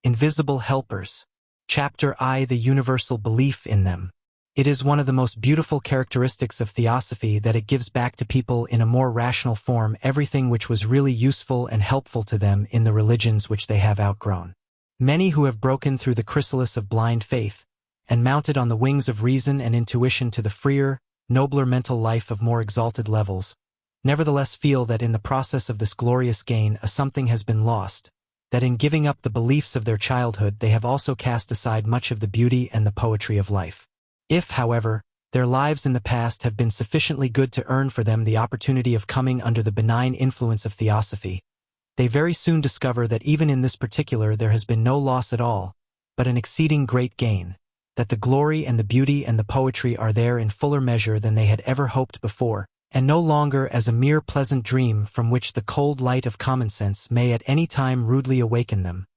Invisible Helpers. Chapter I. The Universal Belief in Them. It is one of the most beautiful characteristics of theosophy that it gives back to people in a more rational form everything which was really useful and helpful to them in the religions which they have outgrown. Many who have broken through the chrysalis of blind faith and mounted on the wings of reason and intuition to the freer, nobler mental life of more exalted levels, nevertheless feel that in the process of this glorious gain a something has been lost, that in giving up the beliefs of their childhood they have also cast aside much of the beauty and the poetry of life. If, however, their lives in the past have been sufficiently good to earn for them the opportunity of coming under the benign influence of theosophy, they very soon discover that even in this particular there has been no loss at all, but an exceeding great gain, that the glory and the beauty and the poetry are there in fuller measure than they had ever hoped before, and no longer as a mere pleasant dream from which the cold light of common sense may at any time rudely awaken them,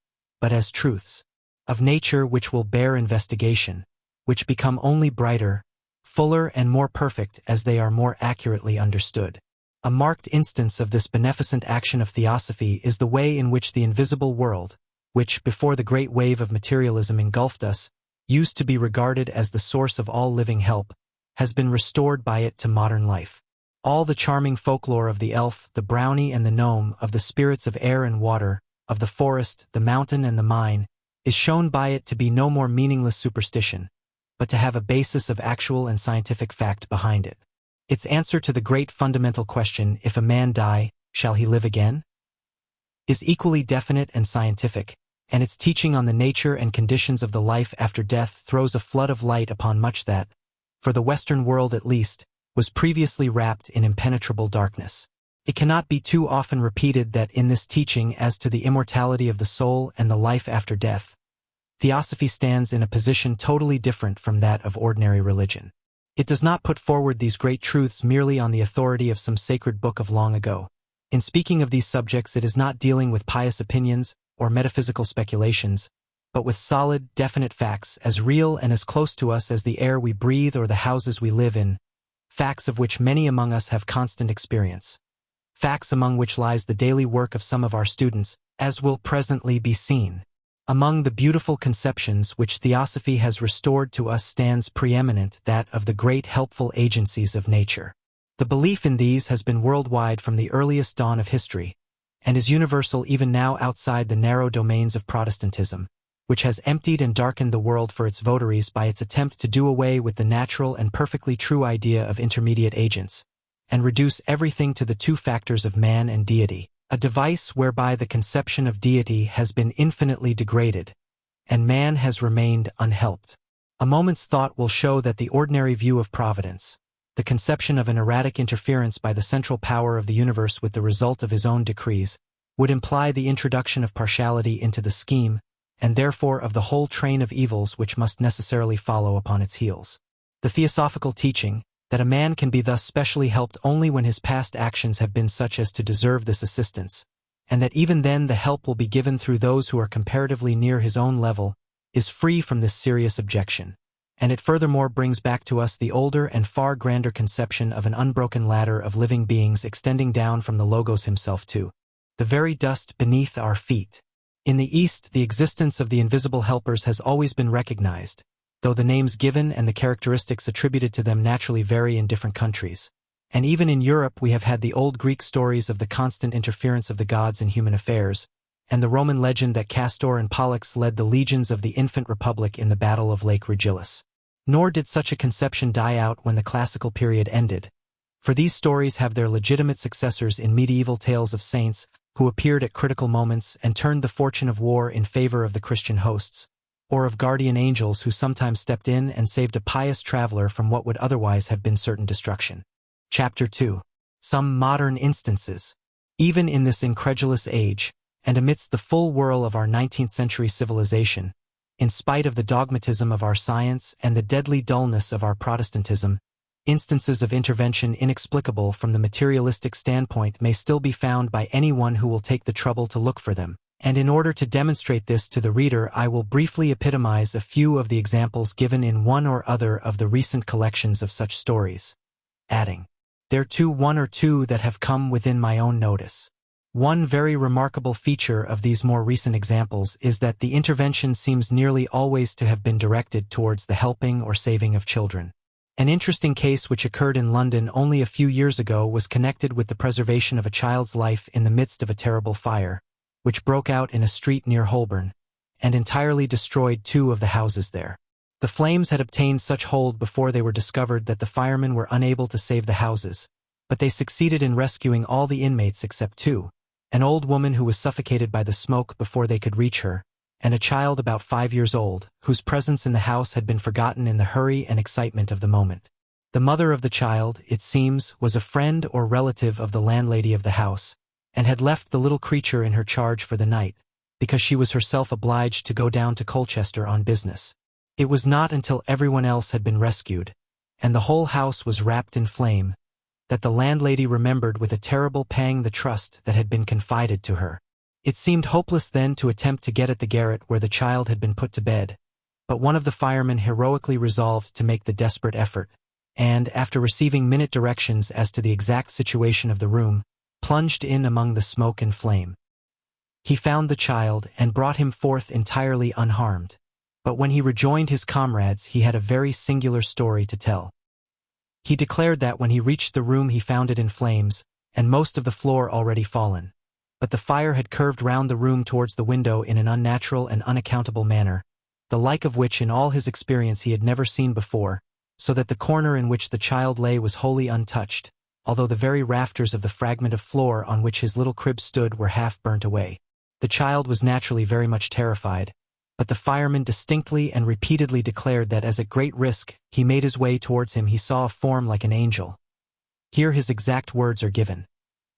but as truths of nature which will bear investigation, which become only brighter, fuller and more perfect as they are more accurately understood. A marked instance of this beneficent action of theosophy is the way in which the invisible world, which, before the great wave of materialism engulfed us, used to be regarded as the source of all living help, has been restored by it to modern life. All the charming folklore of the elf, the brownie and the gnome, of the spirits of air and water, of the forest, the mountain and the mine, is shown by it to be no more meaningless superstition, but to have a basis of actual and scientific fact behind it. Its answer to the great fundamental question, if a man die, shall he live again, is equally definite and scientific, and its teaching on the nature and conditions of the life after death throws a flood of light upon much that, for the Western world at least, was previously wrapped in impenetrable darkness. It cannot be too often repeated that in this teaching as to the immortality of the soul and the life after death, theosophy stands in a position totally different from that of ordinary religion. It does not put forward these great truths merely on the authority of some sacred book of long ago. In speaking of these subjects, it is not dealing with pious opinions or metaphysical speculations, but with solid, definite facts as real and as close to us as the air we breathe or the houses we live in, facts of which many among us have constant experience, facts among which lies the daily work of some of our students, as will presently be seen. Among the beautiful conceptions which theosophy has restored to us stands preeminent that of the great helpful agencies of nature. The belief in these has been worldwide from the earliest dawn of history, and is universal even now outside the narrow domains of Protestantism, which has emptied and darkened the world for its votaries by its attempt to do away with the natural and perfectly true idea of intermediate agents, and reduce everything to the two factors of man and deity, a device whereby the conception of deity has been infinitely degraded, and man has remained unhelped. A moment's thought will show that the ordinary view of providence, the conception of an erratic interference by the central power of the universe with the result of his own decrees, would imply the introduction of partiality into the scheme, and therefore of the whole train of evils which must necessarily follow upon its heels. The theosophical teaching, that a man can be thus specially helped only when his past actions have been such as to deserve this assistance, and that even then the help will be given through those who are comparatively near his own level, is free from this serious objection, and it furthermore brings back to us the older and far grander conception of an unbroken ladder of living beings extending down from the Logos himself to the very dust beneath our feet. In the East, the existence of the invisible helpers has always been recognized, though the names given and the characteristics attributed to them naturally vary in different countries. And even in Europe we have had the old Greek stories of the constant interference of the gods in human affairs, and the Roman legend that Castor and Pollux led the legions of the infant republic in the Battle of Lake Regillus. Nor did such a conception die out when the classical period ended, for these stories have their legitimate successors in medieval tales of saints who appeared at critical moments and turned the fortune of war in favor of the Christian hosts, or of guardian angels who sometimes stepped in and saved a pious traveler from what would otherwise have been certain destruction. Chapter 2. Some modern instances. Even in this incredulous age, and amidst the full whirl of our 19th-century civilization, in spite of the dogmatism of our science and the deadly dullness of our Protestantism, instances of intervention inexplicable from the materialistic standpoint may still be found by anyone who will take the trouble to look for them, and in order to demonstrate this to the reader I will briefly epitomize a few of the examples given in one or other of the recent collections of such stories, adding, thereto one or two that have come within my own notice. One very remarkable feature of these more recent examples is that the intervention seems nearly always to have been directed towards the helping or saving of children. An interesting case which occurred in London only a few years ago was connected with the preservation of a child's life in the midst of a terrible fire, which broke out in a street near Holborn, and entirely destroyed 2 of the houses there. The flames had obtained such hold before they were discovered that the firemen were unable to save the houses, but they succeeded in rescuing all the inmates except 2. An old woman who was suffocated by the smoke before they could reach her, and a child about 5 years old, whose presence in the house had been forgotten in the hurry and excitement of the moment. The mother of the child, it seems, was a friend or relative of the landlady of the house, and had left the little creature in her charge for the night, because she was herself obliged to go down to Colchester on business. It was not until everyone else had been rescued, and the whole house was wrapped in flame, that the landlady remembered with a terrible pang the trust that had been confided to her. It seemed hopeless then to attempt to get at the garret where the child had been put to bed, but one of the firemen heroically resolved to make the desperate effort, and, after receiving minute directions as to the exact situation of the room, plunged in among the smoke and flame. He found the child and brought him forth entirely unharmed, but when he rejoined his comrades he had a very singular story to tell. He declared that when he reached the room he found it in flames, and most of the floor already fallen. But the fire had curved round the room towards the window in an unnatural and unaccountable manner, the like of which in all his experience he had never seen before, so that the corner in which the child lay was wholly untouched, although the very rafters of the fragment of floor on which his little crib stood were half burnt away. The child was naturally very much terrified, but the fireman distinctly and repeatedly declared that as at great risk he made his way towards him he saw a form like an angel. Here his exact words are given: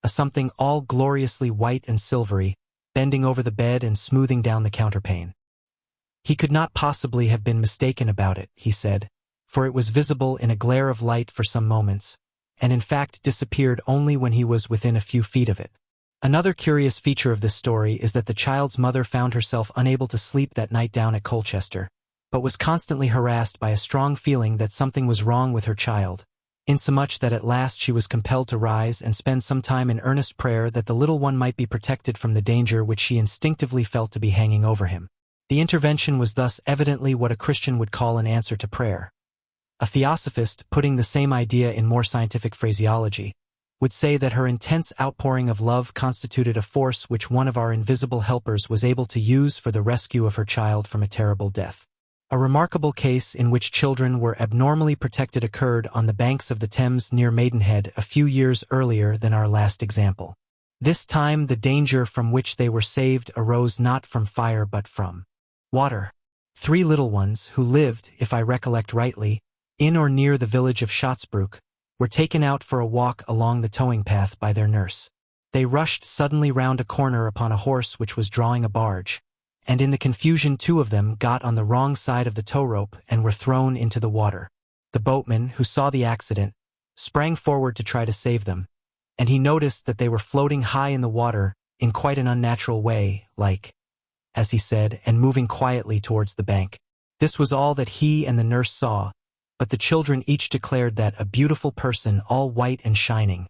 a something all gloriously white and silvery, bending over the bed and smoothing down the counterpane. He could not possibly have been mistaken about it, he said, for it was visible in a glare of light for some moments, and in fact disappeared only when he was within a few feet of it. Another curious feature of this story is that the child's mother found herself unable to sleep that night down at Colchester, but was constantly harassed by a strong feeling that something was wrong with her child, insomuch that at last she was compelled to rise and spend some time in earnest prayer that the little one might be protected from the danger which she instinctively felt to be hanging over him. The intervention was thus evidently what a Christian would call an answer to prayer. A theosophist, putting the same idea in more scientific phraseology, would say that her intense outpouring of love constituted a force which one of our invisible helpers was able to use for the rescue of her child from a terrible death. A remarkable case in which children were abnormally protected occurred on the banks of the Thames near Maidenhead a few years earlier than our last example. This time the danger from which they were saved arose not from fire but from water. 3 little ones, who lived, if I recollect rightly, in or near the village of Shotsbrook, were taken out for a walk along the towing path by their nurse. They rushed suddenly round a corner upon a horse which was drawing a barge, and in the confusion 2 of them got on the wrong side of the tow rope and were thrown into the water. The boatman, who saw the accident, sprang forward to try to save them, and he noticed that they were floating high in the water in quite an unnatural way, like, as he said, and moving quietly towards the bank. This was all that he and the nurse saw, but the children each declared that a beautiful person, all white and shining,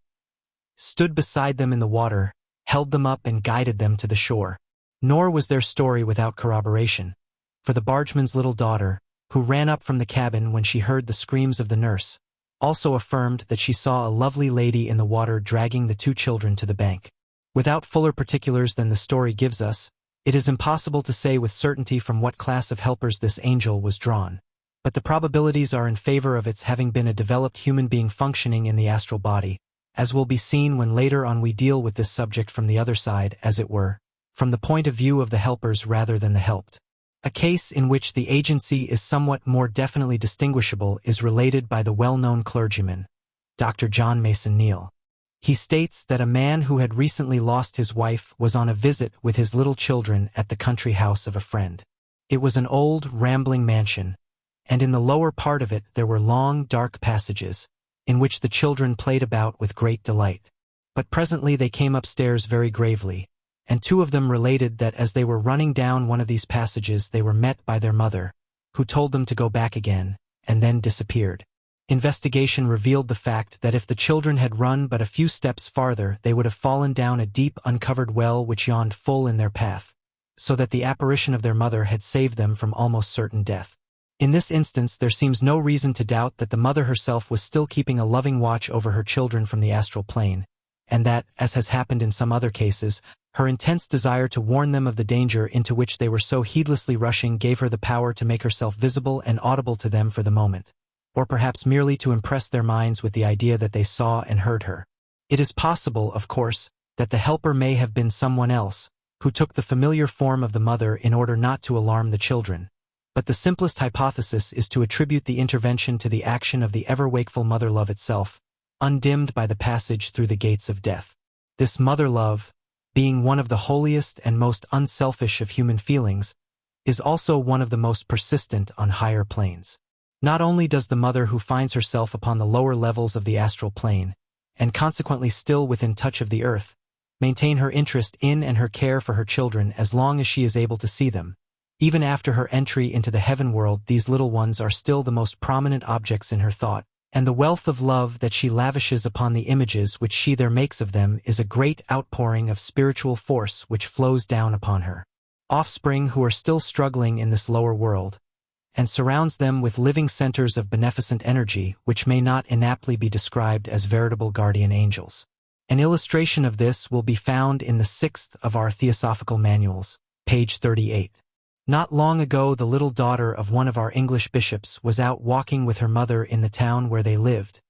stood beside them in the water, held them up and guided them to the shore. Nor was their story without corroboration, for the bargeman's little daughter, who ran up from the cabin when she heard the screams of the nurse, also affirmed that she saw a lovely lady in the water dragging the 2 children to the bank. Without fuller particulars than the story gives us, it is impossible to say with certainty from what class of helpers this angel was drawn, but the probabilities are in favor of its having been a developed human being functioning in the astral body, as will be seen when later on we deal with this subject from the other side, as it were, from the point of view of the helpers rather than the helped. A case in which the agency is somewhat more definitely distinguishable is related by the well-known clergyman, Dr. John Mason Neale. He states that a man who had recently lost his wife was on a visit with his little children at the country house of a friend. It was an old, rambling mansion, and in the lower part of it there were long, dark passages, in which the children played about with great delight. But presently they came upstairs very gravely, and 2 of them related that as they were running down one of these passages they were met by their mother, who told them to go back again, and then disappeared. Investigation revealed the fact that if the children had run but a few steps farther, they would have fallen down a deep, uncovered well which yawned full in their path, so that the apparition of their mother had saved them from almost certain death. In this instance, there seems no reason to doubt that the mother herself was still keeping a loving watch over her children from the astral plane, and that, as has happened in some other cases, her intense desire to warn them of the danger into which they were so heedlessly rushing gave her the power to make herself visible and audible to them for the moment, or perhaps merely to impress their minds with the idea that they saw and heard her. It is possible, of course, that the helper may have been someone else, who took the familiar form of the mother in order not to alarm the children. But the simplest hypothesis is to attribute the intervention to the action of the ever-wakeful mother love itself, undimmed by the passage through the gates of death. This mother love, being one of the holiest and most unselfish of human feelings, is also one of the most persistent on higher planes. Not only does the mother who finds herself upon the lower levels of the astral plane, and consequently still within touch of the earth, maintain her interest in and her care for her children as long as she is able to see them. Even after her entry into the heaven world, these little ones are still the most prominent objects in her thought, and the wealth of love that she lavishes upon the images which she there makes of them is a great outpouring of spiritual force which flows down upon her offspring who are still struggling in this lower world, and surrounds them with living centers of beneficent energy which may not inaptly be described as veritable guardian angels. An illustration of this will be found in the 6th of our Theosophical Manuals, page 38. Not long ago, the little daughter of one of our English bishops was out walking with her mother in the town where they lived,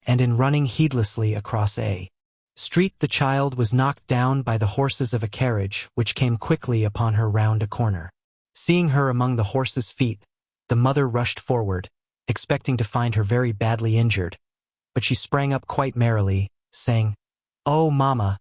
and in running heedlessly across a street the child was knocked down by the horses of a carriage which came quickly upon her round a corner. Seeing her among the horses' feet, the mother rushed forward, expecting to find her very badly injured, but she sprang up quite merrily, saying, "Oh, Mamma,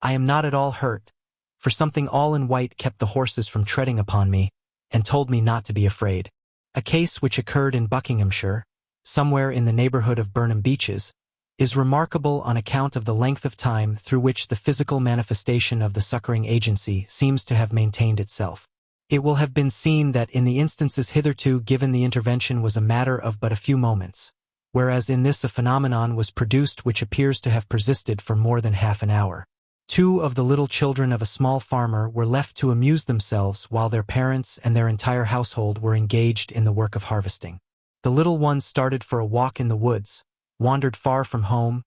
I am not at all hurt, for something all in white kept the horses from treading upon me, and told me not to be afraid." A case which occurred in Buckinghamshire, somewhere in the neighborhood of Burnham Beeches, is remarkable on account of the length of time through which the physical manifestation of the succoring agency seems to have maintained itself. It will have been seen that in the instances hitherto given the intervention was a matter of but a few moments, whereas in this a phenomenon was produced which appears to have persisted for more than half an hour. 2 of the little children of a small farmer were left to amuse themselves while their parents and their entire household were engaged in the work of harvesting. The little ones started for a walk in the woods, wandered far from home,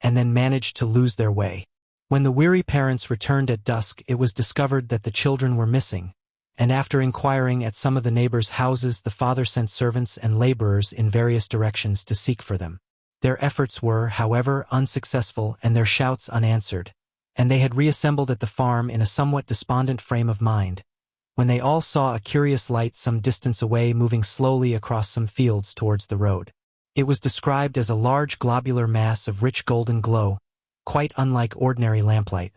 and then managed to lose their way. When the weary parents returned at dusk, it was discovered that the children were missing, and after inquiring at some of the neighbors' houses, the father sent servants and laborers in various directions to seek for them. Their efforts were, however, unsuccessful and their shouts unanswered, and they had reassembled at the farm in a somewhat despondent frame of mind, when they all saw a curious light some distance away moving slowly across some fields towards the road. It was described as a large globular mass of rich golden glow, quite unlike ordinary lamplight,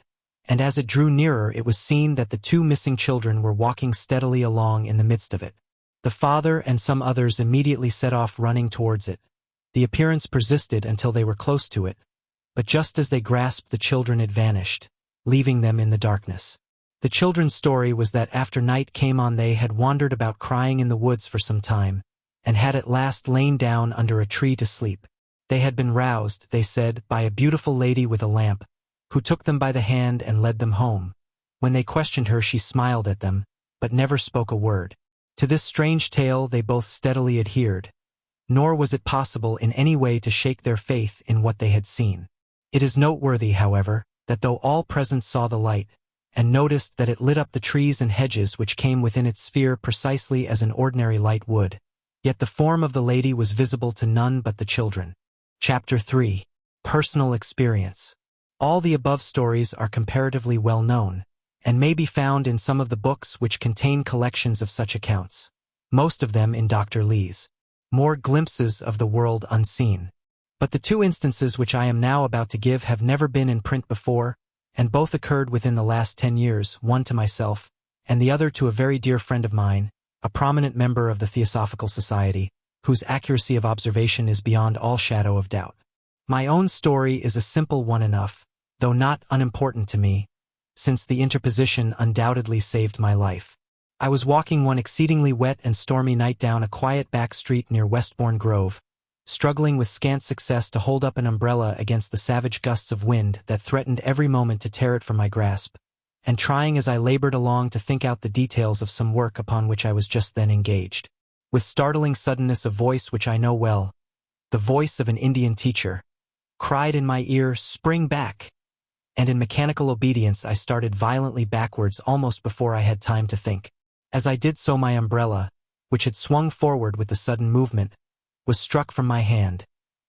and as it drew nearer it was seen that the 2 missing children were walking steadily along in the midst of it. The father and some others immediately set off running towards it. The appearance persisted until they were close to it, but just as they grasped the children it vanished, leaving them in the darkness. The children's story was that after night came on they had wandered about crying in the woods for some time, and had at last lain down under a tree to sleep. They had been roused, they said, by a beautiful lady with a lamp, who took them by the hand and led them home. When they questioned her she smiled at them, but never spoke a word. To this strange tale they both steadily adhered, nor was it possible in any way to shake their faith in what they had seen. It is noteworthy, however, that though all present saw the light, and noticed that it lit up the trees and hedges which came within its sphere precisely as an ordinary light would, yet the form of the lady was visible to none but the children. Chapter 3. Personal Experience. All the above stories are comparatively well known, and may be found in some of the books which contain collections of such accounts, most of them in Dr. Lee's More Glimpses of the World Unseen. But the 2 instances which I am now about to give have never been in print before, and both occurred within the last 10 years, one to myself, and the other to a very dear friend of mine, a prominent member of the Theosophical Society, whose accuracy of observation is beyond all shadow of doubt. My own story is a simple one enough, though not unimportant to me, since the interposition undoubtedly saved my life. I was walking one exceedingly wet and stormy night down a quiet back street near Westbourne Grove, struggling with scant success to hold up an umbrella against the savage gusts of wind that threatened every moment to tear it from my grasp, and trying as I labored along to think out the details of some work upon which I was just then engaged. With startling suddenness a voice which I know well, the voice of an Indian teacher, cried in my ear, "Spring back!" And in mechanical obedience I started violently backwards almost before I had time to think. As I did so my umbrella, which had swung forward with the sudden movement, was struck from my hand,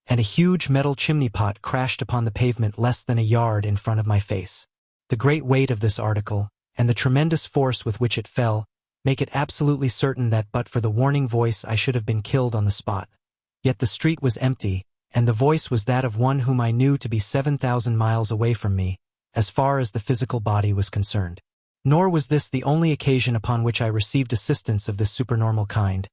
and a huge metal chimney pot crashed upon the pavement less than a yard in front of my face. The great weight of this article, and the tremendous force with which it fell, make it absolutely certain that but for the warning voice I should have been killed on the spot. Yet the street was empty, and the voice was that of one whom I knew to be 7,000 miles away from me, as far as the physical body was concerned. Nor was this the only occasion upon which I received assistance of this supernormal kind,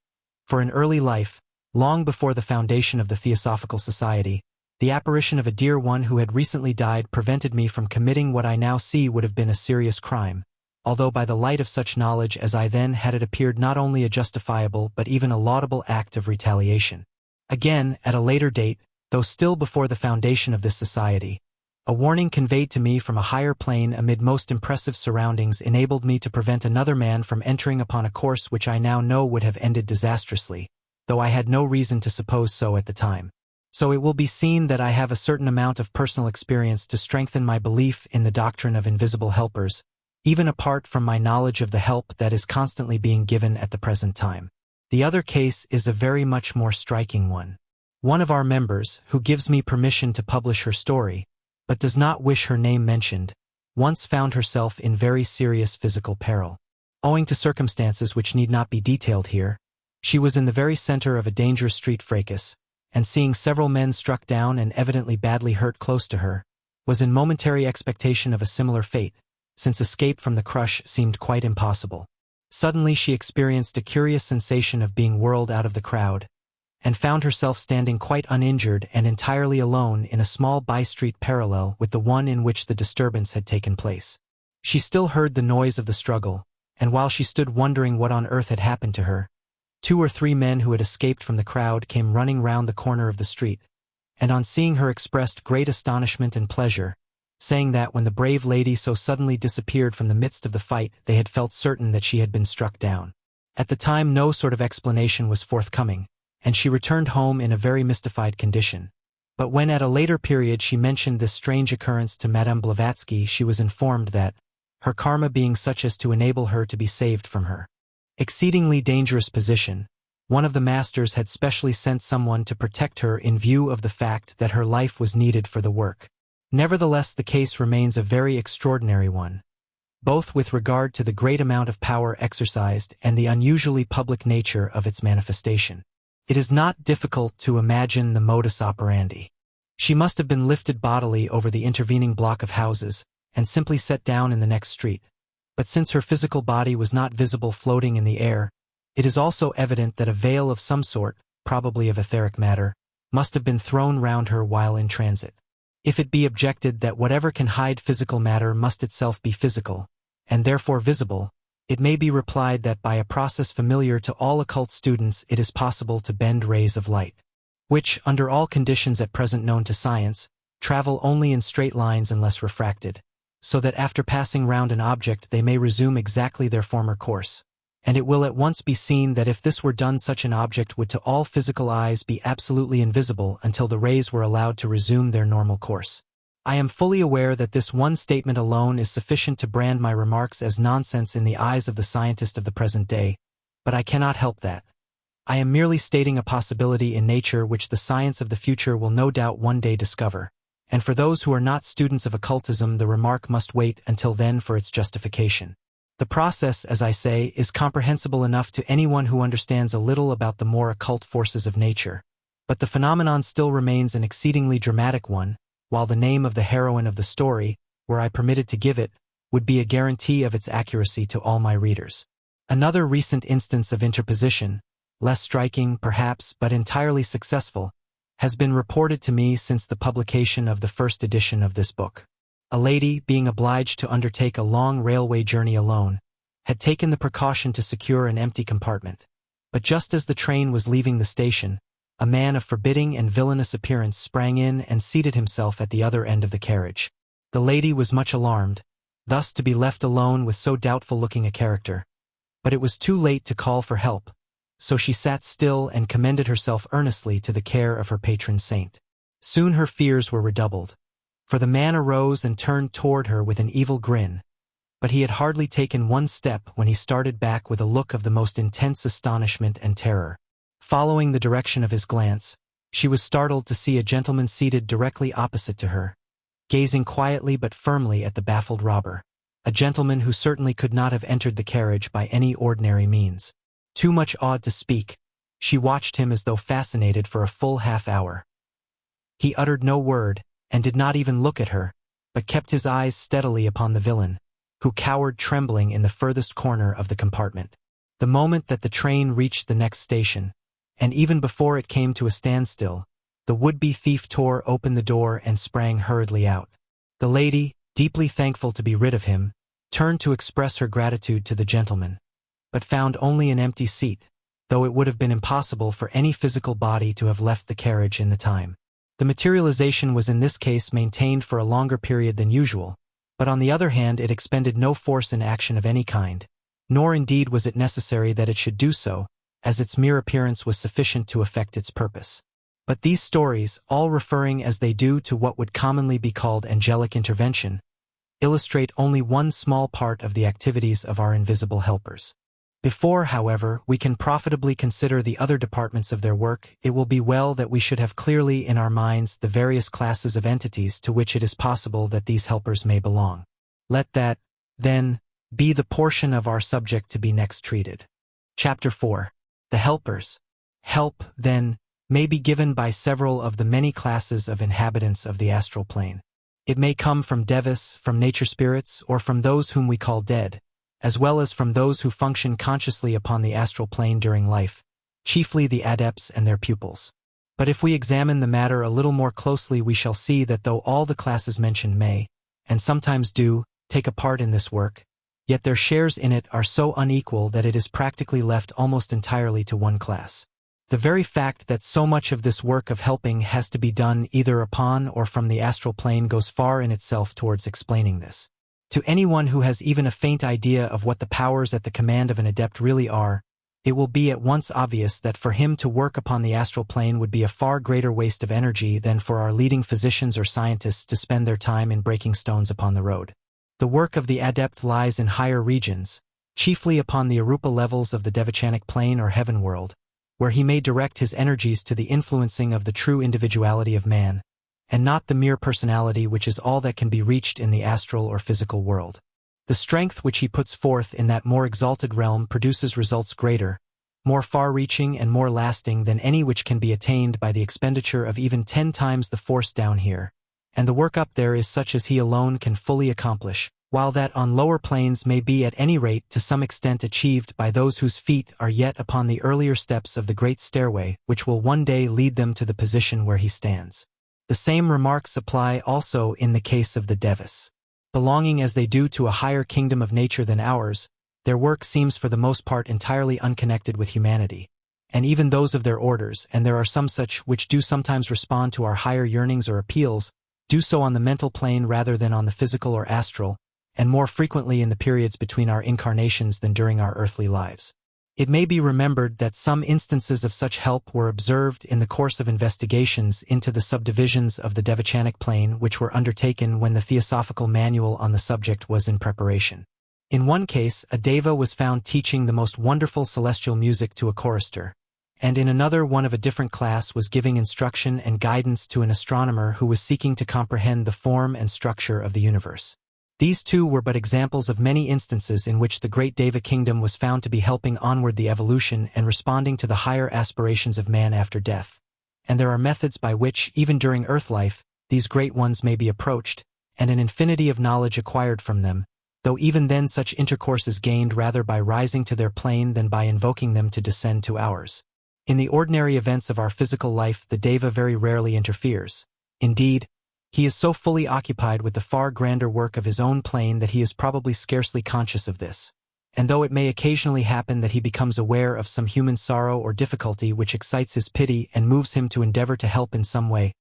for in early life, long before the foundation of the Theosophical Society, the apparition of a dear one who had recently died prevented me from committing what I now see would have been a serious crime, although by the light of such knowledge as I then had it appeared not only a justifiable but even a laudable act of retaliation. Again, at a later date, though still before the foundation of this society, a warning conveyed to me from a higher plane amid most impressive surroundings enabled me to prevent another man from entering upon a course which I now know would have ended disastrously, though I had no reason to suppose so at the time. So it will be seen that I have a certain amount of personal experience to strengthen my belief in the doctrine of invisible helpers, even apart from my knowledge of the help that is constantly being given at the present time. The other case is a very much more striking one. One of our members, who gives me permission to publish her story, but does not wish her name mentioned, once found herself in very serious physical peril. Owing to circumstances which need not be detailed here, she was in the very center of a dangerous street fracas, and seeing several men struck down and evidently badly hurt close to her, was in momentary expectation of a similar fate, since escape from the crush seemed quite impossible. Suddenly she experienced a curious sensation of being whirled out of the crowd, and found herself standing quite uninjured and entirely alone in a small by-street parallel with the one in which the disturbance had taken place. She still heard the noise of the struggle, and while she stood wondering what on earth had happened to her, 2 or 3 men who had escaped from the crowd came running round the corner of the street, and on seeing her expressed great astonishment and pleasure, saying that when the brave lady so suddenly disappeared from the midst of the fight they had felt certain that she had been struck down. At the time no sort of explanation was forthcoming, and she returned home in a very mystified condition. But when at a later period she mentioned this strange occurrence to Madame Blavatsky, she was informed that, her karma being such as to enable her to be saved from her exceedingly dangerous position, one of the masters had specially sent someone to protect her in view of the fact that her life was needed for the work. Nevertheless, the case remains a very extraordinary one, both with regard to the great amount of power exercised and the unusually public nature of its manifestation. It is not difficult to imagine the modus operandi. She must have been lifted bodily over the intervening block of houses and simply set down in the next street. But since her physical body was not visible floating in the air, it is also evident that a veil of some sort, probably of etheric matter, must have been thrown round her while in transit. If it be objected that whatever can hide physical matter must itself be physical, and therefore visible, it may be replied that by a process familiar to all occult students it is possible to bend rays of light, which, under all conditions at present known to science, travel only in straight lines unless refracted, so that after passing round an object they may resume exactly their former course. And it will at once be seen that if this were done such an object would to all physical eyes be absolutely invisible until the rays were allowed to resume their normal course. I am fully aware that this one statement alone is sufficient to brand my remarks as nonsense in the eyes of the scientist of the present day, but I cannot help that. I am merely stating a possibility in nature which the science of the future will no doubt one day discover, and for those who are not students of occultism the remark must wait until then for its justification. The process, as I say, is comprehensible enough to anyone who understands a little about the more occult forces of nature, but the phenomenon still remains an exceedingly dramatic one, while the name of the heroine of the story, were I permitted to give it, would be a guarantee of its accuracy to all my readers. Another recent instance of interposition, less striking perhaps but entirely successful, has been reported to me since the publication of the first edition of this book. A lady, being obliged to undertake a long railway journey alone, had taken the precaution to secure an empty compartment. But just as the train was leaving the station, a man of forbidding and villainous appearance sprang in and seated himself at the other end of the carriage. The lady was much alarmed, thus to be left alone with so doubtful-looking a character. But it was too late to call for help, so she sat still and commended herself earnestly to the care of her patron saint. Soon her fears were redoubled, for the man arose and turned toward her with an evil grin, but he had hardly taken one step when he started back with a look of the most intense astonishment and terror. Following the direction of his glance, she was startled to see a gentleman seated directly opposite to her, gazing quietly but firmly at the baffled robber, a gentleman who certainly could not have entered the carriage by any ordinary means. Too much awed to speak, she watched him as though fascinated for a full half-hour. He uttered no word, and did not even look at her, but kept his eyes steadily upon the villain, who cowered trembling in the furthest corner of the compartment. The moment that the train reached the next station, and even before it came to a standstill, the would-be thief tore open the door and sprang hurriedly out. The lady, deeply thankful to be rid of him, turned to express her gratitude to the gentleman, but found only an empty seat, though it would have been impossible for any physical body to have left the carriage in the time. The materialization was in this case maintained for a longer period than usual, but on the other hand it expended no force in action of any kind, nor indeed was it necessary that it should do so, as its mere appearance was sufficient to effect its purpose. But these stories, all referring as they do to what would commonly be called angelic intervention, illustrate only one small part of the activities of our invisible helpers. Before, however, we can profitably consider the other departments of their work, it will be well that we should have clearly in our minds the various classes of entities to which it is possible that these helpers may belong. Let that, then, be the portion of our subject to be next treated. Chapter 4. The Helpers. Help, then, may be given by several of the many classes of inhabitants of the astral plane. It may come from devas, from nature spirits, or from those whom we call dead, as well as from those who function consciously upon the astral plane during life, chiefly the adepts and their pupils. But if we examine the matter a little more closely, we shall see that though all the classes mentioned may, and sometimes do, take a part in this work, yet their shares in it are so unequal that it is practically left almost entirely to one class. The very fact that so much of this work of helping has to be done either upon or from the astral plane goes far in itself towards explaining this. To anyone who has even a faint idea of what the powers at the command of an adept really are, it will be at once obvious that for him to work upon the astral plane would be a far greater waste of energy than for our leading physicians or scientists to spend their time in breaking stones upon the road. The work of the adept lies in higher regions, chiefly upon the arupa levels of the devachanic plane or heaven world, where he may direct his energies to the influencing of the true individuality of man, and not the mere personality which is all that can be reached in the astral or physical world. The strength which he puts forth in that more exalted realm produces results greater, more far-reaching and more lasting than any which can be attained by the expenditure of even 10 times the force down here, and the work up there is such as he alone can fully accomplish, while that on lower planes may be at any rate to some extent achieved by those whose feet are yet upon the earlier steps of the great stairway which will one day lead them to the position where he stands. The same remarks apply also in the case of the devas. Belonging as they do to a higher kingdom of nature than ours, their work seems for the most part entirely unconnected with humanity, and even those of their orders, and there are some such which do sometimes respond to our higher yearnings or appeals, do so on the mental plane rather than on the physical or astral, and more frequently in the periods between our incarnations than during our earthly lives. It may be remembered that some instances of such help were observed in the course of investigations into the subdivisions of the devachanic plane which were undertaken when the Theosophical Manual on the subject was in preparation. In one case, a deva was found teaching the most wonderful celestial music to a chorister, and in another one of a different class was giving instruction and guidance to an astronomer who was seeking to comprehend the form and structure of the universe. These two were but examples of many instances in which the great Deva kingdom was found to be helping onward the evolution and responding to the higher aspirations of man after death. And there are methods by which, even during earth life, these great ones may be approached, and an infinity of knowledge acquired from them, though even then such intercourse is gained rather by rising to their plane than by invoking them to descend to ours. In the ordinary events of our physical life the Deva very rarely interferes. Indeed, he is so fully occupied with the far grander work of his own plane that he is probably scarcely conscious of this. and though it may occasionally happen that he becomes aware of some human sorrow or difficulty which excites his pity and moves him to endeavor to help in some way,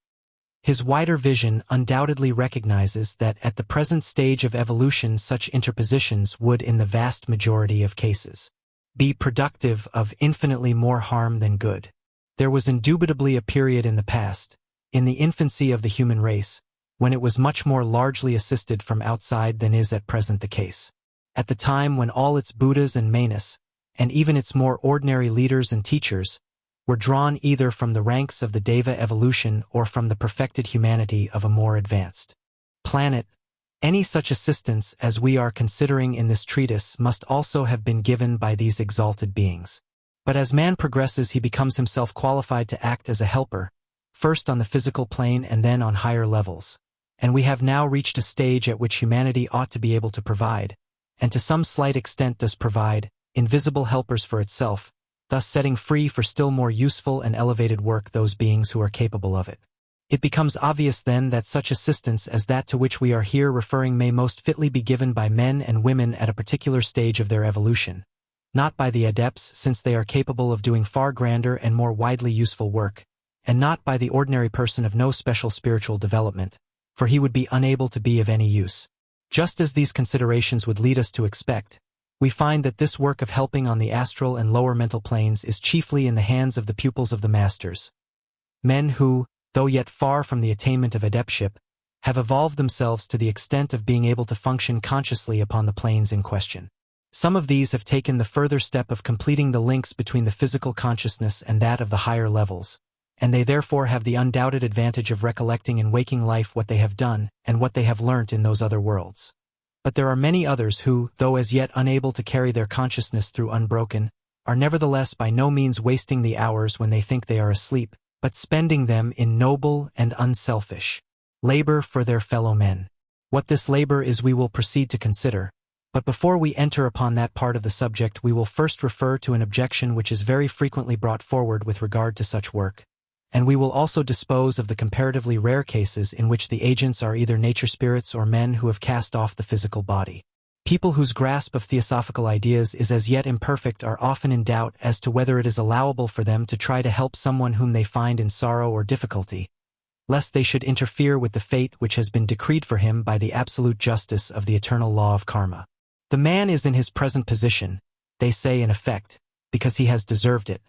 his wider vision undoubtedly recognizes that at the present stage of evolution such interpositions would, in the vast majority of cases, be productive of infinitely more harm than good. There was indubitably a period in the past, in the infancy of the human race, when it was much more largely assisted from outside than is at present the case. At the time when all its Buddhas and Manas, and even its more ordinary leaders and teachers, were drawn either from the ranks of the Deva evolution or from the perfected humanity of a more advanced planet, any such assistance as we are considering in this treatise must also have been given by these exalted beings. But as man progresses, he becomes himself qualified to act as a helper, first on the physical plane and then on higher levels, and we have now reached a stage at which humanity ought to be able to provide, and to some slight extent does provide, invisible helpers for itself, thus setting free for still more useful and elevated work those beings who are capable of it. It becomes obvious then that such assistance as that to which we are here referring may most fitly be given by men and women at a particular stage of their evolution, not by the adepts, since they are capable of doing far grander and more widely useful work, and not by the ordinary person of no special spiritual development, for he would be unable to be of any use. Just as these considerations would lead us to expect, we find that this work of helping on the astral and lower mental planes is chiefly in the hands of the pupils of the masters, men who, though yet far from the attainment of adeptship, have evolved themselves to the extent of being able to function consciously upon the planes in question. Some of these have taken the further step of completing the links between the physical consciousness and that of the higher levels, and they therefore have the undoubted advantage of recollecting in waking life what they have done and what they have learnt in those other worlds. But there are many others who, though as yet unable to carry their consciousness through unbroken, are nevertheless by no means wasting the hours when they think they are asleep, but spending them in noble and unselfish labor for their fellow men. What this labor is we will proceed to consider, but before we enter upon that part of the subject we will first refer to an objection which is very frequently brought forward with regard to such work, and we will also dispose of the comparatively rare cases in which the agents are either nature spirits or men who have cast off the physical body. People whose grasp of theosophical ideas is as yet imperfect are often in doubt as to whether it is allowable for them to try to help someone whom they find in sorrow or difficulty, lest they should interfere with the fate which has been decreed for him by the absolute justice of the eternal law of karma. The man is in his present position, they say in effect, because he has deserved it.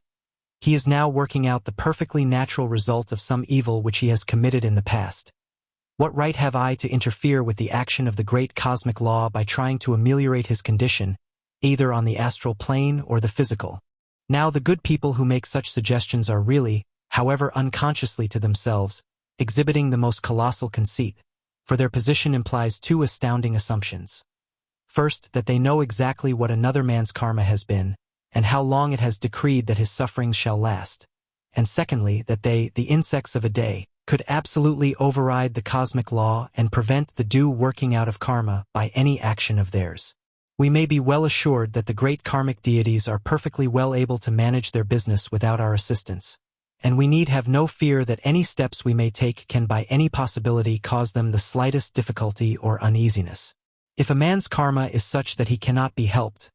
He is now working out the perfectly natural result of some evil which he has committed in the past. What right have I to interfere with the action of the great cosmic law by trying to ameliorate his condition, either on the astral plane or the physical? Now the good people who make such suggestions are really, however unconsciously to themselves, exhibiting the most colossal conceit, for their position implies two astounding assumptions. First, that they know exactly what another man's karma has been, and how long it has decreed that his sufferings shall last, and secondly, that they, the insects of a day, could absolutely override the cosmic law and prevent the due working out of karma by any action of theirs. We may be well assured that the great karmic deities are perfectly well able to manage their business without our assistance, and we need have no fear that any steps we may take can by any possibility cause them the slightest difficulty or uneasiness. If a man's karma is such that he cannot be helped,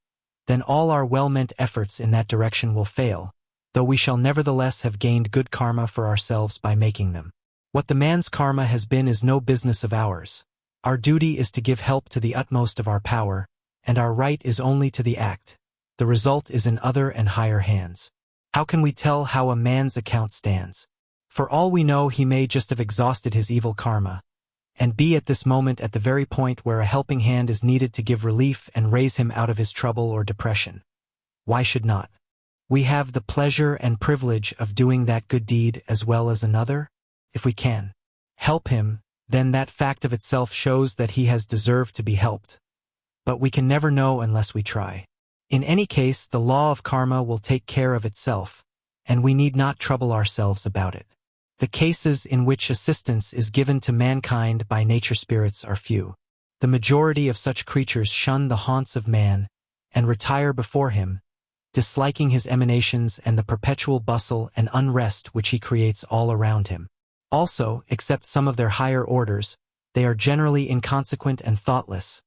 then all our well-meant efforts in that direction will fail, though we shall nevertheless have gained good karma for ourselves by making them. What the man's karma has been is no business of ours. Our duty is to give help to the utmost of our power, and our right is only to the act. The result is in other and higher hands. How can we tell how a man's account stands? For all we know, he may just have exhausted his evil karma, and be at this moment at the very point where a helping hand is needed to give relief and raise him out of his trouble or depression. Why should not we have the pleasure and privilege of doing that good deed as well as another? If we can help him, then that fact of itself shows that he has deserved to be helped. But we can never know unless we try. In any case, the law of karma will take care of itself, and we need not trouble ourselves about it. The cases in which assistance is given to mankind by nature spirits are few. The majority of such creatures shun the haunts of man and retire before him, disliking his emanations and the perpetual bustle and unrest which he creates all around him. Also, except some of their higher orders, they are generally inconsequent and thoughtless,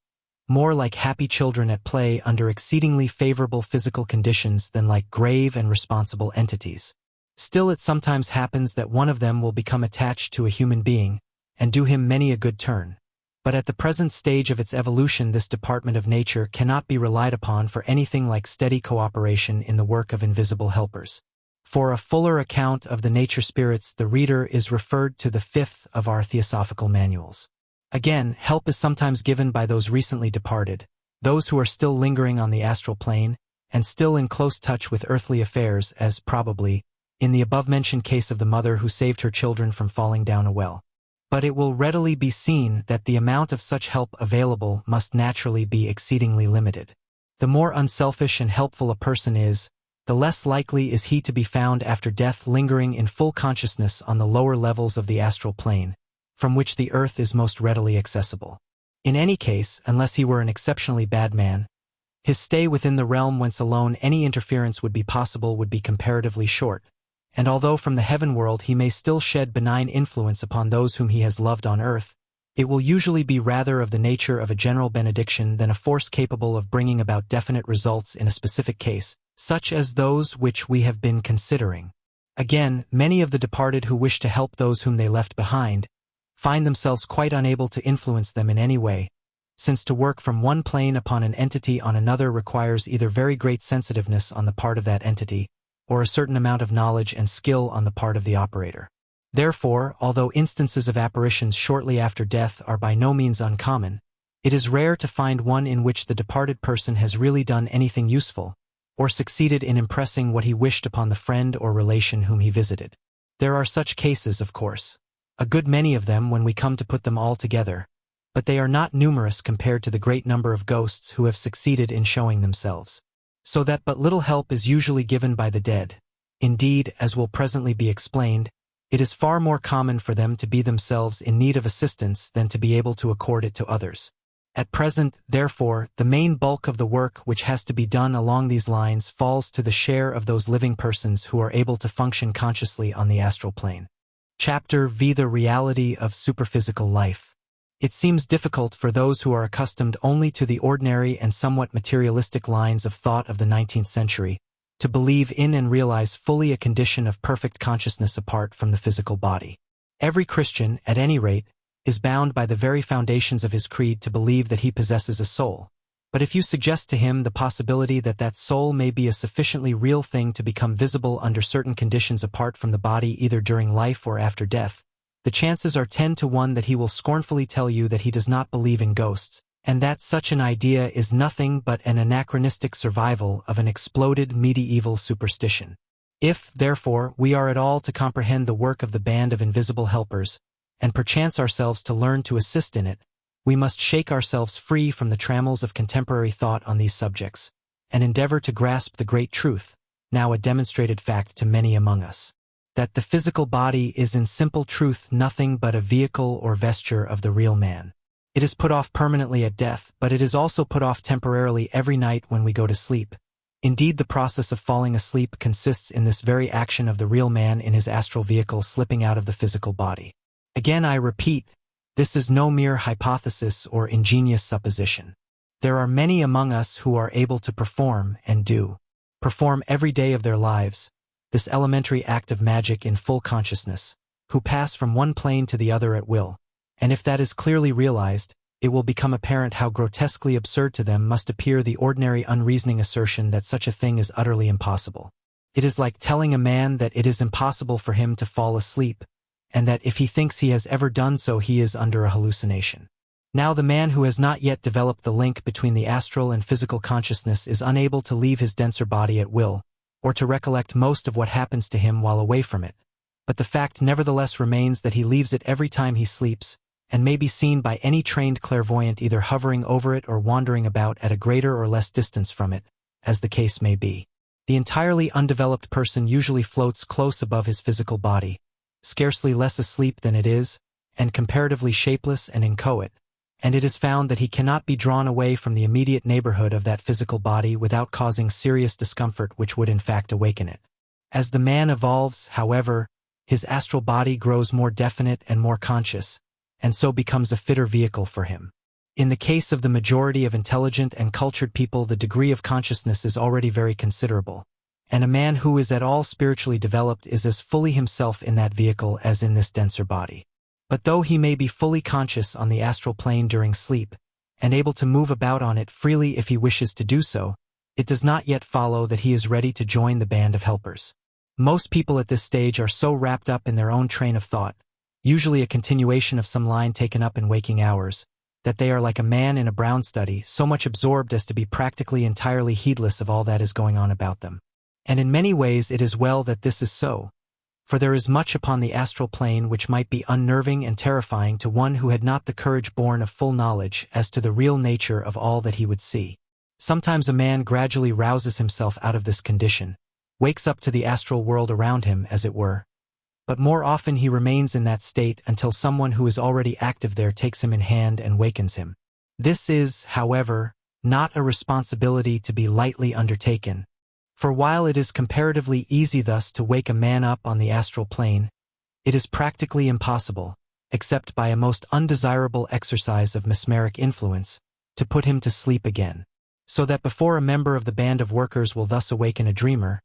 more like happy children at play under exceedingly favorable physical conditions than like grave and responsible entities. Still, it sometimes happens that one of them will become attached to a human being and do him many a good turn. But at the present stage of its evolution, this department of nature cannot be relied upon for anything like steady cooperation in the work of invisible helpers. For a fuller account of the nature spirits, the reader is referred to the 5th of our theosophical manuals. Again, help is sometimes given by those recently departed, those who are still lingering on the astral plane, and still in close touch with earthly affairs, as probably, in the above-mentioned case of the mother who saved her children from falling down a well. But it will readily be seen that the amount of such help available must naturally be exceedingly limited. The more unselfish and helpful a person is, the less likely is he to be found after death lingering in full consciousness on the lower levels of the astral plane, from which the earth is most readily accessible. In any case, unless he were an exceptionally bad man, his stay within the realm whence alone any interference would be possible would be comparatively short, and although from the heaven world he may still shed benign influence upon those whom he has loved on earth, it will usually be rather of the nature of a general benediction than a force capable of bringing about definite results in a specific case, such as those which we have been considering. Again, many of the departed who wish to help those whom they left behind find themselves quite unable to influence them in any way, since to work from one plane upon an entity on another requires either very great sensitiveness on the part of that entity, or a certain amount of knowledge and skill on the part of the operator. Therefore, although instances of apparitions shortly after death are by no means uncommon, it is rare to find one in which the departed person has really done anything useful, or succeeded in impressing what he wished upon the friend or relation whom he visited. There are such cases, of course, a good many of them when we come to put them all together, but they are not numerous compared to the great number of ghosts who have succeeded in showing themselves. So that but little help is usually given by the dead. Indeed, as will presently be explained, it is far more common for them to be themselves in need of assistance than to be able to accord it to others. At present, therefore, the main bulk of the work which has to be done along these lines falls to the share of those living persons who are able to function consciously on the astral plane. Chapter V. The reality of superphysical life. It seems difficult for those who are accustomed only to the ordinary and somewhat materialistic lines of thought of the 19th century to believe in and realize fully a condition of perfect consciousness apart from the physical body. Every Christian, at any rate, is bound by the very foundations of his creed to believe that he possesses a soul. But if you suggest to him the possibility that that soul may be a sufficiently real thing to become visible under certain conditions apart from the body either during life or after death, the chances are 10 to 1 that he will scornfully tell you that he does not believe in ghosts, and that such an idea is nothing but an anachronistic survival of an exploded medieval superstition. If, therefore, we are at all to comprehend the work of the band of invisible helpers, and perchance ourselves to learn to assist in it, we must shake ourselves free from the trammels of contemporary thought on these subjects, and endeavor to grasp the great truth, now a demonstrated fact to many among us, that the physical body is in simple truth nothing but a vehicle or vesture of the real man. It is put off permanently at death, but it is also put off temporarily every night when we go to sleep. Indeed, the process of falling asleep consists in this very action of the real man in his astral vehicle slipping out of the physical body. Again, I repeat, this is no mere hypothesis or ingenious supposition. There are many among us who are able to perform, and do perform every day of their lives, this elementary act of magic in full consciousness, who pass from one plane to the other at will, and if that is clearly realized, it will become apparent how grotesquely absurd to them must appear the ordinary unreasoning assertion that such a thing is utterly impossible. It is like telling a man that it is impossible for him to fall asleep, and that if he thinks he has ever done so he is under a hallucination. Now the man who has not yet developed the link between the astral and physical consciousness is unable to leave his denser body at will, or to recollect most of what happens to him while away from it, but the fact nevertheless remains that he leaves it every time he sleeps, and may be seen by any trained clairvoyant either hovering over it or wandering about at a greater or less distance from it, as the case may be. The entirely undeveloped person usually floats close above his physical body, scarcely less asleep than it is, and comparatively shapeless and inchoate, and it is found that he cannot be drawn away from the immediate neighborhood of that physical body without causing serious discomfort which would in fact awaken it. As the man evolves, however, his astral body grows more definite and more conscious, and so becomes a fitter vehicle for him. In the case of the majority of intelligent and cultured people, the degree of consciousness is already very considerable, and a man who is at all spiritually developed is as fully himself in that vehicle as in this denser body. But though he may be fully conscious on the astral plane during sleep, and able to move about on it freely if he wishes to do so, it does not yet follow that he is ready to join the band of helpers. Most people at this stage are so wrapped up in their own train of thought, usually a continuation of some line taken up in waking hours, that they are like a man in a brown study, so much absorbed as to be practically entirely heedless of all that is going on about them. And in many ways it is well that this is so, for there is much upon the astral plane which might be unnerving and terrifying to one who had not the courage born of full knowledge as to the real nature of all that he would see. Sometimes a man gradually rouses himself out of this condition, wakes up to the astral world around him, as it were, but more often he remains in that state until someone who is already active there takes him in hand and wakens him. This is, however, not a responsibility to be lightly undertaken, for while it is comparatively easy thus to wake a man up on the astral plane, it is practically impossible, except by a most undesirable exercise of mesmeric influence, to put him to sleep again. So that before a member of the band of workers will thus awaken a dreamer,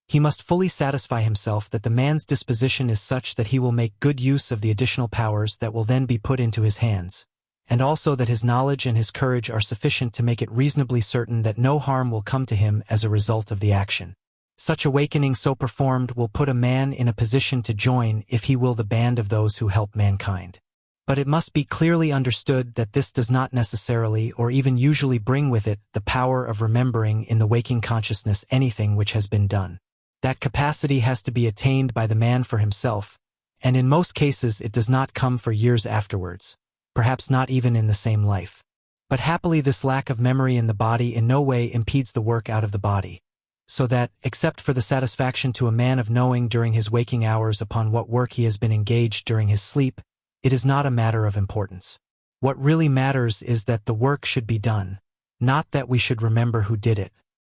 he must fully satisfy himself that the man's disposition is such that he will make good use of the additional powers that will then be put into his hands, and also that his knowledge and his courage are sufficient to make it reasonably certain that no harm will come to him as a result of the action. Such awakening so performed will put a man in a position to join, if he will, the band of those who help mankind. But it must be clearly understood that this does not necessarily or even usually bring with it the power of remembering in the waking consciousness anything which has been done. That capacity has to be attained by the man for himself, and in most cases it does not come for years afterwards, perhaps not even in the same life. But happily this lack of memory in the body in no way impedes the work out of the body, so that, except for the satisfaction to a man of knowing during his waking hours upon what work he has been engaged during his sleep, it is not a matter of importance. What really matters is that the work should be done, not that we should remember who did it.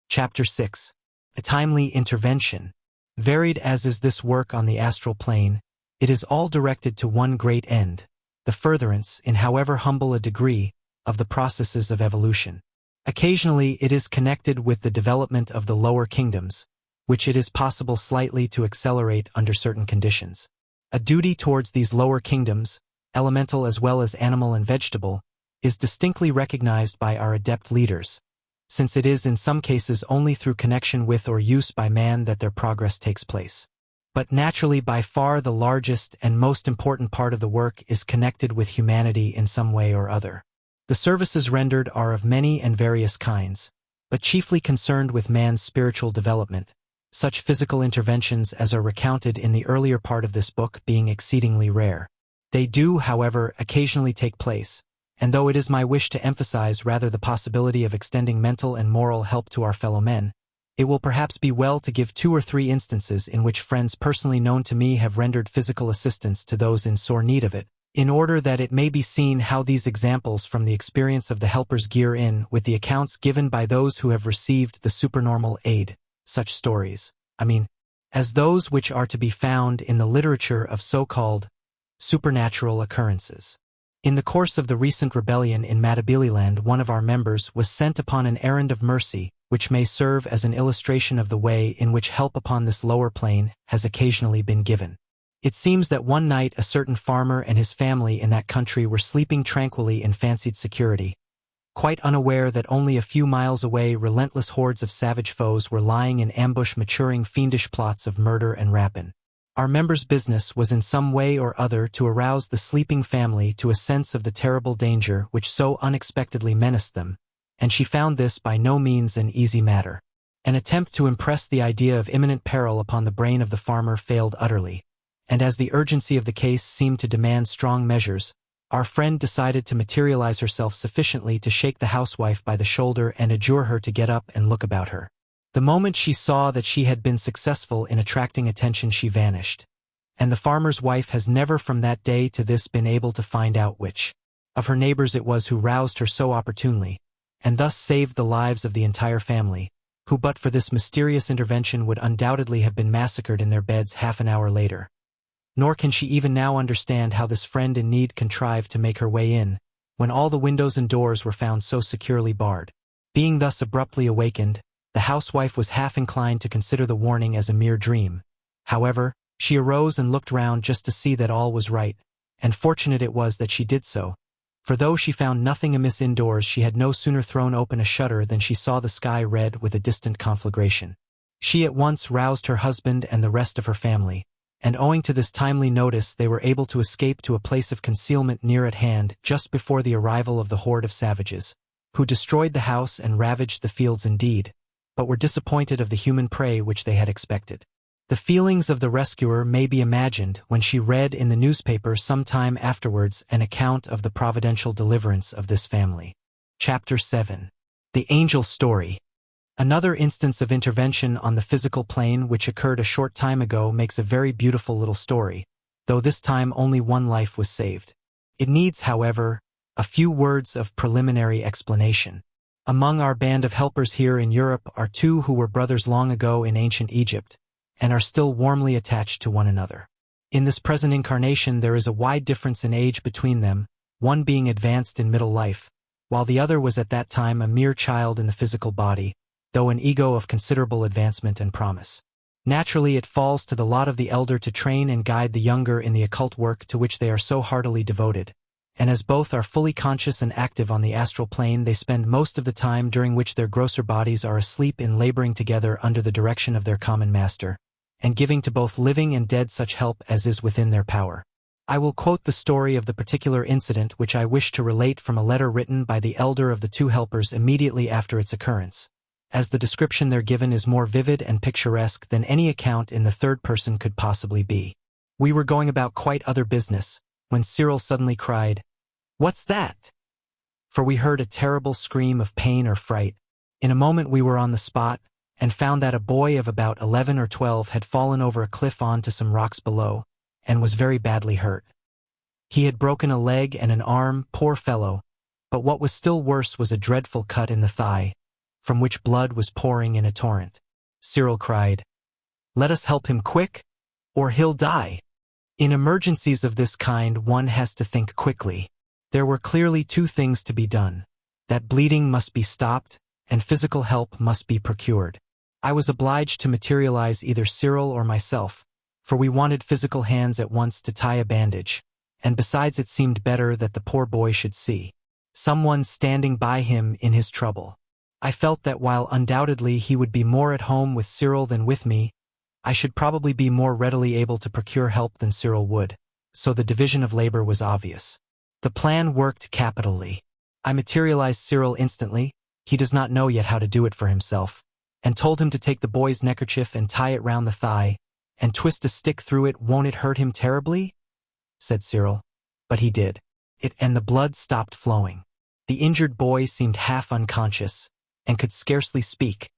Chapter 6. A timely intervention. Varied as is this work on the astral plane, it is all directed to one great end, the furtherance, in however humble a degree, of the processes of evolution. Occasionally it is connected with the development of the lower kingdoms, which it is possible slightly to accelerate under certain conditions. A duty towards these lower kingdoms, elemental as well as animal and vegetable, is distinctly recognized by our adept leaders, since it is in some cases only through connection with or use by man that their progress takes place. But naturally by far the largest and most important part of the work is connected with humanity in some way or other. The services rendered are of many and various kinds, but chiefly concerned with man's spiritual development, such physical interventions as are recounted in the earlier part of this book being exceedingly rare. They do, however, occasionally take place, and though it is my wish to emphasize rather the possibility of extending mental and moral help to our fellow men, it will perhaps be well to give 2 or 3 instances in which friends personally known to me have rendered physical assistance to those in sore need of it, in order that it may be seen how these examples from the experience of the helpers gear in with the accounts given by those who have received the supernormal aid, such stories, as those which are to be found in the literature of so-called supernatural occurrences. In the course of the recent rebellion in Matabeleland, one of our members was sent upon an errand of mercy, which may serve as an illustration of the way in which help upon this lower plane has occasionally been given. It seems that one night a certain farmer and his family in that country were sleeping tranquilly in fancied security, quite unaware that only a few miles away relentless hordes of savage foes were lying in ambush maturing fiendish plots of murder and rapine. Our member's business was in some way or other to arouse the sleeping family to a sense of the terrible danger which so unexpectedly menaced them, and she found this by no means an easy matter. An attempt to impress the idea of imminent peril upon the brain of the farmer failed utterly, and as the urgency of the case seemed to demand strong measures, our friend decided to materialize herself sufficiently to shake the housewife by the shoulder and adjure her to get up and look about her. The moment she saw that she had been successful in attracting attention, she vanished, and the farmer's wife has never from that day to this been able to find out which of her neighbors it was who roused her so opportunely, and thus saved the lives of the entire family, who but for this mysterious intervention would undoubtedly have been massacred in their beds half an hour later. Nor can she even now understand how this friend in need contrived to make her way in, when all the windows and doors were found so securely barred. Being thus abruptly awakened, the housewife was half inclined to consider the warning as a mere dream. However, she arose and looked round just to see that all was right, and fortunate it was that she did so, for though she found nothing amiss indoors, she had no sooner thrown open a shutter than she saw the sky red with a distant conflagration. She at once roused her husband and the rest of her family, and owing to this timely notice they were able to escape to a place of concealment near at hand just before the arrival of the horde of savages, who destroyed the house and ravaged the fields indeed, but were disappointed of the human prey which they had expected. The feelings of the rescuer may be imagined when she read in the newspaper some time afterwards an account of the providential deliverance of this family. Chapter 7. The Angel Story. Another instance of intervention on the physical plane which occurred a short time ago makes a very beautiful little story, though this time only one life was saved. It needs, however, a few words of preliminary explanation. Among our band of helpers here in Europe are two who were brothers long ago in ancient Egypt, and are still warmly attached to one another. In this present incarnation there is a wide difference in age between them, one being advanced in middle life, while the other was at that time a mere child in the physical body, though an ego of considerable advancement and promise. Naturally it falls to the lot of the elder to train and guide the younger in the occult work to which they are so heartily devoted, and as both are fully conscious and active on the astral plane, they spend most of the time during which their grosser bodies are asleep in laboring together under the direction of their common master, and giving to both living and dead such help as is within their power. I will quote the story of the particular incident which I wish to relate from a letter written by the elder of the two helpers immediately after its occurrence, as the description there given is more vivid and picturesque than any account in the third person could possibly be. We were going about quite other business, when Cyril suddenly cried, "What's that?" For we heard a terrible scream of pain or fright. In a moment we were on the spot, and found that a boy of about 11 or 12 had fallen over a cliff on to some rocks below, and was very badly hurt. He had broken a leg and an arm, poor fellow, but what was still worse was a dreadful cut in the thigh, from which blood was pouring in a torrent. Cyril cried, "Let us help him quick, or he'll die." In emergencies of this kind one has to think quickly. There were clearly two things to be done: that bleeding must be stopped, and physical help must be procured. I was obliged to materialize either Cyril or myself, for we wanted physical hands at once to tie a bandage, and besides it seemed better that the poor boy should see someone standing by him in his trouble. I felt that while undoubtedly he would be more at home with Cyril than with me, I should probably be more readily able to procure help than Cyril would, so the division of labor was obvious. The plan worked capitally. I materialized Cyril instantly, he does not know yet how to do it for himself, and told him to take the boy's neckerchief and tie it round the thigh, and twist a stick through it. "Won't it hurt him terribly?" said Cyril. But he did it, and the blood stopped flowing. The injured boy seemed half unconscious, and could scarcely speak,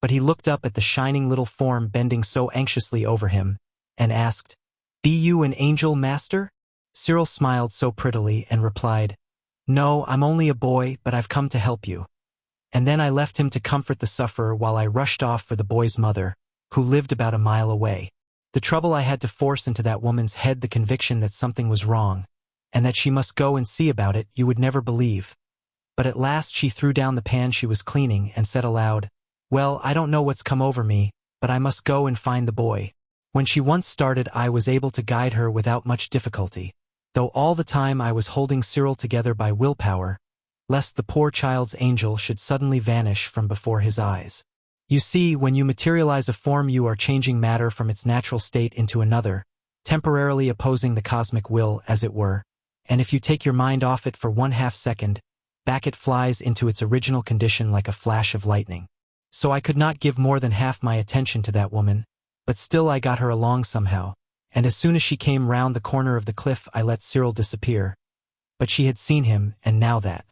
but he looked up at the shining little form bending so anxiously over him, and asked, "Be you an angel, master?" Cyril smiled so prettily and replied, "No, I'm only a boy, but I've come to help you." And then I left him to comfort the sufferer while I rushed off for the boy's mother, who lived about a mile away. The trouble I had to force into that woman's head the conviction that something was wrong, and that she must go and see about it, you would never believe. But at last she threw down the pan she was cleaning and said aloud, "Well, I don't know what's come over me, but I must go and find the boy." When she once started I was able to guide her without much difficulty, though all the time I was holding Cyril together by willpower, lest the poor child's angel should suddenly vanish from before his eyes. You see, when you materialize a form you are changing matter from its natural state into another, temporarily opposing the cosmic will, as it were, and if you take your mind off it for 1/2 second, back it flies into its original condition like a flash of lightning. So I could not give more than half my attention to that woman, but still I got her along somehow, and as soon as she came round the corner of the cliff I let Cyril disappear. But she had seen him, and now that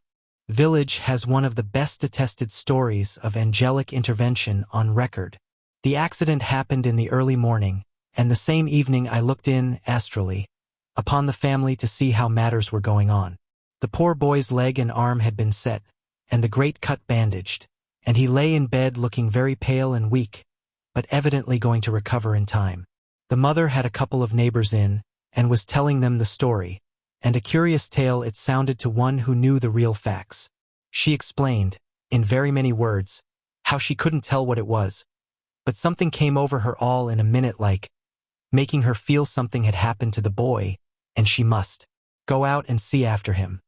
village has one of the best attested stories of angelic intervention on record. The accident happened in the early morning, and the same evening I looked in, astrally, upon the family to see how matters were going on. The poor boy's leg and arm had been set, and the great cut bandaged, and he lay in bed looking very pale and weak, but evidently going to recover in time. The mother had a couple of neighbors in, and was telling them the story, and a curious tale it sounded to one who knew the real facts. She explained, in very many words, how she couldn't tell what it was, but something came over her all in a minute, like making her feel something had happened to the boy, and she must go out and see after him.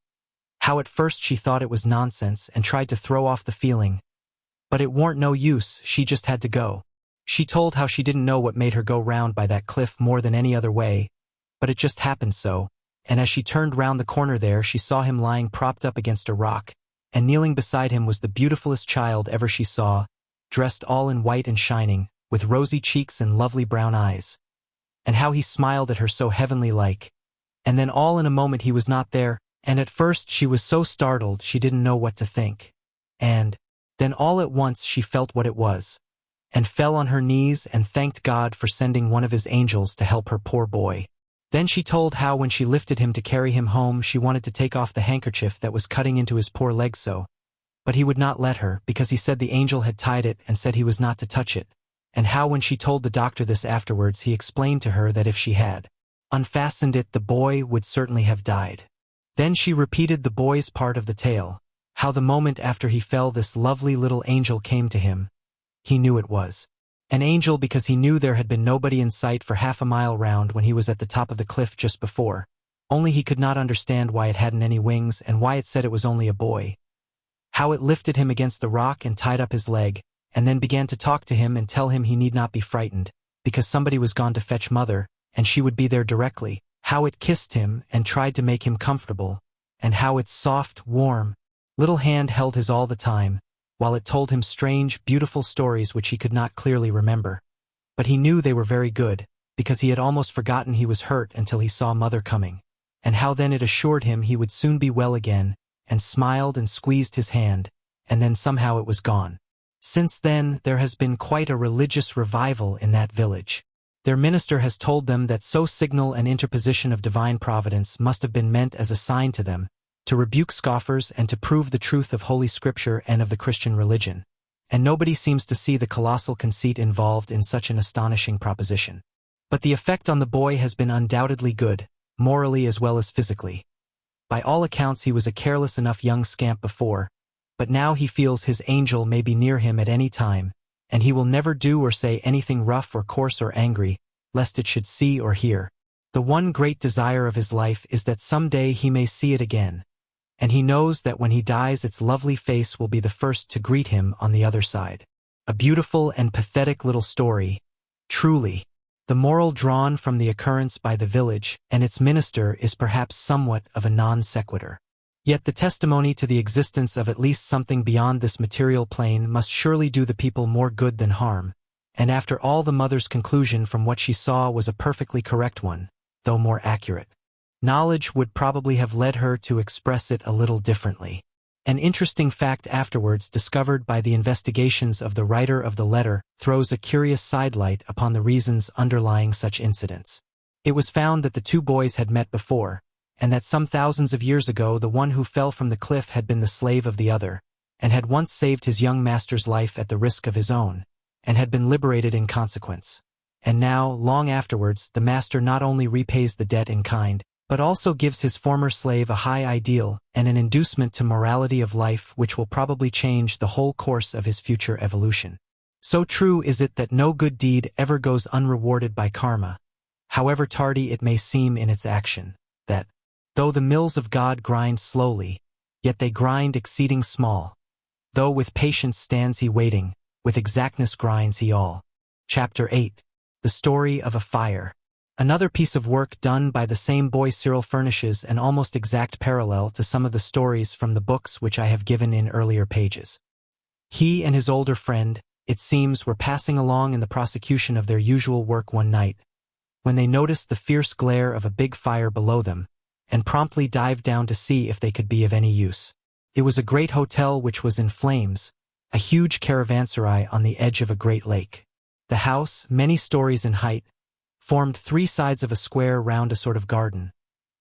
How at first she thought it was nonsense and tried to throw off the feeling, but it warn't no use, she just had to go. She told how she didn't know what made her go round by that cliff more than any other way, but it just happened so, and as she turned round the corner there she saw him lying propped up against a rock, and kneeling beside him was the beautifulest child ever she saw, dressed all in white and shining, with rosy cheeks and lovely brown eyes. And how he smiled at her so heavenly-like. And then all in a moment he was not there, and at first she was so startled she didn't know what to think. And then all at once she felt what it was, and fell on her knees and thanked God for sending one of his angels to help her poor boy. Then she told how when she lifted him to carry him home she wanted to take off the handkerchief that was cutting into his poor leg so, but he would not let her because he said the angel had tied it and said he was not to touch it, and how when she told the doctor this afterwards he explained to her that if she had unfastened it the boy would certainly have died. Then she repeated the boy's part of the tale, how the moment after he fell this lovely little angel came to him. He knew it was an angel because he knew there had been nobody in sight for half a mile round when he was at the top of the cliff just before, only he could not understand why it hadn't any wings and why it said it was only a boy. How it lifted him against the rock and tied up his leg, and then began to talk to him and tell him he need not be frightened, because somebody was gone to fetch mother, and she would be there directly. How it kissed him and tried to make him comfortable, and how its soft, warm, little hand held his all the time, while it told him strange, beautiful stories which he could not clearly remember. But he knew they were very good, because he had almost forgotten he was hurt until he saw mother coming, and how then it assured him he would soon be well again, and smiled and squeezed his hand, and then somehow it was gone. Since then there has been quite a religious revival in that village. Their minister has told them that so signal an interposition of divine providence must have been meant as a sign to them, to rebuke scoffers and to prove the truth of Holy Scripture and of the Christian religion, and nobody seems to see the colossal conceit involved in such an astonishing proposition. But the effect on the boy has been undoubtedly good, morally as well as physically. By all accounts he was a careless enough young scamp before, but now he feels his angel may be near him at any time, and he will never do or say anything rough or coarse or angry, lest it should see or hear. The one great desire of his life is that some day he may see it again, and he knows that when he dies its lovely face will be the first to greet him on the other side. A beautiful and pathetic little story, truly. The moral drawn from the occurrence by the village and its minister is perhaps somewhat of a non sequitur. Yet the testimony to the existence of at least something beyond this material plane must surely do the people more good than harm, and after all the mother's conclusion from what she saw was a perfectly correct one, though more accurate. Knowledge would probably have led her to express it a little differently. An interesting fact afterwards discovered by the investigations of the writer of the letter throws a curious sidelight upon the reasons underlying such incidents. It was found that the two boys had met before, and that some thousands of years ago the one who fell from the cliff had been the slave of the other, and had once saved his young master's life at the risk of his own, and had been liberated in consequence. And now, long afterwards, the master not only repays the debt in kind, but also gives his former slave a high ideal and an inducement to morality of life which will probably change the whole course of his future evolution. So true is it that no good deed ever goes unrewarded by karma, however tardy it may seem in its action, that, though the mills of God grind slowly, yet they grind exceeding small. Though with patience stands he waiting, with exactness grinds he all. Chapter 8. The Story of a Fire. Another piece of work done by the same boy Cyril furnishes an almost exact parallel to some of the stories from the books which I have given in earlier pages. He and his older friend, it seems, were passing along in the prosecution of their usual work one night, when they noticed the fierce glare of a big fire below them, and promptly dived down to see if they could be of any use. It was a great hotel which was in flames, a huge caravanserai on the edge of a great lake. The house, many stories in height, formed three sides of a square round a sort of garden,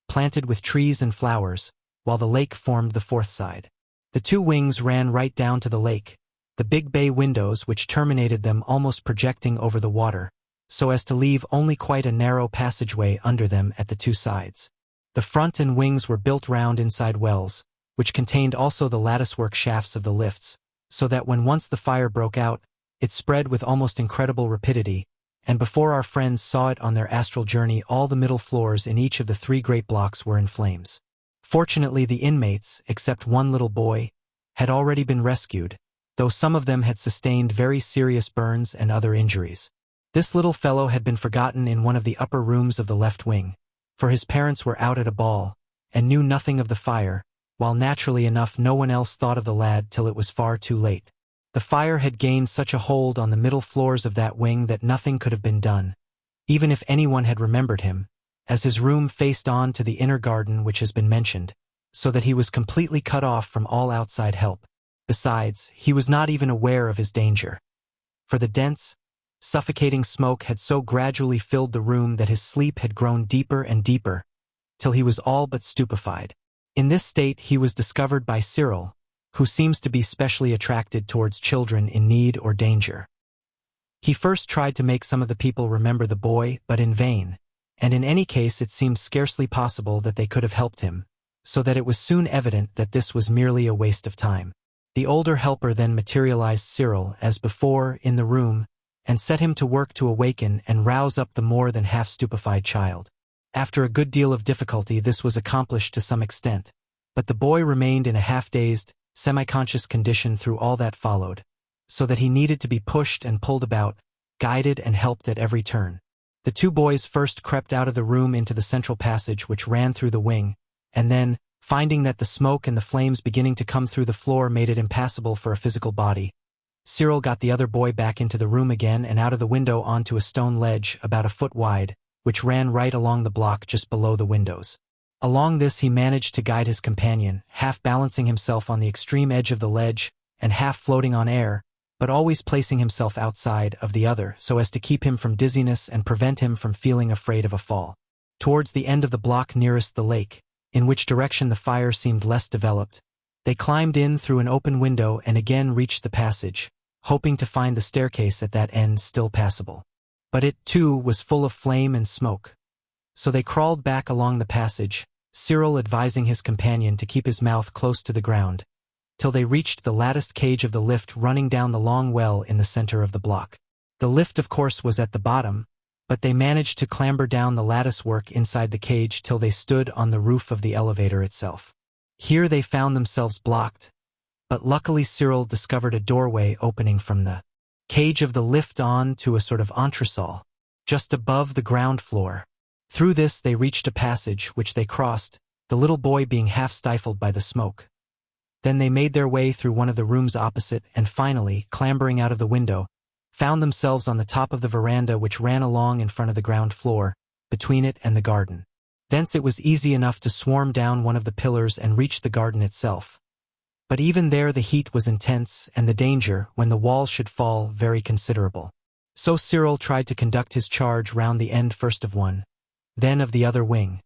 planted with trees and flowers, while the lake formed the fourth side. The two wings ran right down to the lake, the big bay windows which terminated them almost projecting over the water, so as to leave only quite a narrow passageway under them at the two sides. The front and wings were built round inside wells, which contained also the latticework shafts of the lifts, so that when once the fire broke out, it spread with almost incredible rapidity, and before our friends saw it on their astral journey, all the middle floors in each of the 3 great blocks were in flames. Fortunately, the inmates, except one little boy, had already been rescued, though some of them had sustained very serious burns and other injuries. This little fellow had been forgotten in one of the upper rooms of the left wing, for his parents were out at a ball, and knew nothing of the fire, while naturally enough no one else thought of the lad till it was far too late. The fire had gained such a hold on the middle floors of that wing that nothing could have been done, even if anyone had remembered him, as his room faced on to the inner garden which has been mentioned, so that he was completely cut off from all outside help. Besides, he was not even aware of his danger, for the dense, suffocating smoke had so gradually filled the room that his sleep had grown deeper and deeper, till he was all but stupefied. In this state he was discovered by Cyril, who seems to be specially attracted towards children in need or danger. He first tried to make some of the people remember the boy, but in vain, and in any case it seemed scarcely possible that they could have helped him, so that it was soon evident that this was merely a waste of time. The older helper then materialized Cyril, as before, in the room, and set him to work to awaken and rouse up the more than half-stupefied child. After a good deal of difficulty this was accomplished to some extent, but the boy remained in a half-dazed, semi-conscious condition through all that followed, so that he needed to be pushed and pulled about, guided and helped at every turn. The 2 boys first crept out of the room into the central passage which ran through the wing, and then, finding that the smoke and the flames beginning to come through the floor made it impassable for a physical body, Cyril got the other boy back into the room again and out of the window onto a stone ledge about a foot wide, which ran right along the block just below the windows. Along this he managed to guide his companion, half balancing himself on the extreme edge of the ledge and half floating on air, but always placing himself outside of the other so as to keep him from dizziness and prevent him from feeling afraid of a fall. Towards the end of the block nearest the lake, in which direction the fire seemed less developed, they climbed in through an open window and again reached the passage, hoping to find the staircase at that end still passable. But it, too, was full of flame and smoke. So they crawled back along the passage, Cyril advising his companion to keep his mouth close to the ground, till they reached the latticed cage of the lift running down the long well in the center of the block. The lift, of course, was at the bottom, but they managed to clamber down the lattice work inside the cage till they stood on the roof of the elevator itself. Here they found themselves blocked, but luckily Cyril discovered a doorway opening from the cage of the lift on to a sort of entresol, just above the ground floor. Through this they reached a passage which they crossed, the little boy being half stifled by the smoke. Then they made their way through one of the rooms opposite and finally, clambering out of the window, found themselves on the top of the veranda which ran along in front of the ground floor, between it and the garden. Thence it was easy enough to swarm down one of the pillars and reach the garden itself. But even there the heat was intense and the danger, when the walls should fall, very considerable. So Cyril tried to conduct his charge round the end first of one, then of the other wing.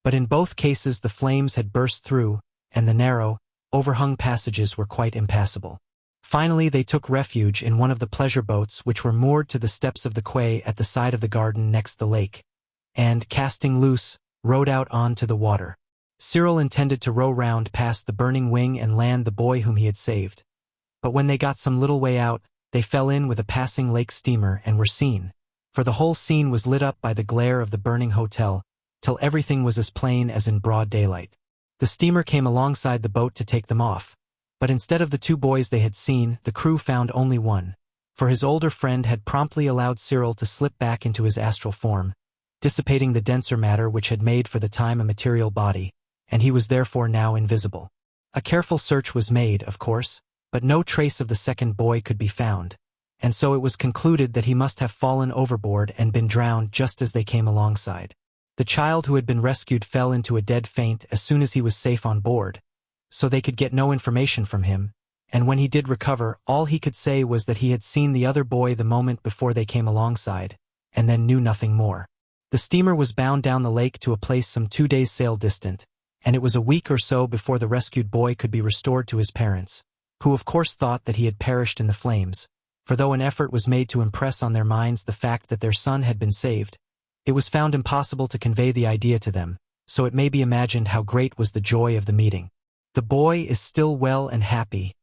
But in both cases the flames had burst through, and the narrow, overhung passages were quite impassable. Finally they took refuge in one of the pleasure boats which were moored to the steps of the quay at the side of the garden next the lake, and, casting loose, rowed out on to the water. Cyril intended to row round past the burning wing and land the boy whom he had saved. But when they got some little way out, they fell in with a passing lake steamer and were seen, for the whole scene was lit up by the glare of the burning hotel, till everything was as plain as in broad daylight. The steamer came alongside the boat to take them off, but instead of the 2 boys they had seen, the crew found only one, for his older friend had promptly allowed Cyril to slip back into his astral form, dissipating the denser matter which had made for the time a material body, and he was therefore now invisible. A careful search was made, of course, but no trace of the second boy could be found, and so it was concluded that he must have fallen overboard and been drowned just as they came alongside. The child who had been rescued fell into a dead faint as soon as he was safe on board, so they could get no information from him, and when he did recover, all he could say was that he had seen the other boy the moment before they came alongside, and then knew nothing more. The steamer was bound down the lake to a place some 2 days' sail distant, and it was a week or so before the rescued boy could be restored to his parents, who of course thought that he had perished in the flames, for though an effort was made to impress on their minds the fact that their son had been saved, it was found impossible to convey the idea to them, so it may be imagined how great was the joy of the meeting. The boy is still well and happy,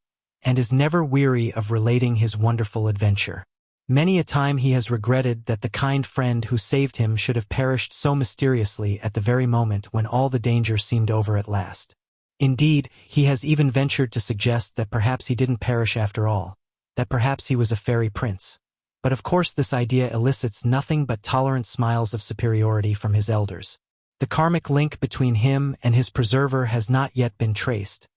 and is never weary of relating his wonderful adventure. Many a time he has regretted that the kind friend who saved him should have perished so mysteriously at the very moment when all the danger seemed over at last. Indeed, he has even ventured to suggest that perhaps he didn't perish after all, that perhaps he was a fairy prince. But of course this idea elicits nothing but tolerant smiles of superiority from his elders. The karmic link between him and his preserver has not yet been traced,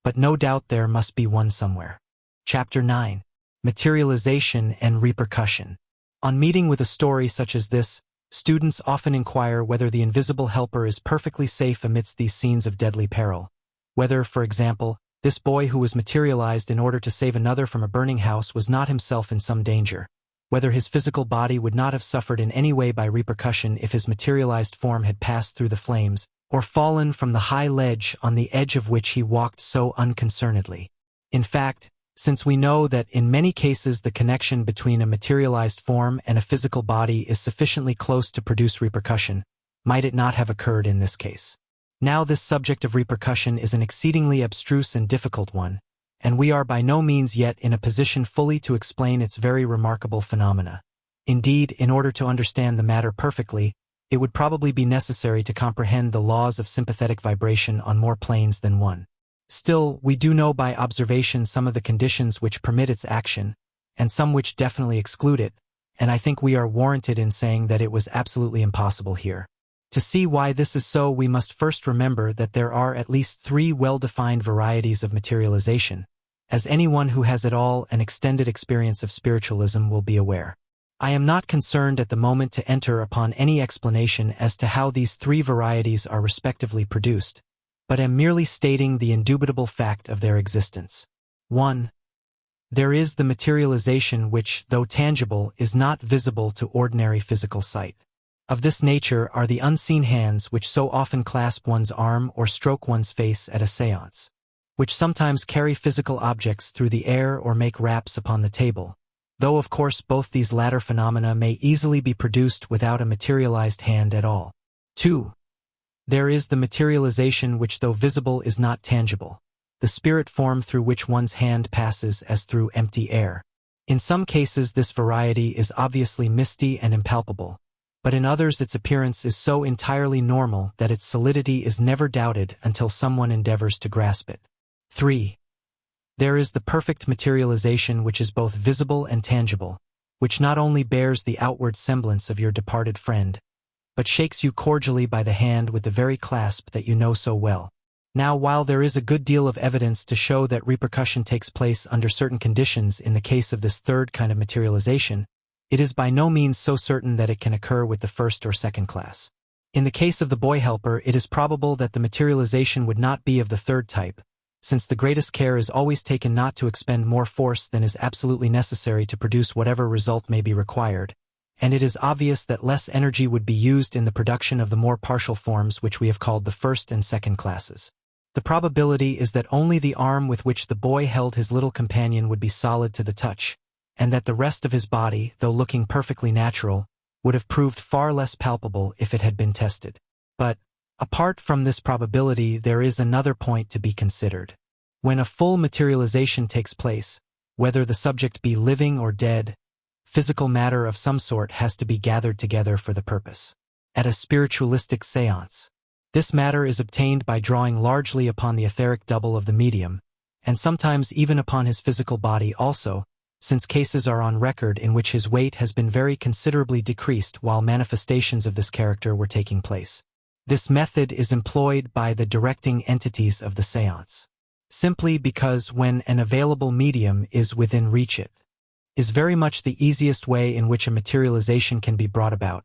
but no doubt there must be one somewhere. Chapter 9. Materialization and Repercussion. On meeting with a story such as this, students often inquire whether the invisible helper is perfectly safe amidst these scenes of deadly peril. Whether, for example, this boy who was materialized in order to save another from a burning house was not himself in some danger. Whether his physical body would not have suffered in any way by repercussion if his materialized form had passed through the flames, or fallen from the high ledge on the edge of which he walked so unconcernedly. In fact, since we know that in many cases the connection between a materialized form and a physical body is sufficiently close to produce repercussion, might it not have occurred in this case? Now this subject of repercussion is an exceedingly abstruse and difficult one, and we are by no means yet in a position fully to explain its very remarkable phenomena. Indeed, in order to understand the matter perfectly, it would probably be necessary to comprehend the laws of sympathetic vibration on more planes than one. Still, we do know by observation some of the conditions which permit its action, and some which definitely exclude it, and I think we are warranted in saying that it was absolutely impossible here. To see why this is so, we must first remember that there are at least 3 well-defined varieties of materialization, as anyone who has at all an extended experience of spiritualism will be aware. I am not concerned at the moment to enter upon any explanation as to how these 3 varieties are respectively produced, but am merely stating the indubitable fact of their existence. 1. There is the materialization which, though tangible, is not visible to ordinary physical sight. Of this nature are the unseen hands which so often clasp one's arm or stroke one's face at a séance, which sometimes carry physical objects through the air or make raps upon the table, though of course both these latter phenomena may easily be produced without a materialized hand at all. 2. There is the materialization which, though visible, is not tangible, the spirit form through which one's hand passes as through empty air. In some cases this variety is obviously misty and impalpable, but in others its appearance is so entirely normal that its solidity is never doubted until someone endeavors to grasp it. 3. There is the perfect materialization which is both visible and tangible, which not only bears the outward semblance of your departed friend, but shakes you cordially by the hand with the very clasp that you know so well. Now, while there is a good deal of evidence to show that repercussion takes place under certain conditions in the case of this third kind of materialization, it is by no means so certain that it can occur with the first or second class. In the case of the boy helper, it is probable that the materialization would not be of the third type, since the greatest care is always taken not to expend more force than is absolutely necessary to produce whatever result may be required, and it is obvious that less energy would be used in the production of the more partial forms which we have called the first and second classes. The probability is that only the arm with which the boy held his little companion would be solid to the touch, and that the rest of his body, though looking perfectly natural, would have proved far less palpable if it had been tested. But, apart from this probability, there is another point to be considered. When a full materialization takes place, whether the subject be living or dead, physical matter of some sort has to be gathered together for the purpose. At a spiritualistic séance, this matter is obtained by drawing largely upon the etheric double of the medium, and sometimes even upon his physical body also, since cases are on record in which his weight has been very considerably decreased while manifestations of this character were taking place. This method is employed by the directing entities of the séance, simply because when an available medium is within reach, it is very much the easiest way in which a materialization can be brought about,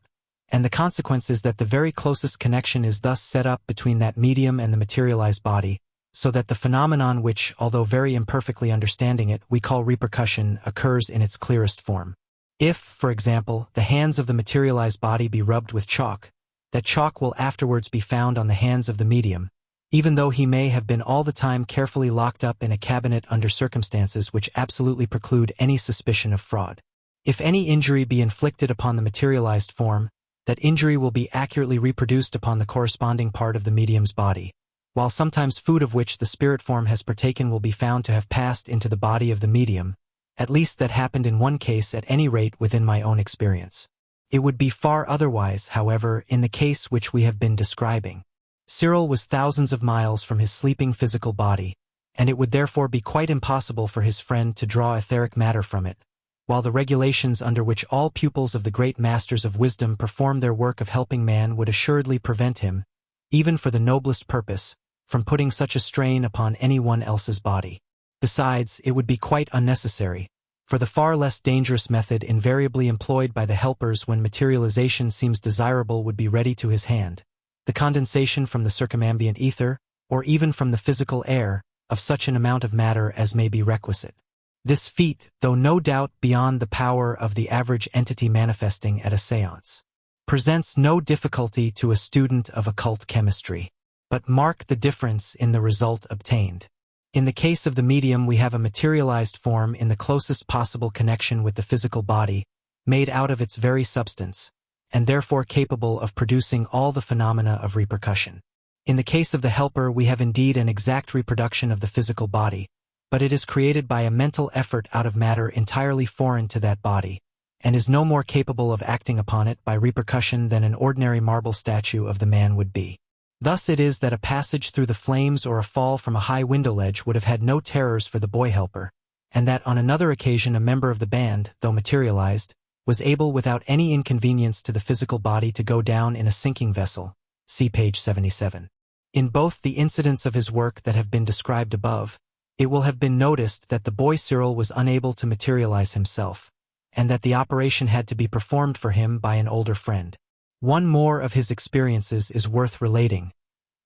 and the consequence is that the very closest connection is thus set up between that medium and the materialized body, so that the phenomenon which, although very imperfectly understanding it, we call repercussion, occurs in its clearest form. If, for example, the hands of the materialized body be rubbed with chalk, that chalk will afterwards be found on the hands of the medium, even though he may have been all the time carefully locked up in a cabinet under circumstances which absolutely preclude any suspicion of fraud. If any injury be inflicted upon the materialized form, that injury will be accurately reproduced upon the corresponding part of the medium's body, while sometimes food of which the spirit form has partaken will be found to have passed into the body of the medium. At least that happened in one case, at any rate within my own experience. It would be far otherwise, however, in the case which we have been describing. Cyril was thousands of miles from his sleeping physical body, and it would therefore be quite impossible for his friend to draw etheric matter from it, while the regulations under which all pupils of the great masters of wisdom perform their work of helping man would assuredly prevent him, even for the noblest purpose, from putting such a strain upon any one else's body. Besides, it would be quite unnecessary, for the far less dangerous method invariably employed by the helpers when materialization seems desirable would be ready to his hand: the condensation from the circumambient ether, or even from the physical air, of such an amount of matter as may be requisite. This feat, though no doubt beyond the power of the average entity manifesting at a séance, presents no difficulty to a student of occult chemistry. But mark the difference in the result obtained. In the case of the medium, we have a materialized form in the closest possible connection with the physical body, made out of its very substance, and therefore capable of producing all the phenomena of repercussion. In the case of the helper, we have indeed an exact reproduction of the physical body, but it is created by a mental effort out of matter entirely foreign to that body, and is no more capable of acting upon it by repercussion than an ordinary marble statue of the man would be. Thus it is that a passage through the flames or a fall from a high window ledge would have had no terrors for the boy helper, and that on another occasion a member of the band, though materialized, was able without any inconvenience to the physical body to go down in a sinking vessel. See page 77. In both the incidents of his work that have been described above, it will have been noticed that the boy Cyril was unable to materialize himself, and that the operation had to be performed for him by an older friend. One more of his experiences is worth relating,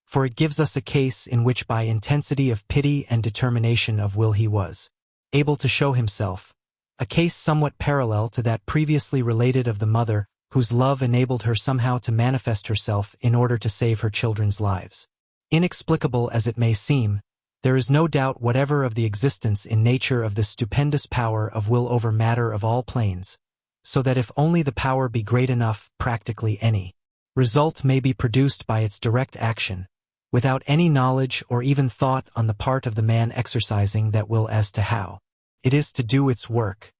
for it gives us a case in which by intensity of pity and determination of will he was able to show himself, a case somewhat parallel to that previously related of the mother whose love enabled her somehow to manifest herself in order to save her children's lives. Inexplicable as it may seem, there is no doubt whatever of the existence in nature of this stupendous power of will over matter of all planes, so that if only the power be great enough, practically any result may be produced by its direct action, without any knowledge or even thought on the part of the man exercising that will as to how it is to do its work.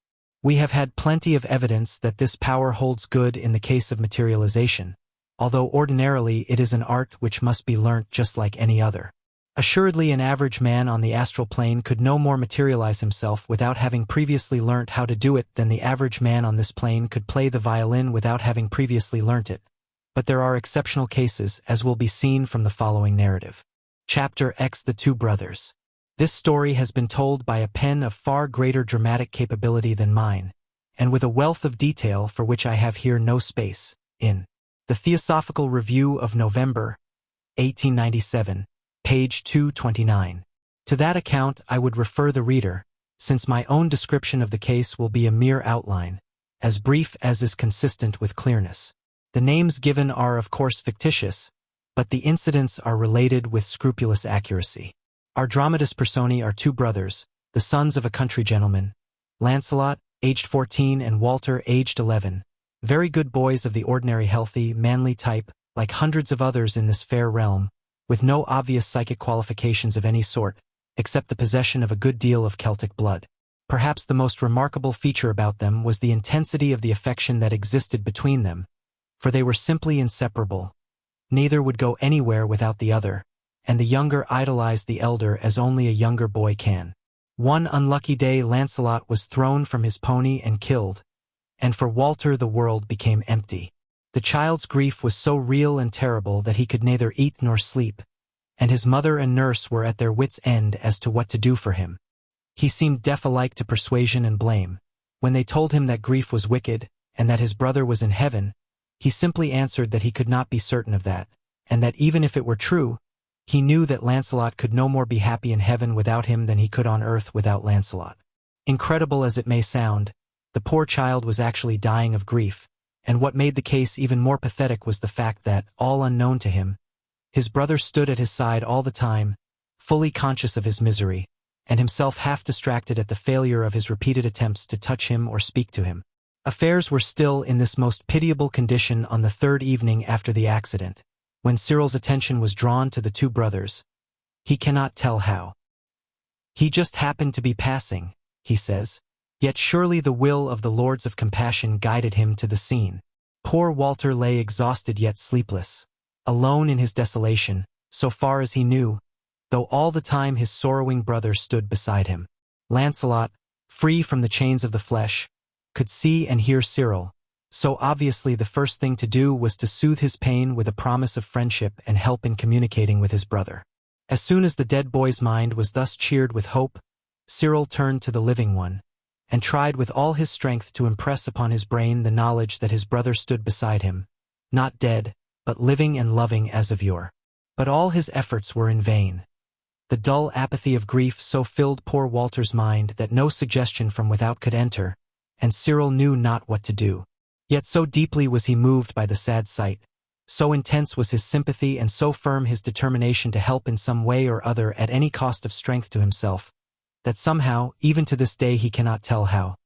We have had plenty of evidence that this power holds good in the case of materialization, although ordinarily it is an art which must be learnt just like any other. Assuredly an average man on the astral plane could no more materialize himself without having previously learnt how to do it than the average man on this plane could play the violin without having previously learnt it. But there are exceptional cases, as will be seen from the following narrative. Chapter X: The Two Brothers. This story has been told by a pen of far greater dramatic capability than mine, and with a wealth of detail for which I have here no space, in the Theosophical Review of November, 1897, page 229. To that account I would refer the reader, since my own description of the case will be a mere outline, as brief as is consistent with clearness. The names given are of course fictitious, but the incidents are related with scrupulous accuracy. Our dramatis personae are two brothers, the sons of a country gentleman, Lancelot, aged 14, and Walter, aged 11, very good boys of the ordinary healthy, manly type, like hundreds of others in this fair realm, with no obvious psychic qualifications of any sort, except the possession of a good deal of Celtic blood. Perhaps the most remarkable feature about them was the intensity of the affection that existed between them, for they were simply inseparable. Neither would go anywhere without the other, and the younger idolized the elder as only a younger boy can. One unlucky day Lancelot was thrown from his pony and killed, and for Walter the world became empty. The child's grief was so real and terrible that he could neither eat nor sleep, and his mother and nurse were at their wits' end as to what to do for him. He seemed deaf alike to persuasion and blame. When they told him that grief was wicked, and that his brother was in heaven, he simply answered that he could not be certain of that, and that even if it were true, he knew that Lancelot could no more be happy in heaven without him than he could on earth without Lancelot. Incredible as it may sound, the poor child was actually dying of grief, and what made the case even more pathetic was the fact that, all unknown to him, his brother stood at his side all the time, fully conscious of his misery, and himself half distracted at the failure of his repeated attempts to touch him or speak to him. Affairs were still in this most pitiable condition on the third evening after the accident, when Cyril's attention was drawn to the two brothers. He cannot tell how. He just happened to be passing, he says. Yet surely the will of the Lords of Compassion guided him to the scene. Poor Walter lay exhausted yet sleepless, alone in his desolation, so far as he knew, though all the time his sorrowing brother stood beside him. Lancelot, free from the chains of the flesh, could see and hear Cyril, so obviously the first thing to do was to soothe his pain with a promise of friendship and help in communicating with his brother. As soon as the dead boy's mind was thus cheered with hope, Cyril turned to the living one, and tried with all his strength to impress upon his brain the knowledge that his brother stood beside him, not dead, but living and loving as of yore. But all his efforts were in vain. The dull apathy of grief so filled poor Walter's mind that no suggestion from without could enter, and Cyril knew not what to do. Yet so deeply was he moved by the sad sight, so intense was his sympathy and so firm his determination to help in some way or other at any cost of strength to himself, that somehow, even to this day he cannot tell how,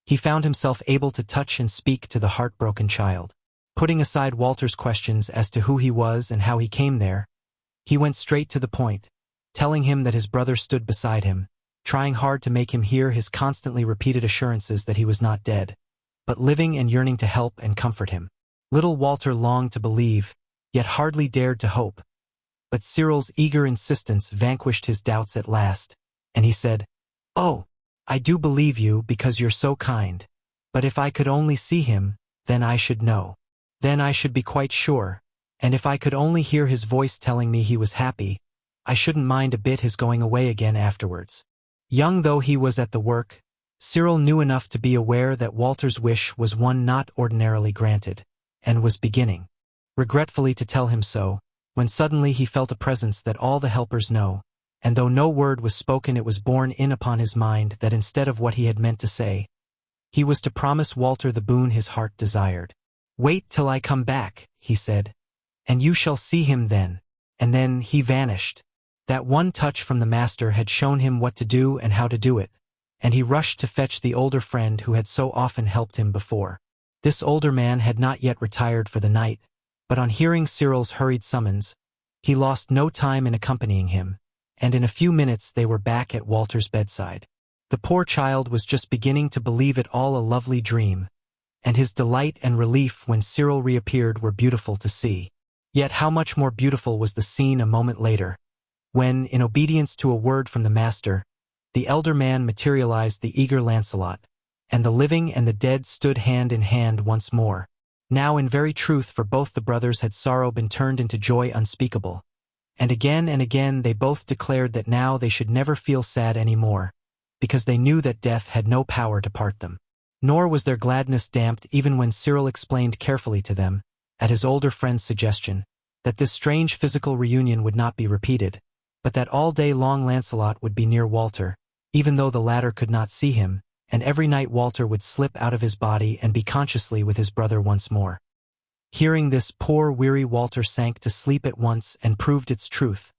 he found himself able to touch and speak to the heartbroken child. Putting aside Walter's questions as to who he was and how he came there, he went straight to the point, telling him that his brother stood beside him, trying hard to make him hear his constantly repeated assurances that he was not dead, but living and yearning to help and comfort him. Little Walter longed to believe, yet hardly dared to hope. But Cyril's eager insistence vanquished his doubts at last, and he said, "Oh, I do believe you because you're so kind, but if I could only see him, then I should know. Then I should be quite sure, and if I could only hear his voice telling me he was happy, I shouldn't mind a bit his going away again afterwards." Young though he was at the work, Cyril knew enough to be aware that Walter's wish was one not ordinarily granted, and was beginning, regretfully, to tell him so, when suddenly he felt a presence that all the helpers know, and though no word was spoken it was borne in upon his mind that instead of what he had meant to say, he was to promise Walter the boon his heart desired. "Wait till I come back," he said, "and you shall see him then." And then he vanished. That one touch from the master had shown him what to do and how to do it, and he rushed to fetch the older friend who had so often helped him before. This older man had not yet retired for the night, but on hearing Cyril's hurried summons, he lost no time in accompanying him, and in a few minutes they were back at Walter's bedside. The poor child was just beginning to believe it all a lovely dream, and his delight and relief when Cyril reappeared were beautiful to see. Yet how much more beautiful was the scene a moment later, when, in obedience to a word from the master, the elder man materialized the eager Lancelot, and the living and the dead stood hand in hand once more. Now in very truth for both the brothers had sorrow been turned into joy unspeakable, and again they both declared that now they should never feel sad any more, because they knew that death had no power to part them. Nor was their gladness damped even when Cyril explained carefully to them, at his older friend's suggestion, that this strange physical reunion would not be repeated, but that all day long Lancelot would be near Walter, even though the latter could not see him, and every night Walter would slip out of his body and be consciously with his brother once more. Hearing this, poor weary Walter sank to sleep at once and proved its truth,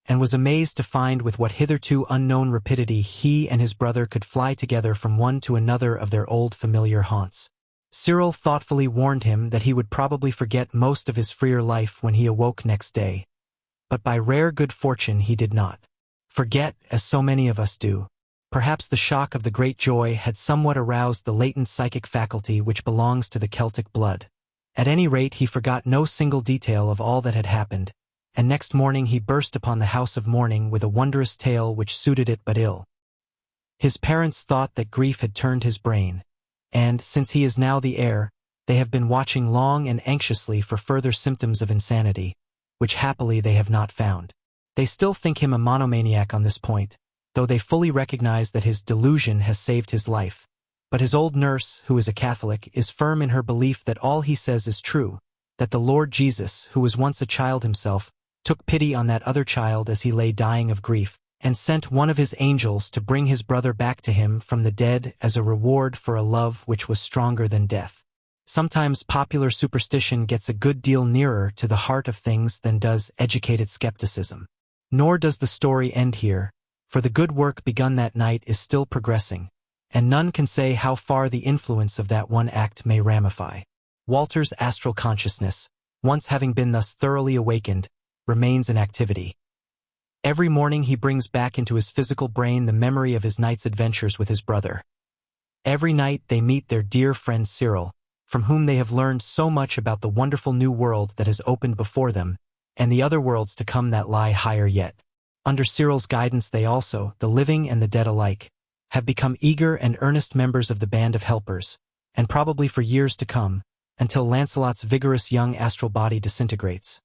and was amazed to find with what hitherto unknown rapidity he and his brother could fly together from one to another of their old familiar haunts. Cyril thoughtfully warned him that he would probably forget most of his freer life when he awoke next day, but by rare good fortune he did not forget, as so many of us do. Perhaps the shock of the great joy had somewhat aroused the latent psychic faculty which belongs to the Celtic blood. At any rate, he forgot no single detail of all that had happened, and next morning he burst upon the house of mourning with a wondrous tale which suited it but ill. His parents thought that grief had turned his brain, and, since he is now the heir, they have been watching long and anxiously for further symptoms of insanity, which happily they have not found. They still think him a monomaniac on this point, though they fully recognize that his delusion has saved his life. But his old nurse, who is a Catholic, is firm in her belief that all he says is true, that the Lord Jesus, who was once a child himself, took pity on that other child as he lay dying of grief, and sent one of his angels to bring his brother back to him from the dead as a reward for a love which was stronger than death. Sometimes popular superstition gets a good deal nearer to the heart of things than does educated skepticism. Nor does the story end here, for the good work begun that night is still progressing, and none can say how far the influence of that one act may ramify. Walter's astral consciousness, once having been thus thoroughly awakened, remains in activity. Every morning he brings back into his physical brain the memory of his night's adventures with his brother. Every night they meet their dear friend Cyril, from whom they have learned so much about the wonderful new world that has opened before them, and the other worlds to come that lie higher yet. Under Cyril's guidance they also, the living and the dead alike, have become eager and earnest members of the band of helpers, and probably for years to come, until Lancelot's vigorous young astral body disintegrates.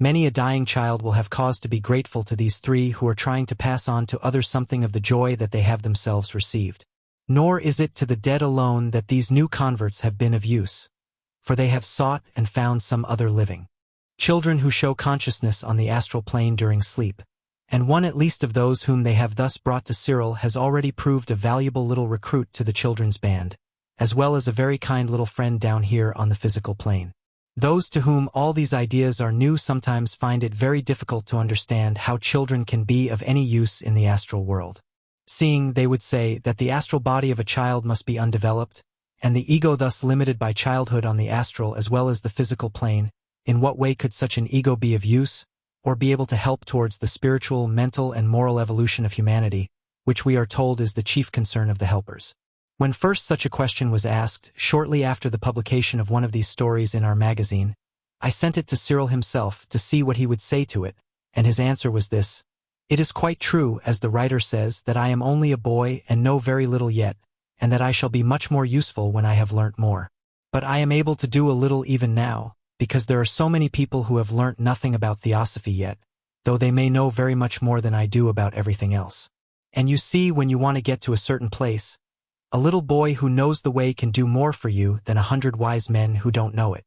Many a dying child will have cause to be grateful to these three who are trying to pass on to others something of the joy that they have themselves received. Nor is it to the dead alone that these new converts have been of use, for they have sought and found some other living children who show consciousness on the astral plane during sleep, and one at least of those whom they have thus brought to Cyril has already proved a valuable little recruit to the children's band, as well as a very kind little friend down here on the physical plane. Those to whom all these ideas are new sometimes find it very difficult to understand how children can be of any use in the astral world. Seeing, they would say, that the astral body of a child must be undeveloped, and the ego thus limited by childhood on the astral as well as the physical plane, in what way could such an ego be of use, or be able to help towards the spiritual, mental, and moral evolution of humanity, which we are told is the chief concern of the helpers? When first such a question was asked, shortly after the publication of one of these stories in our magazine, I sent it to Cyril himself to see what he would say to it, and his answer was this: "It is quite true, as the writer says, that I am only a boy and know very little yet, and that I shall be much more useful when I have learnt more. But I am able to do a little even now, because there are so many people who have learnt nothing about theosophy yet, though they may know very much more than I do about everything else. And you see, when you want to get to a certain place, a little boy who knows the way can do more for you than 100 wise men who don't know it."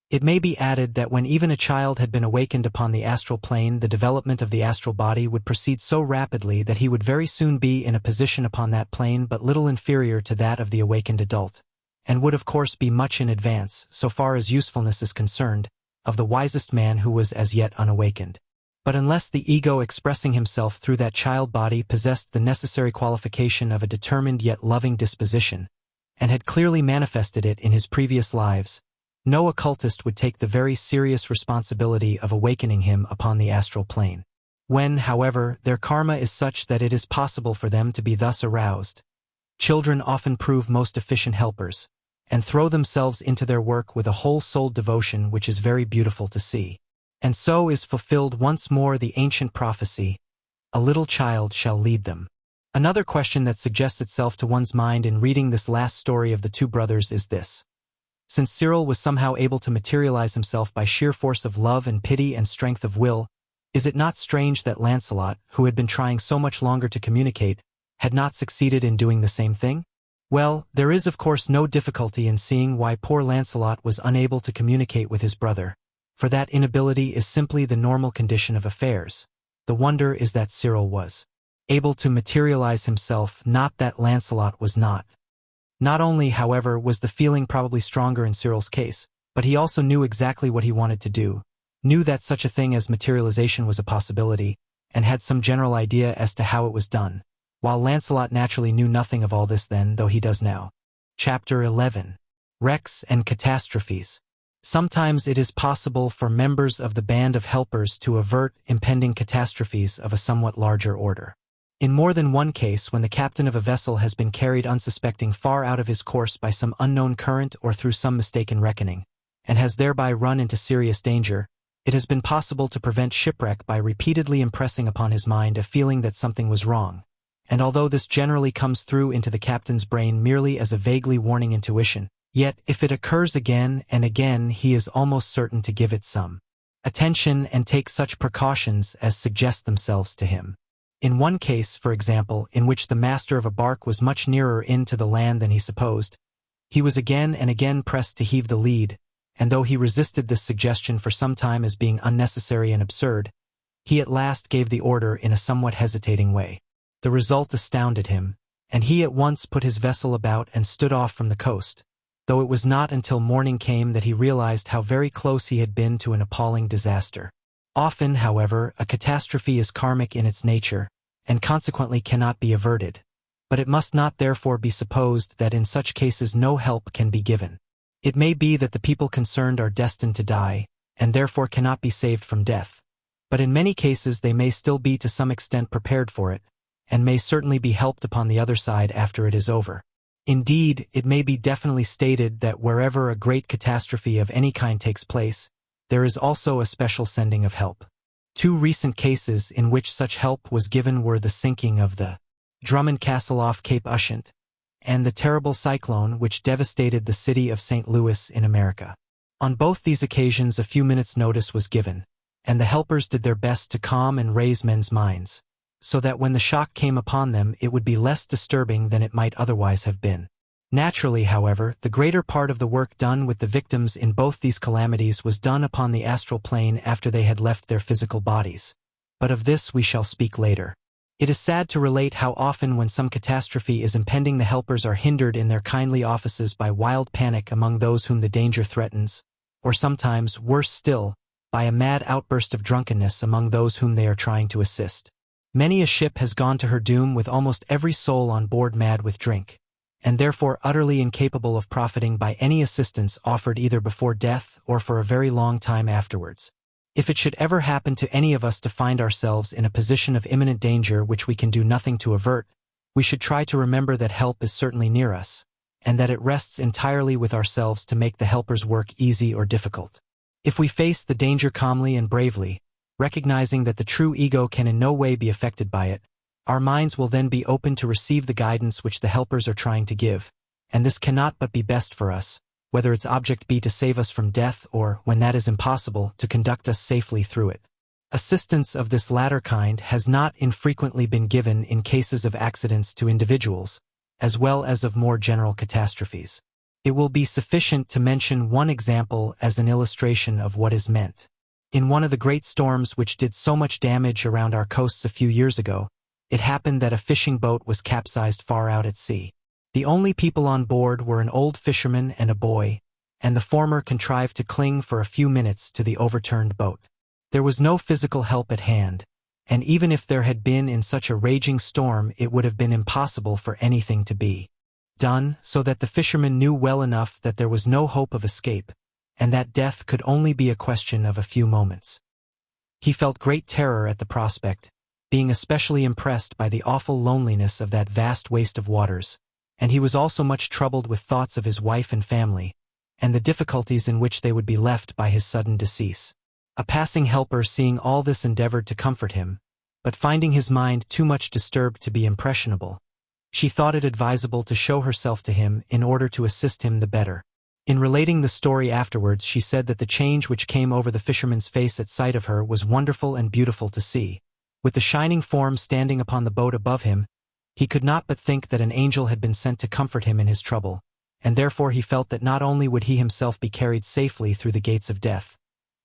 It may be added that when even a child had been awakened upon the astral plane, the development of the astral body would proceed so rapidly that he would very soon be in a position upon that plane but little inferior to that of the awakened adult, and would of course be much in advance, so far as usefulness is concerned, of the wisest man who was as yet unawakened. But unless the ego expressing himself through that child body possessed the necessary qualification of a determined yet loving disposition, and had clearly manifested it in his previous lives, no occultist would take the very serious responsibility of awakening him upon the astral plane. When, however, their karma is such that it is possible for them to be thus aroused, children often prove most efficient helpers, and throw themselves into their work with a whole-souled devotion which is very beautiful to see. And so is fulfilled once more the ancient prophecy, "A little child shall lead them." Another question that suggests itself to one's mind in reading this last story of the two brothers is this: since Cyril was somehow able to materialize himself by sheer force of love and pity and strength of will, is it not strange that Lancelot, who had been trying so much longer to communicate, had not succeeded in doing the same thing? Well, there is of course no difficulty in seeing why poor Lancelot was unable to communicate with his brother, for that inability is simply the normal condition of affairs. The wonder is that Cyril was able to materialize himself, not that Lancelot was not. Not only, however, was the feeling probably stronger in Cyril's case, but he also knew exactly what he wanted to do, knew that such a thing as materialization was a possibility, and had some general idea as to how it was done, while Lancelot naturally knew nothing of all this then, though he does now. Chapter 11. Wrecks and Catastrophes. Sometimes it is possible for members of the band of helpers to avert impending catastrophes of a somewhat larger order. In more than one case, when the captain of a vessel has been carried unsuspecting far out of his course by some unknown current or through some mistaken reckoning, and has thereby run into serious danger, it has been possible to prevent shipwreck by repeatedly impressing upon his mind a feeling that something was wrong. And although this generally comes through into the captain's brain merely as a vaguely warning intuition, yet if it occurs again and again, he is almost certain to give it some attention and take such precautions as suggest themselves to him. In one case, for example, in which the master of a bark was much nearer in to the land than he supposed, he was again and again pressed to heave the lead, and though he resisted this suggestion for some time as being unnecessary and absurd, he at last gave the order in a somewhat hesitating way. The result astounded him, and he at once put his vessel about and stood off from the coast, though it was not until morning came that he realized how very close he had been to an appalling disaster. Often, however, a catastrophe is karmic in its nature, and consequently cannot be averted. but it must not therefore be supposed that in such cases no help can be given. It may be that the people concerned are destined to die, and therefore cannot be saved from death, but in many cases they may still be to some extent prepared for it, and may certainly be helped upon the other side after it is over. Indeed, it may be definitely stated that wherever a great catastrophe of any kind takes place, there is also a special sending of help. Two recent cases in which such help was given were the sinking of the Drummond Castle off Cape Ushant, and the terrible cyclone which devastated the city of St. Louis in America. On both these occasions a few minutes' notice was given, and the helpers did their best to calm and raise men's minds, so that when the shock came upon them it would be less disturbing than it might otherwise have been. Naturally, however, the greater part of the work done with the victims in both these calamities was done upon the astral plane after they had left their physical bodies. But of this we shall speak later. It is sad to relate how often when some catastrophe is impending the helpers are hindered in their kindly offices by wild panic among those whom the danger threatens, or sometimes, worse still, by a mad outburst of drunkenness among those whom they are trying to assist. Many a ship has gone to her doom with almost every soul on board mad with drink, and therefore utterly incapable of profiting by any assistance offered either before death or for a very long time afterwards. If it should ever happen to any of us to find ourselves in a position of imminent danger which we can do nothing to avert, we should try to remember that help is certainly near us, and that it rests entirely with ourselves to make the helper's work easy or difficult. If we face the danger calmly and bravely, recognizing that the true ego can in no way be affected by it, our minds will then be open to receive the guidance which the helpers are trying to give, and this cannot but be best for us, whether its object be to save us from death or, when that is impossible, to conduct us safely through it. Assistance of this latter kind has not infrequently been given in cases of accidents to individuals, as well as of more general catastrophes. It will be sufficient to mention one example as an illustration of what is meant. In one of the great storms which did so much damage around our coasts a few years ago, it happened that a fishing boat was capsized far out at sea. The only people on board were an old fisherman and a boy, and the former contrived to cling for a few minutes to the overturned boat. There was no physical help at hand, and even if there had been in such a raging storm it would have been impossible for anything to be done, so that the fisherman knew well enough that there was no hope of escape, and that death could only be a question of a few moments. He felt great terror at the prospect, being especially impressed by the awful loneliness of that vast waste of waters, and he was also much troubled with thoughts of his wife and family, and the difficulties in which they would be left by his sudden decease. A passing helper seeing all this endeavored to comfort him, but finding his mind too much disturbed to be impressionable, she thought it advisable to show herself to him in order to assist him the better. In relating the story afterwards she said that the change which came over the fisherman's face at sight of her was wonderful and beautiful to see. With the shining form standing upon the boat above him, he could not but think that an angel had been sent to comfort him in his trouble, and therefore he felt that not only would he himself be carried safely through the gates of death,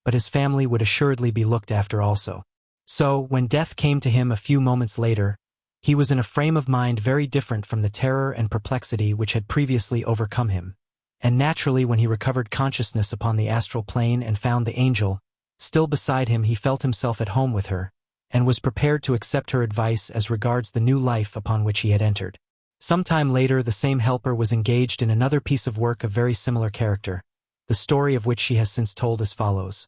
but his family would assuredly be looked after also. So, when death came to him a few moments later, he was in a frame of mind very different from the terror and perplexity which had previously overcome him, and naturally when he recovered consciousness upon the astral plane and found the angel still beside him, he felt himself at home with her, and was prepared to accept her advice as regards the new life upon which he had entered. Some time later the same helper was engaged in another piece of work of very similar character, the story of which she has since told as follows.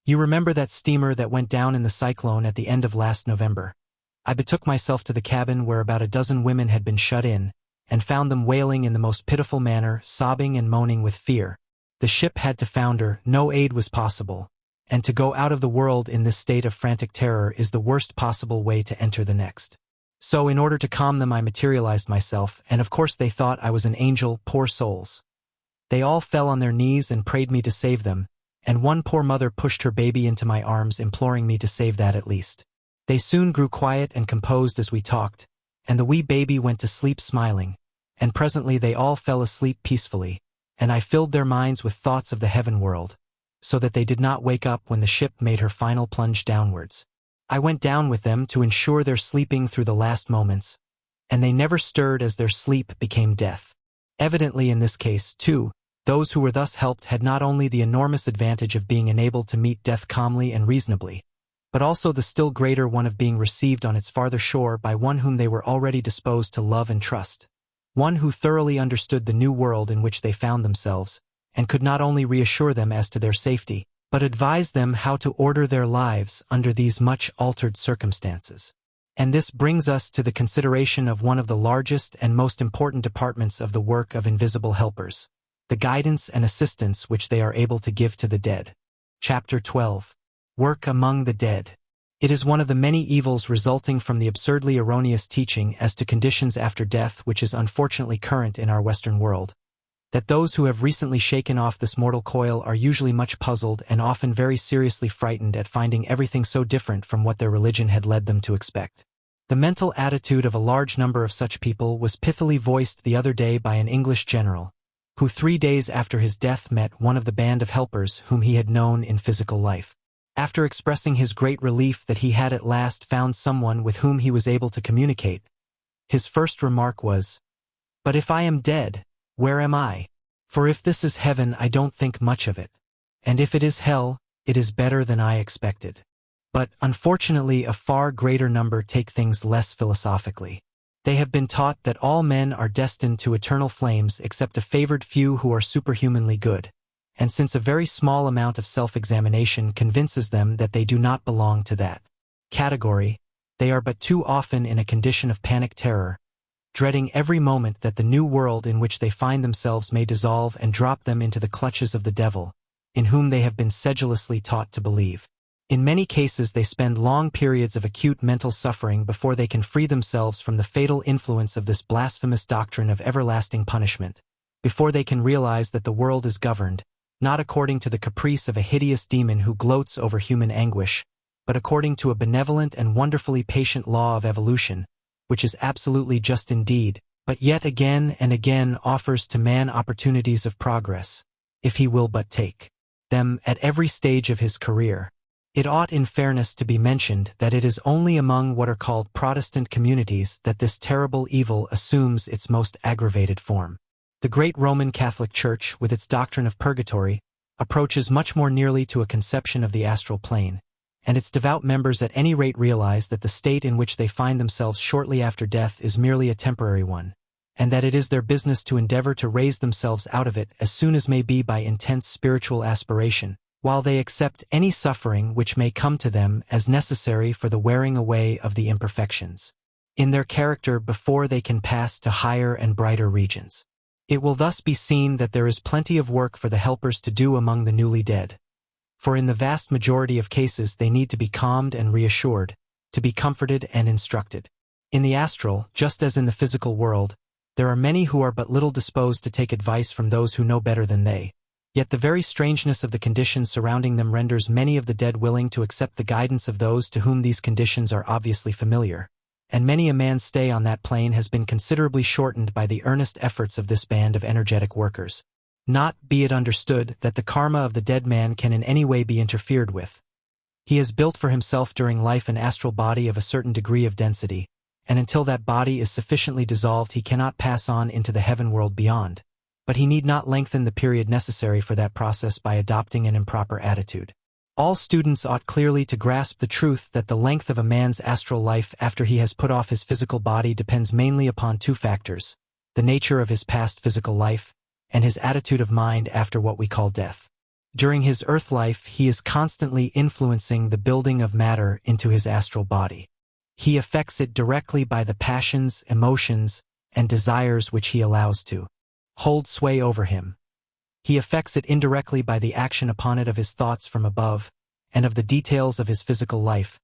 You remember that steamer that went down in the cyclone at the end of last November. I betook myself to the cabin where about a dozen women had been shut in, and found them wailing in the most pitiful manner, sobbing and moaning with fear. The ship had to founder, no aid was possible, and to go out of the world in this state of frantic terror is the worst possible way to enter the next. So in order to calm them I materialized myself, and of course they thought I was an angel, poor souls. They all fell on their knees and prayed me to save them, and one poor mother pushed her baby into my arms imploring me to save that at least. They soon grew quiet and composed as we talked, and the wee baby went to sleep smiling, and presently they all fell asleep peacefully, and I filled their minds with thoughts of the heaven world, so that they did not wake up when the ship made her final plunge downwards. I went down with them to ensure their sleeping through the last moments, and they never stirred as their sleep became death. Evidently in this case, too, those who were thus helped had not only the enormous advantage of being enabled to meet death calmly and reasonably, but also the still greater one of being received on its farther shore by one whom they were already disposed to love and trust, one who thoroughly understood the new world in which they found themselves, and could not only reassure them as to their safety, but advise them how to order their lives under these much altered circumstances. And this brings us to the consideration of one of the largest and most important departments of the work of invisible helpers, the guidance and assistance which they are able to give to the dead. Chapter 12. Work among the dead. It is one of the many evils resulting from the absurdly erroneous teaching as to conditions after death which is unfortunately current in our Western world, that those who have recently shaken off this mortal coil are usually much puzzled and often very seriously frightened at finding everything so different from what their religion had led them to expect. The mental attitude of a large number of such people was pithily voiced the other day by an English general, who 3 days after his death met one of the band of helpers whom he had known in physical life. After expressing his great relief that he had at last found someone with whom he was able to communicate, his first remark was, "But if I am dead, where am I? For if this is heaven, I don't think much of it. And if it is hell, it is better than I expected." But, unfortunately, a far greater number take things less philosophically. They have been taught that all men are destined to eternal flames except a favored few who are superhumanly good, and since a very small amount of self-examination convinces them that they do not belong to that category, they are but too often in a condition of panic terror, dreading every moment that the new world in which they find themselves may dissolve and drop them into the clutches of the devil, in whom they have been sedulously taught to believe. In many cases they spend long periods of acute mental suffering before they can free themselves from the fatal influence of this blasphemous doctrine of everlasting punishment, before they can realize that the world is governed, not according to the caprice of a hideous demon who gloats over human anguish, but according to a benevolent and wonderfully patient law of evolution, which is absolutely just indeed, but yet again and again offers to man opportunities of progress, if he will but take them at every stage of his career. It ought in fairness to be mentioned that it is only among what are called Protestant communities that this terrible evil assumes its most aggravated form. The great Roman Catholic Church, with its doctrine of purgatory, approaches much more nearly to a conception of the astral plane, and its devout members at any rate realize that the state in which they find themselves shortly after death is merely a temporary one, and that it is their business to endeavor to raise themselves out of it as soon as may be by intense spiritual aspiration, while they accept any suffering which may come to them as necessary for the wearing away of the imperfections in their character before they can pass to higher and brighter regions. It will thus be seen that there is plenty of work for the helpers to do among the newly dead, for in the vast majority of cases they need to be calmed and reassured, to be comforted and instructed. In the astral, just as in the physical world, there are many who are but little disposed to take advice from those who know better than they. Yet the very strangeness of the conditions surrounding them renders many of the dead willing to accept the guidance of those to whom these conditions are obviously familiar, and many a man's stay on that plane has been considerably shortened by the earnest efforts of this band of energetic workers. Not, be it understood, that the karma of the dead man can in any way be interfered with. He has built for himself during life an astral body of a certain degree of density, and until that body is sufficiently dissolved he cannot pass on into the heaven world beyond. But he need not lengthen the period necessary for that process by adopting an improper attitude. All students ought clearly to grasp the truth that the length of a man's astral life after he has put off his physical body depends mainly upon two factors: the nature of his past physical life, and his attitude of mind after what we call death. During his earth life he is constantly influencing the building of matter into his astral body. He affects it directly by the passions, emotions, and desires which he allows to hold sway over him. He affects it indirectly by the action upon it of his thoughts from above, and of the details of his physical life,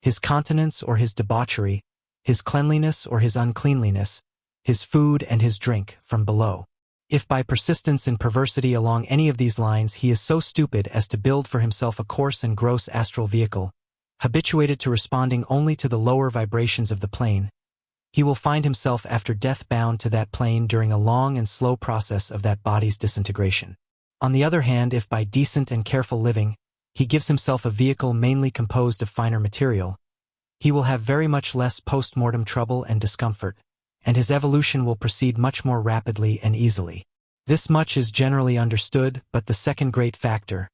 his continence or his debauchery, his cleanliness or his uncleanliness, his food and his drink from below. If by persistence in perversity along any of these lines he is so stupid as to build for himself a coarse and gross astral vehicle, habituated to responding only to the lower vibrations of the plane, he will find himself after death bound to that plane during a long and slow process of that body's disintegration. On the other hand, if by decent and careful living he gives himself a vehicle mainly composed of finer material, he will have very much less post-mortem trouble and discomfort, and his evolution will proceed much more rapidly and easily. This much is generally understood, but the second great factor,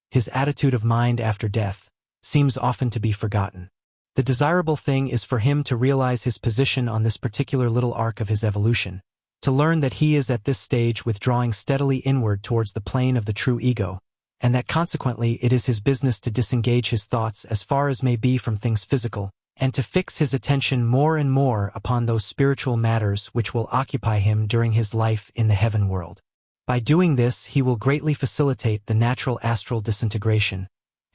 his attitude of mind after death, seems often to be forgotten. The desirable thing is for him to realize his position on this particular little arc of his evolution, to learn that he is at this stage withdrawing steadily inward towards the plane of the true ego, and that consequently it is his business to disengage his thoughts as far as may be from things physical, and to fix his attention more and more upon those spiritual matters which will occupy him during his life in the heaven world. By doing this, he will greatly facilitate the natural astral disintegration,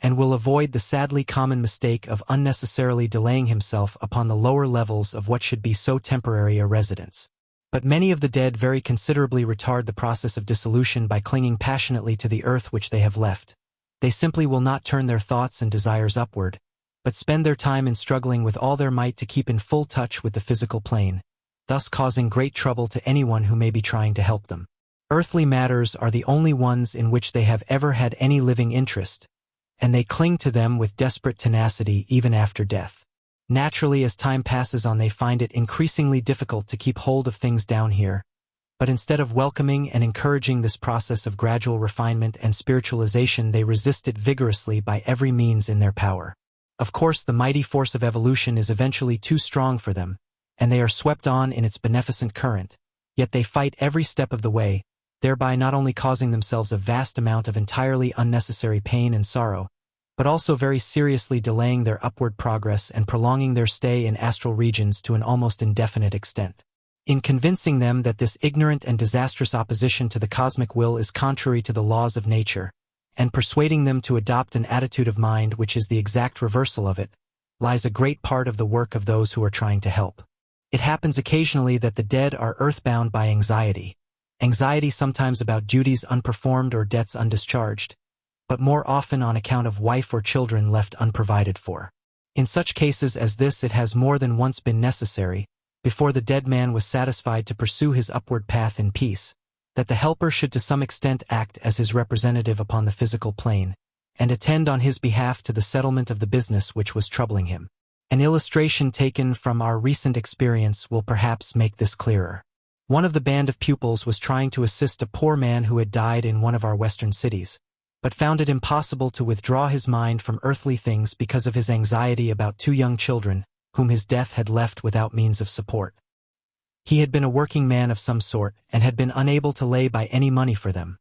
and will avoid the sadly common mistake of unnecessarily delaying himself upon the lower levels of what should be so temporary a residence. But many of the dead very considerably retard the process of dissolution by clinging passionately to the earth which they have left. They simply will not turn their thoughts and desires upward, but spend their time in struggling with all their might to keep in full touch with the physical plane, thus causing great trouble to anyone who may be trying to help them. Earthly matters are the only ones in which they have ever had any living interest, and they cling to them with desperate tenacity even after death. Naturally, as time passes on, they find it increasingly difficult to keep hold of things down here, but instead of welcoming and encouraging this process of gradual refinement and spiritualization, they resist it vigorously by every means in their power. Of course, the mighty force of evolution is eventually too strong for them, and they are swept on in its beneficent current, yet they fight every step of the way, thereby not only causing themselves a vast amount of entirely unnecessary pain and sorrow, but also very seriously delaying their upward progress and prolonging their stay in astral regions to an almost indefinite extent. In convincing them that this ignorant and disastrous opposition to the cosmic will is contrary to the laws of nature, and persuading them to adopt an attitude of mind which is the exact reversal of it, lies a great part of the work of those who are trying to help. It happens occasionally that the dead are earthbound by anxiety sometimes about duties unperformed or debts undischarged, but more often on account of wife or children left unprovided for. In such cases as this, it has more than once been necessary, before the dead man was satisfied to pursue his upward path in peace, that the helper should to some extent act as his representative upon the physical plane, and attend on his behalf to the settlement of the business which was troubling him. An illustration taken from our recent experience will perhaps make this clearer. One of the band of pupils was trying to assist a poor man who had died in one of our western cities, but found it impossible to withdraw his mind from earthly things because of his anxiety about two young children, whom his death had left without means of support. He had been a working man of some sort, and had been unable to lay by any money for them.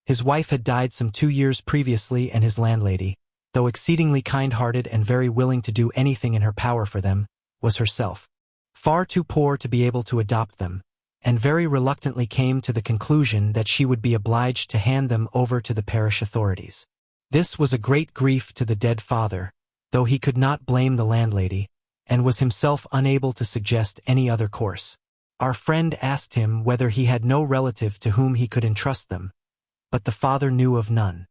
His wife had died some 2 years previously, and his landlady, though exceedingly kind-hearted and very willing to do anything in her power for them, was herself far too poor to be able to adopt them, and very reluctantly came to the conclusion that she would be obliged to hand them over to the parish authorities. This was a great grief to the dead father, though he could not blame the landlady, and was himself unable to suggest any other course. Our friend asked him whether he had no relative to whom he could entrust them, but the father knew of none.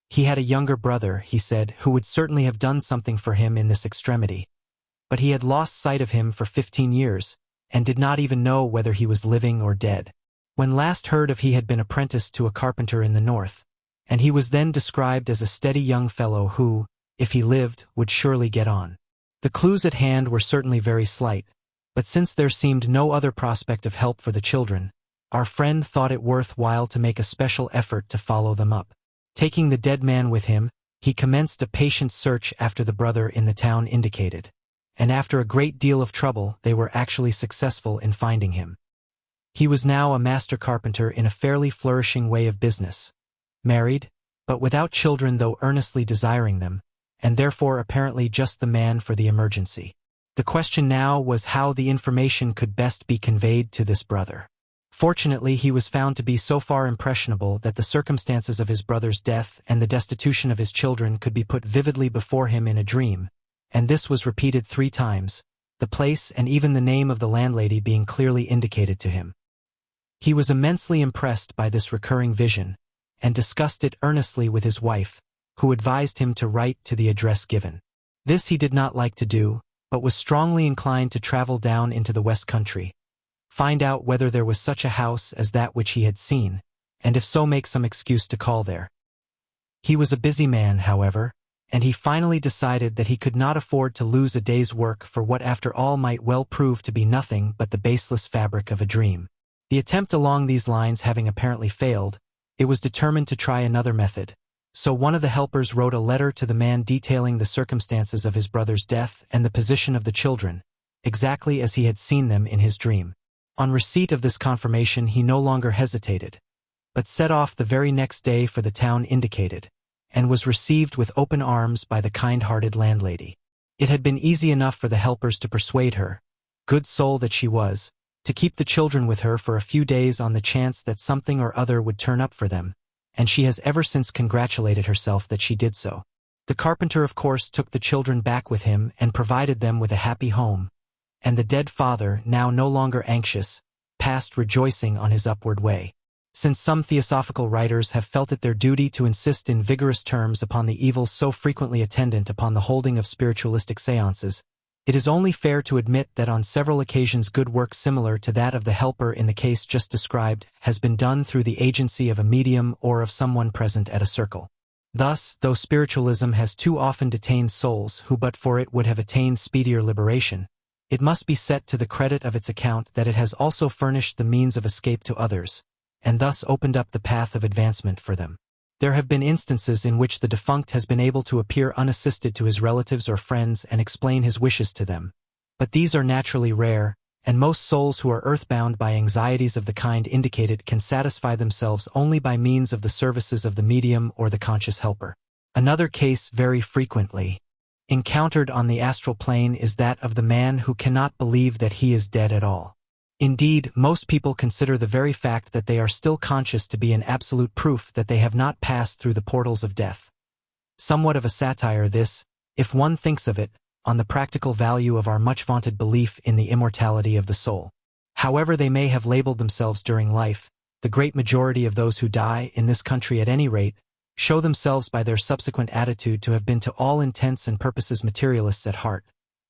He had a younger brother, he said, who would certainly have done something for him in this extremity, but he had lost sight of him for 15 years, and did not even know whether he was living or dead. When last heard of, he had been apprenticed to a carpenter in the north, and he was then described as a steady young fellow who, if he lived, would surely get on. The clues at hand were certainly very slight, but since there seemed no other prospect of help for the children, our friend thought it worth while to make a special effort to follow them up. Taking the dead man with him, he commenced a patient search after the brother in the town indicated, and after a great deal of trouble they were actually successful in finding him. He was now a master carpenter in a fairly flourishing way of business, married, but without children, though earnestly desiring them, and therefore apparently just the man for the emergency. The question now was how the information could best be conveyed to this brother. Fortunately, he was found to be so far impressionable that the circumstances of his brother's death and the destitution of his children could be put vividly before him in a dream, and this was repeated 3 times, the place and even the name of the landlady being clearly indicated to him. He was immensely impressed by this recurring vision, and discussed it earnestly with his wife, who advised him to write to the address given. This he did not like to do, but was strongly inclined to travel down into the West Country, find out whether there was such a house as that which he had seen, and if so make some excuse to call there. He was a busy man, however, and he finally decided that he could not afford to lose a day's work for what after all might well prove to be nothing but the baseless fabric of a dream. The attempt along these lines having apparently failed, it was determined to try another method, So one of the helpers wrote a letter to the man detailing the circumstances of his brother's death and the position of the children, exactly as he had seen them in his dream. On receipt of this confirmation he no longer hesitated, but set off the very next day for the town indicated, and was received with open arms by the kind-hearted landlady. It had been easy enough for the helpers to persuade her, good soul that she was, to keep the children with her for a few days on the chance that something or other would turn up for them, and she has ever since congratulated herself that she did so. The carpenter of course took the children back with him and provided them with a happy home, and the dead father, now no longer anxious, passed rejoicing on his upward way. Since some theosophical writers have felt it their duty to insist in vigorous terms upon the evils so frequently attendant upon the holding of spiritualistic séances, it is only fair to admit that on several occasions good work similar to that of the helper in the case just described has been done through the agency of a medium or of someone present at a circle. Thus, though spiritualism has too often detained souls who but for it would have attained speedier liberation, it must be set to the credit of its account that it has also furnished the means of escape to others, and thus opened up the path of advancement for them. There have been instances in which the defunct has been able to appear unassisted to his relatives or friends and explain his wishes to them, but these are naturally rare, and most souls who are earthbound by anxieties of the kind indicated can satisfy themselves only by means of the services of the medium or the conscious helper. Another case very frequently encountered on the astral plane is that of the man who cannot believe that he is dead at all. Indeed, most people consider the very fact that they are still conscious to be an absolute proof that they have not passed through the portals of death. Somewhat of a satire this, if one thinks of it, on the practical value of our much-vaunted belief in the immortality of the soul. However they may have labeled themselves during life, the great majority of those who die, in this country at any rate, show themselves by their subsequent attitude to have been to all intents and purposes materialists at heart.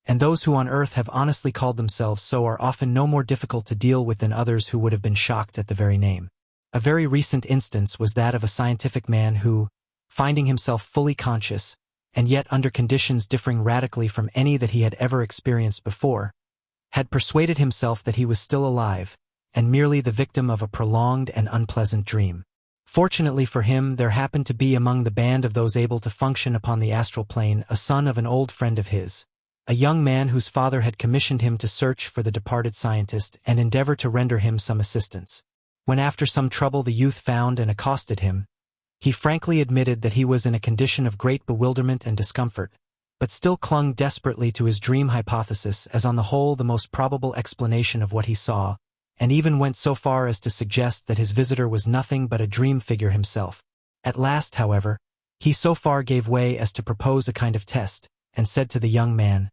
And those who on earth have honestly called themselves so are often no more difficult to deal with than others who would have been shocked at the very name. A very recent instance was that of a scientific man who, finding himself fully conscious, and yet under conditions differing radically from any that he had ever experienced before, had persuaded himself that he was still alive, and merely the victim of a prolonged and unpleasant dream. Fortunately for him, there happened to be among the band of those able to function upon the astral plane a son of an old friend of his, a young man whose father had commissioned him to search for the departed scientist and endeavor to render him some assistance. When after some trouble the youth found and accosted him, he frankly admitted that he was in a condition of great bewilderment and discomfort, but still clung desperately to his dream hypothesis as on the whole the most probable explanation of what he saw, and even went so far as to suggest that his visitor was nothing but a dream figure himself. At last, however, he so far gave way as to propose a kind of test, and said to the young man,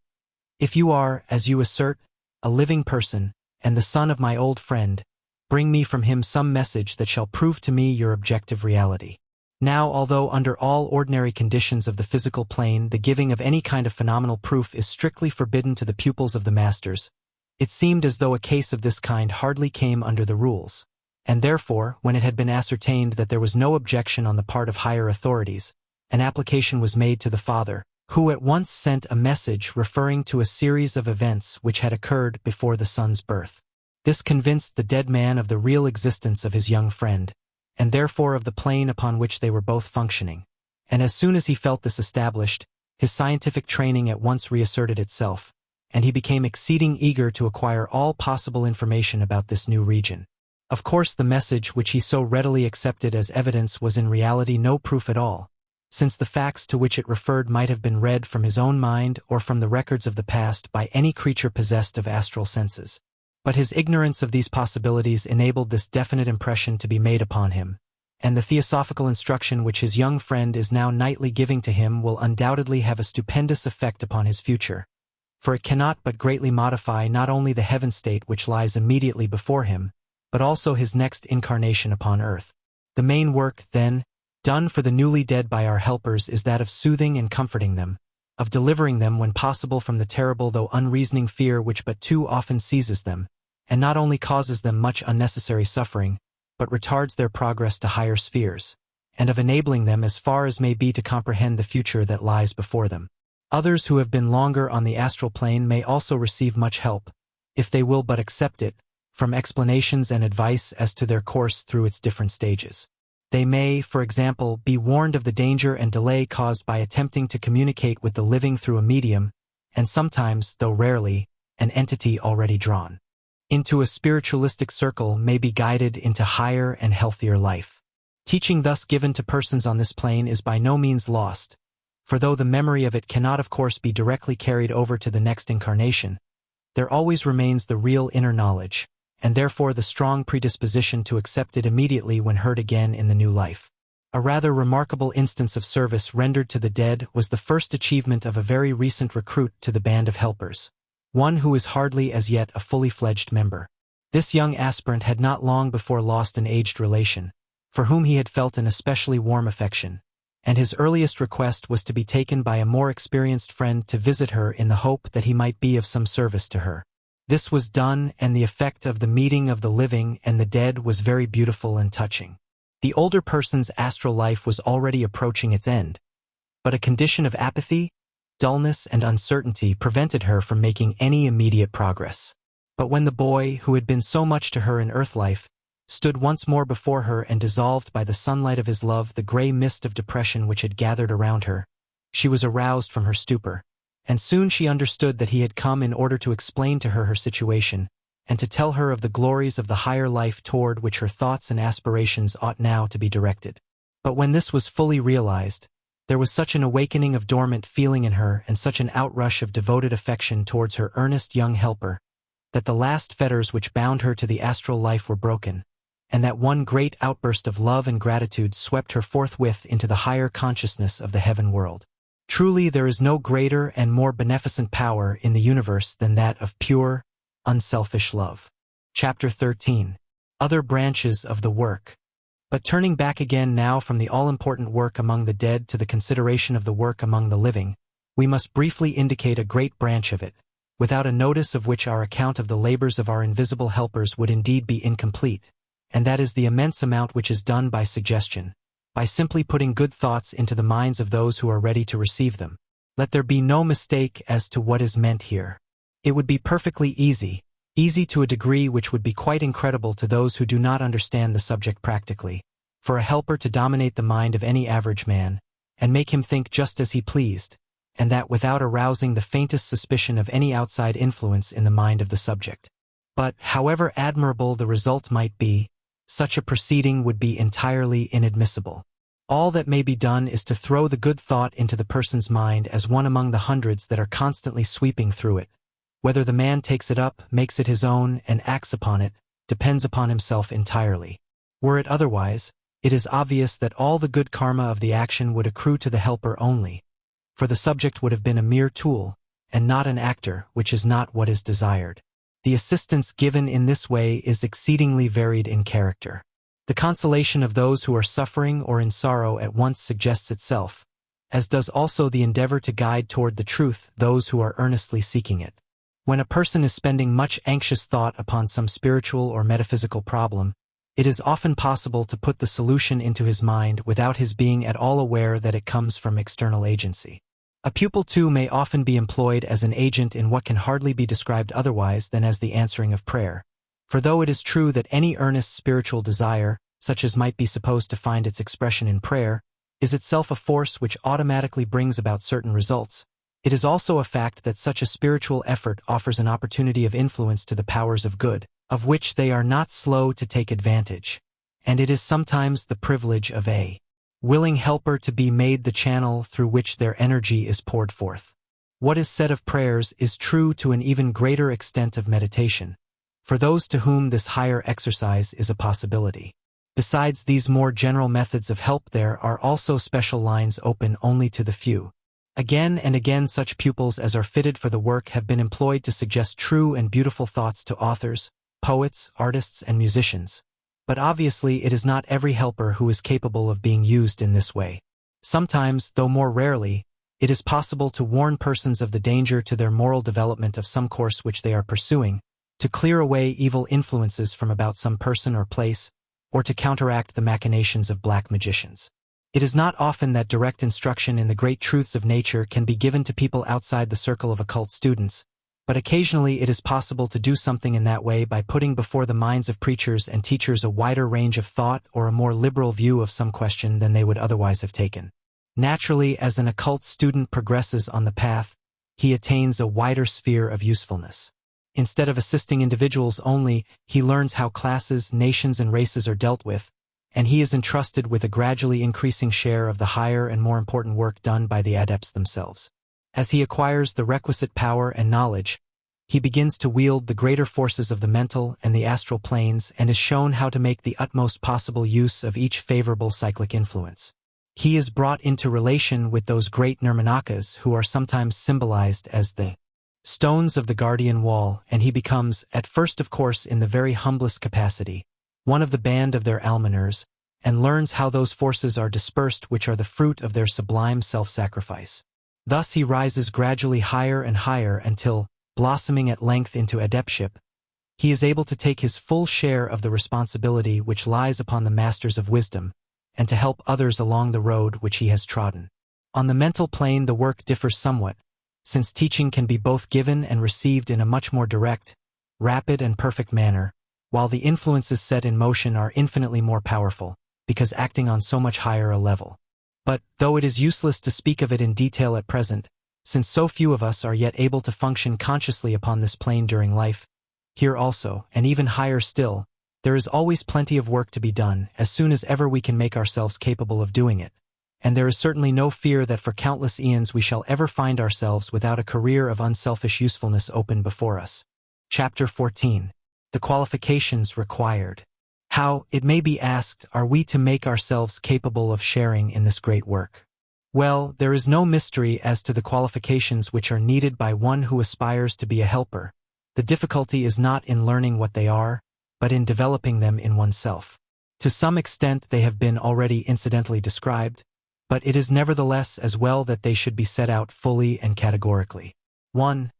"If you are, as you assert, a living person, and the son of my old friend, bring me from him some message that shall prove to me your objective reality." Now, although under all ordinary conditions of the physical plane the giving of any kind of phenomenal proof is strictly forbidden to the pupils of the masters, it seemed as though a case of this kind hardly came under the rules, and therefore, when it had been ascertained that there was no objection on the part of higher authorities, an application was made to the father, who at once sent a message referring to a series of events which had occurred before the son's birth. This convinced the dead man of the real existence of his young friend, and therefore of the plane upon which they were both functioning, and as soon as he felt this established, his scientific training at once reasserted itself, and he became exceeding eager to acquire all possible information about this new region. Of course the message which he so readily accepted as evidence was in reality no proof at all, since the facts to which it referred might have been read from his own mind or from the records of the past by any creature possessed of astral senses. But his ignorance of these possibilities enabled this definite impression to be made upon him, and the theosophical instruction which his young friend is now nightly giving to him will undoubtedly have a stupendous effect upon his future, for it cannot but greatly modify not only the heaven state which lies immediately before him, but also his next incarnation upon earth. The main work, then, done for the newly dead by our helpers is that of soothing and comforting them, of delivering them when possible from the terrible though unreasoning fear which but too often seizes them, and not only causes them much unnecessary suffering, but retards their progress to higher spheres, and of enabling them as far as may be to comprehend the future that lies before them. Others who have been longer on the astral plane may also receive much help, if they will but accept it, from explanations and advice as to their course through its different stages. They may, for example, be warned of the danger and delay caused by attempting to communicate with the living through a medium, and sometimes, though rarely, an entity already drawn into a spiritualistic circle may be guided into higher and healthier life. Teaching thus given to persons on this plane is by no means lost, for though the memory of it cannot of course be directly carried over to the next incarnation, there always remains the real inner knowledge, and therefore the strong predisposition to accept it immediately when heard again in the new life. A rather remarkable instance of service rendered to the dead was the first achievement of a very recent recruit to the band of helpers, one who is hardly as yet a fully fledged member. This young aspirant had not long before lost an aged relation, for whom he had felt an especially warm affection, and his earliest request was to be taken by a more experienced friend to visit her in the hope that he might be of some service to her. This was done, and the effect of the meeting of the living and the dead was very beautiful and touching. The older person's astral life was already approaching its end, but a condition of apathy, dullness, and uncertainty prevented her from making any immediate progress. But when the boy, who had been so much to her in earth life, stood once more before her and dissolved by the sunlight of his love the gray mist of depression which had gathered around her, she was aroused from her stupor, and soon she understood that he had come in order to explain to her situation, and to tell her of the glories of the higher life toward which her thoughts and aspirations ought now to be directed. But when this was fully realized, there was such an awakening of dormant feeling in her and such an outrush of devoted affection towards her earnest young helper, that the last fetters which bound her to the astral life were broken, and that one great outburst of love and gratitude swept her forthwith into the higher consciousness of the heaven world. Truly there is no greater and more beneficent power in the universe than that of pure, unselfish love. Chapter 13. Other branches of the work. But turning back again now from the all-important work among the dead to the consideration of the work among the living, we must briefly indicate a great branch of it, without a notice of which our account of the labors of our invisible helpers would indeed be incomplete, and that is the immense amount which is done by suggestion, by simply putting good thoughts into the minds of those who are ready to receive them. Let there be no mistake as to what is meant here. It would be perfectly easy to a degree which would be quite incredible to those who do not understand the subject practically, for a helper to dominate the mind of any average man, and make him think just as he pleased, and that without arousing the faintest suspicion of any outside influence in the mind of the subject. But, however admirable the result might be, such a proceeding would be entirely inadmissible. All that may be done is to throw the good thought into the person's mind as one among the hundreds that are constantly sweeping through it. Whether the man takes it up, makes it his own, and acts upon it, depends upon himself entirely. Were it otherwise, it is obvious that all the good karma of the action would accrue to the helper only, for the subject would have been a mere tool, and not an actor, which is not what is desired. The assistance given in this way is exceedingly varied in character. The consolation of those who are suffering or in sorrow at once suggests itself, as does also the endeavor to guide toward the truth those who are earnestly seeking it. When a person is spending much anxious thought upon some spiritual or metaphysical problem, it is often possible to put the solution into his mind without his being at all aware that it comes from external agency. A pupil too may often be employed as an agent in what can hardly be described otherwise than as the answering of prayer. For though it is true that any earnest spiritual desire, such as might be supposed to find its expression in prayer, is itself a force which automatically brings about certain results, it is also a fact that such a spiritual effort offers an opportunity of influence to the powers of good, of which they are not slow to take advantage, and it is sometimes the privilege of a willing helper to be made the channel through which their energy is poured forth. What is said of prayers is true to an even greater extent of meditation, for those to whom this higher exercise is a possibility. Besides these more general methods of help, there are also special lines open only to the few. Again and again such pupils as are fitted for the work have been employed to suggest true and beautiful thoughts to authors, poets, artists, and musicians. But obviously it is not every helper who is capable of being used in this way. Sometimes, though more rarely, it is possible to warn persons of the danger to their moral development of some course which they are pursuing, to clear away evil influences from about some person or place, or to counteract the machinations of black magicians. It is not often that direct instruction in the great truths of nature can be given to people outside the circle of occult students, but occasionally it is possible to do something in that way by putting before the minds of preachers and teachers a wider range of thought or a more liberal view of some question than they would otherwise have taken. Naturally, as an occult student progresses on the path, he attains a wider sphere of usefulness. Instead of assisting individuals only, he learns how classes, nations, and races are dealt with, and he is entrusted with a gradually increasing share of the higher and more important work done by the adepts themselves. As he acquires the requisite power and knowledge, he begins to wield the greater forces of the mental and the astral planes and is shown how to make the utmost possible use of each favorable cyclic influence. He is brought into relation with those great Nirmanakas who are sometimes symbolized as the stones of the guardian wall, and he becomes, at first of course in the very humblest capacity, one of the band of their almoners, and learns how those forces are dispersed which are the fruit of their sublime self-sacrifice. Thus he rises gradually higher and higher until, blossoming at length into adeptship, he is able to take his full share of the responsibility which lies upon the masters of wisdom, and to help others along the road which he has trodden. On the mental plane the work differs somewhat, since teaching can be both given and received in a much more direct, rapid and perfect manner, while the influences set in motion are infinitely more powerful, because acting on so much higher a level. But, though it is useless to speak of it in detail at present, since so few of us are yet able to function consciously upon this plane during life, here also, and even higher still, there is always plenty of work to be done as soon as ever we can make ourselves capable of doing it, and there is certainly no fear that for countless eons we shall ever find ourselves without a career of unselfish usefulness open before us. Chapter 14. The qualifications required. How, it may be asked, are we to make ourselves capable of sharing in this great work? Well, there is no mystery as to the qualifications which are needed by one who aspires to be a helper. The difficulty is not in learning what they are, but in developing them in oneself. To some extent they have been already incidentally described, but it is nevertheless as well that they should be set out fully and categorically. 1.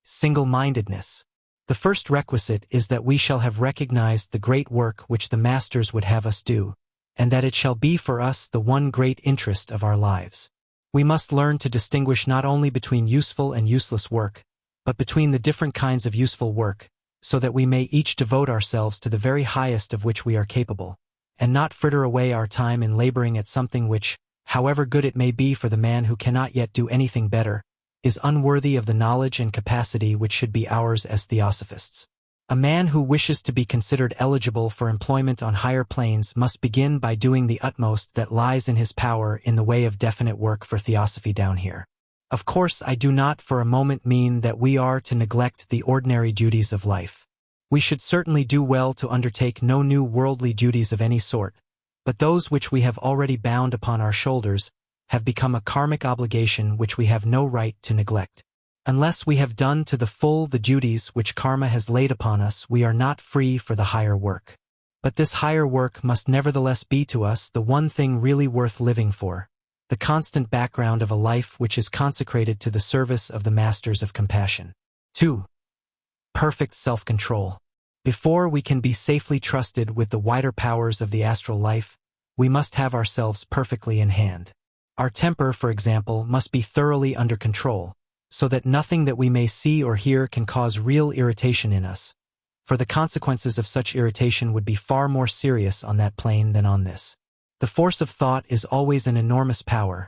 Single-mindedness. The first requisite is that we shall have recognized the great work which the masters would have us do, and that it shall be for us the one great interest of our lives. We must learn to distinguish not only between useful and useless work, but between the different kinds of useful work, so that we may each devote ourselves to the very highest of which we are capable, and not fritter away our time in laboring at something which, however good it may be for the man who cannot yet do anything better, is unworthy of the knowledge and capacity which should be ours as theosophists. A man who wishes to be considered eligible for employment on higher planes must begin by doing the utmost that lies in his power in the way of definite work for theosophy down here. Of course, I do not for a moment mean that we are to neglect the ordinary duties of life. We should certainly do well to undertake no new worldly duties of any sort, but those which we have already bound upon our shoulders have become a karmic obligation which we have no right to neglect. Unless we have done to the full the duties which karma has laid upon us, we are not free for the higher work. But this higher work must nevertheless be to us the one thing really worth living for, the constant background of a life which is consecrated to the service of the masters of compassion. 2. Perfect self-control. Before we can be safely trusted with the wider powers of the astral life, we must have ourselves perfectly in hand. Our temper, for example, must be thoroughly under control, so that nothing that we may see or hear can cause real irritation in us, for the consequences of such irritation would be far more serious on that plane than on this. The force of thought is always an enormous power,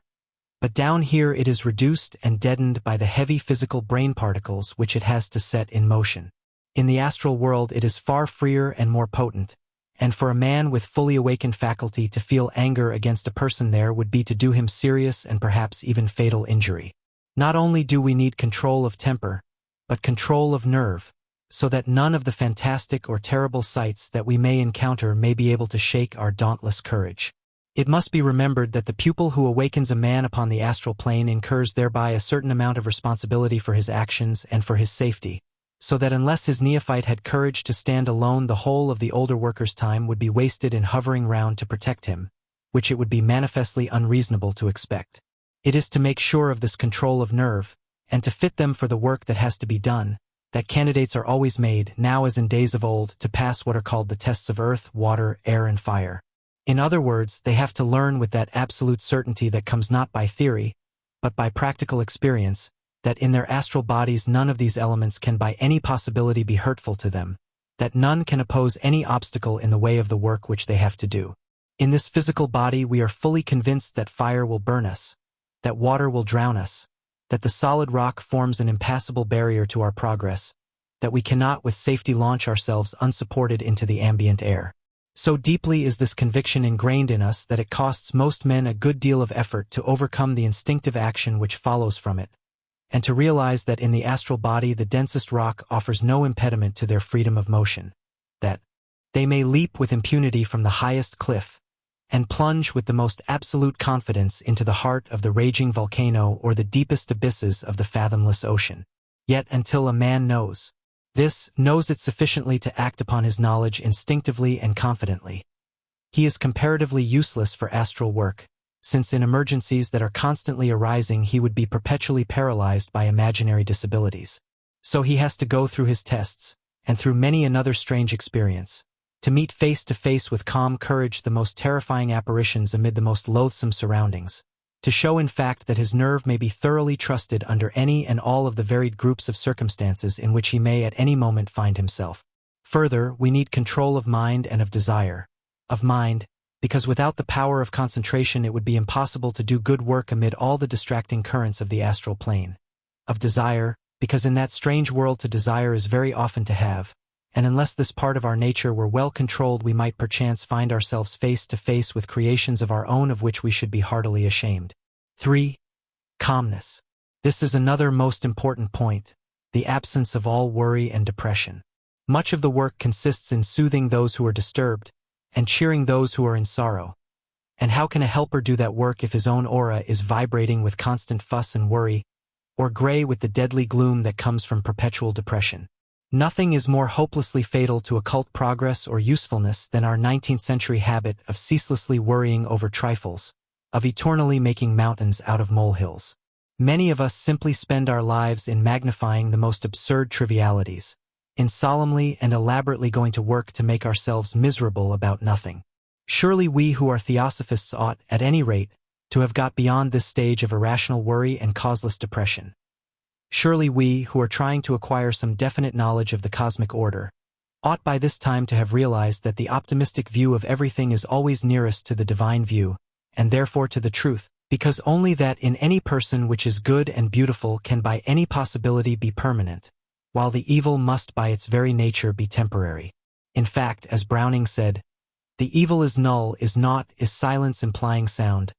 but down here it is reduced and deadened by the heavy physical brain particles which it has to set in motion. In the astral world it is far freer and more potent, and for a man with fully awakened faculty to feel anger against a person there would be to do him serious and perhaps even fatal injury. Not only do we need control of temper, but control of nerve, so that none of the fantastic or terrible sights that we may encounter may be able to shake our dauntless courage. It must be remembered that the pupil who awakens a man upon the astral plane incurs thereby a certain amount of responsibility for his actions and for his safety, so that unless his neophyte had courage to stand alone, the whole of the older worker's time would be wasted in hovering round to protect him, which it would be manifestly unreasonable to expect. It is to make sure of this control of nerve, and to fit them for the work that has to be done, that candidates are always made, now as in days of old, to pass what are called the tests of earth, water, air, and fire. In other words, they have to learn with that absolute certainty that comes not by theory, but by practical experience, that in their astral bodies none of these elements can by any possibility be hurtful to them, that none can oppose any obstacle in the way of the work which they have to do. In this physical body we are fully convinced that fire will burn us, that water will drown us, that the solid rock forms an impassable barrier to our progress, that we cannot with safety launch ourselves unsupported into the ambient air. So deeply is this conviction ingrained in us that it costs most men a good deal of effort to overcome the instinctive action which follows from it, and to realize that in the astral body the densest rock offers no impediment to their freedom of motion, that they may leap with impunity from the highest cliff, and plunge with the most absolute confidence into the heart of the raging volcano or the deepest abysses of the fathomless ocean. Yet until a man knows it sufficiently to act upon his knowledge instinctively and confidently, he is comparatively useless for astral work, since in emergencies that are constantly arising he would be perpetually paralyzed by imaginary disabilities. So he has to go through his tests, and through many another strange experience, to meet face to face with calm courage the most terrifying apparitions amid the most loathsome surroundings, to show in fact that his nerve may be thoroughly trusted under any and all of the varied groups of circumstances in which he may at any moment find himself. Further, we need control of mind and of desire. Of mind, because without the power of concentration it would be impossible to do good work amid all the distracting currents of the astral plane. Of desire, because in that strange world to desire is very often to have, and unless this part of our nature were well controlled we might perchance find ourselves face to face with creations of our own of which we should be heartily ashamed. 3. Calmness. This is another most important point, the absence of all worry and depression. Much of the work consists in soothing those who are disturbed, and cheering those who are in sorrow. And how can a helper do that work if his own aura is vibrating with constant fuss and worry, or gray with the deadly gloom that comes from perpetual depression? Nothing is more hopelessly fatal to occult progress or usefulness than our 19th-century habit of ceaselessly worrying over trifles, of eternally making mountains out of molehills. Many of us simply spend our lives in magnifying the most absurd trivialities, in solemnly and elaborately going to work to make ourselves miserable about nothing. Surely we who are theosophists ought, at any rate, to have got beyond this stage of irrational worry and causeless depression. Surely we, who are trying to acquire some definite knowledge of the cosmic order, ought by this time to have realized that the optimistic view of everything is always nearest to the divine view, and therefore to the truth, because only that in any person which is good and beautiful can by any possibility be permanent, while the evil must by its very nature be temporary. In fact, as Browning said, the evil is null, is naught, is silence implying sound,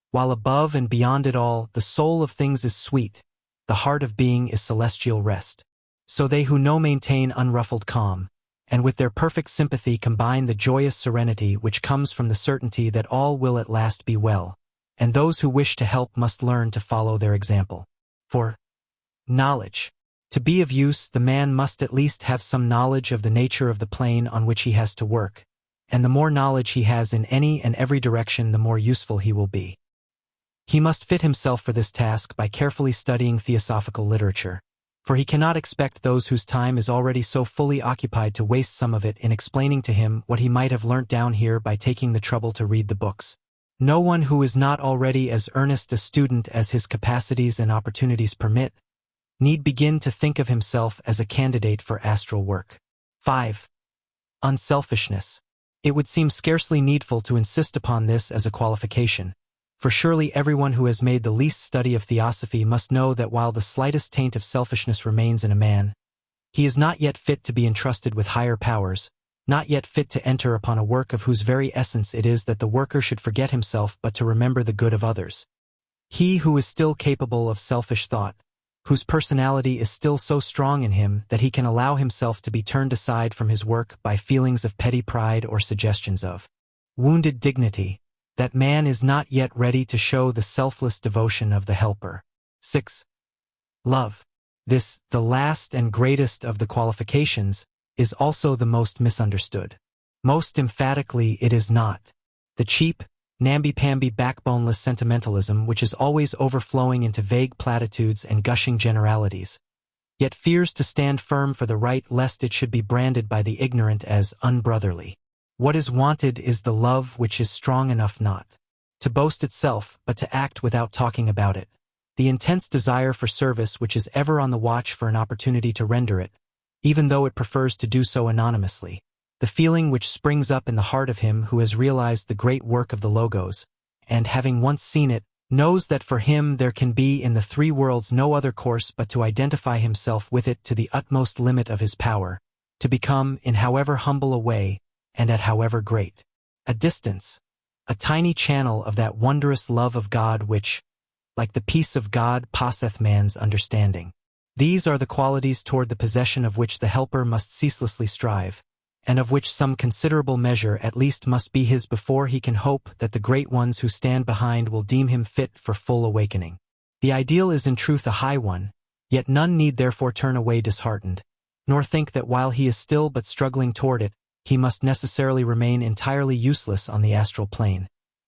while above and beyond it all the soul of things is sweet, the heart of being is celestial rest. So they who know maintain unruffled calm, and with their perfect sympathy combine the joyous serenity which comes from the certainty that all will at last be well, and those who wish to help must learn to follow their example. For knowledge. To be of use, the man must at least have some knowledge of the nature of the plane on which he has to work, and the more knowledge he has in any and every direction the more useful he will be. He must fit himself for this task by carefully studying theosophical literature, for he cannot expect those whose time is already so fully occupied to waste some of it in explaining to him what he might have learnt down here by taking the trouble to read the books. No one who is not already as earnest a student as his capacities and opportunities permit need begin to think of himself as a candidate for astral work. 5. Unselfishness. It would seem scarcely needful to insist upon this as a qualification, for surely everyone who has made the least study of theosophy must know that while the slightest taint of selfishness remains in a man, he is not yet fit to be entrusted with higher powers, not yet fit to enter upon a work of whose very essence it is that the worker should forget himself but to remember the good of others. He who is still capable of selfish thought, whose personality is still so strong in him that he can allow himself to be turned aside from his work by feelings of petty pride or suggestions of wounded dignity, that man is not yet ready to show the selfless devotion of the helper. 6. Love. This, the last and greatest of the qualifications, is also the most misunderstood. Most emphatically it is not. The cheap, namby-pamby backboneless sentimentalism which is always overflowing into vague platitudes and gushing generalities, yet fears to stand firm for the right lest it should be branded by the ignorant as unbrotherly. What is wanted is the love which is strong enough not to boast itself but to act without talking about it, the intense desire for service which is ever on the watch for an opportunity to render it, even though it prefers to do so anonymously, the feeling which springs up in the heart of him who has realized the great work of the Logos, and, having once seen it, knows that for him there can be in the three worlds no other course but to identify himself with it to the utmost limit of his power, to become, in however humble a way, and at however great a distance, a tiny channel of that wondrous love of God which, like the peace of God, passeth man's understanding. These are the qualities toward the possession of which the helper must ceaselessly strive, and of which some considerable measure at least must be his before he can hope that the great ones who stand behind will deem him fit for full awakening. The ideal is in truth a high one, yet none need therefore turn away disheartened, nor think that while he is still but struggling toward it, he must necessarily remain entirely useless on the astral plane.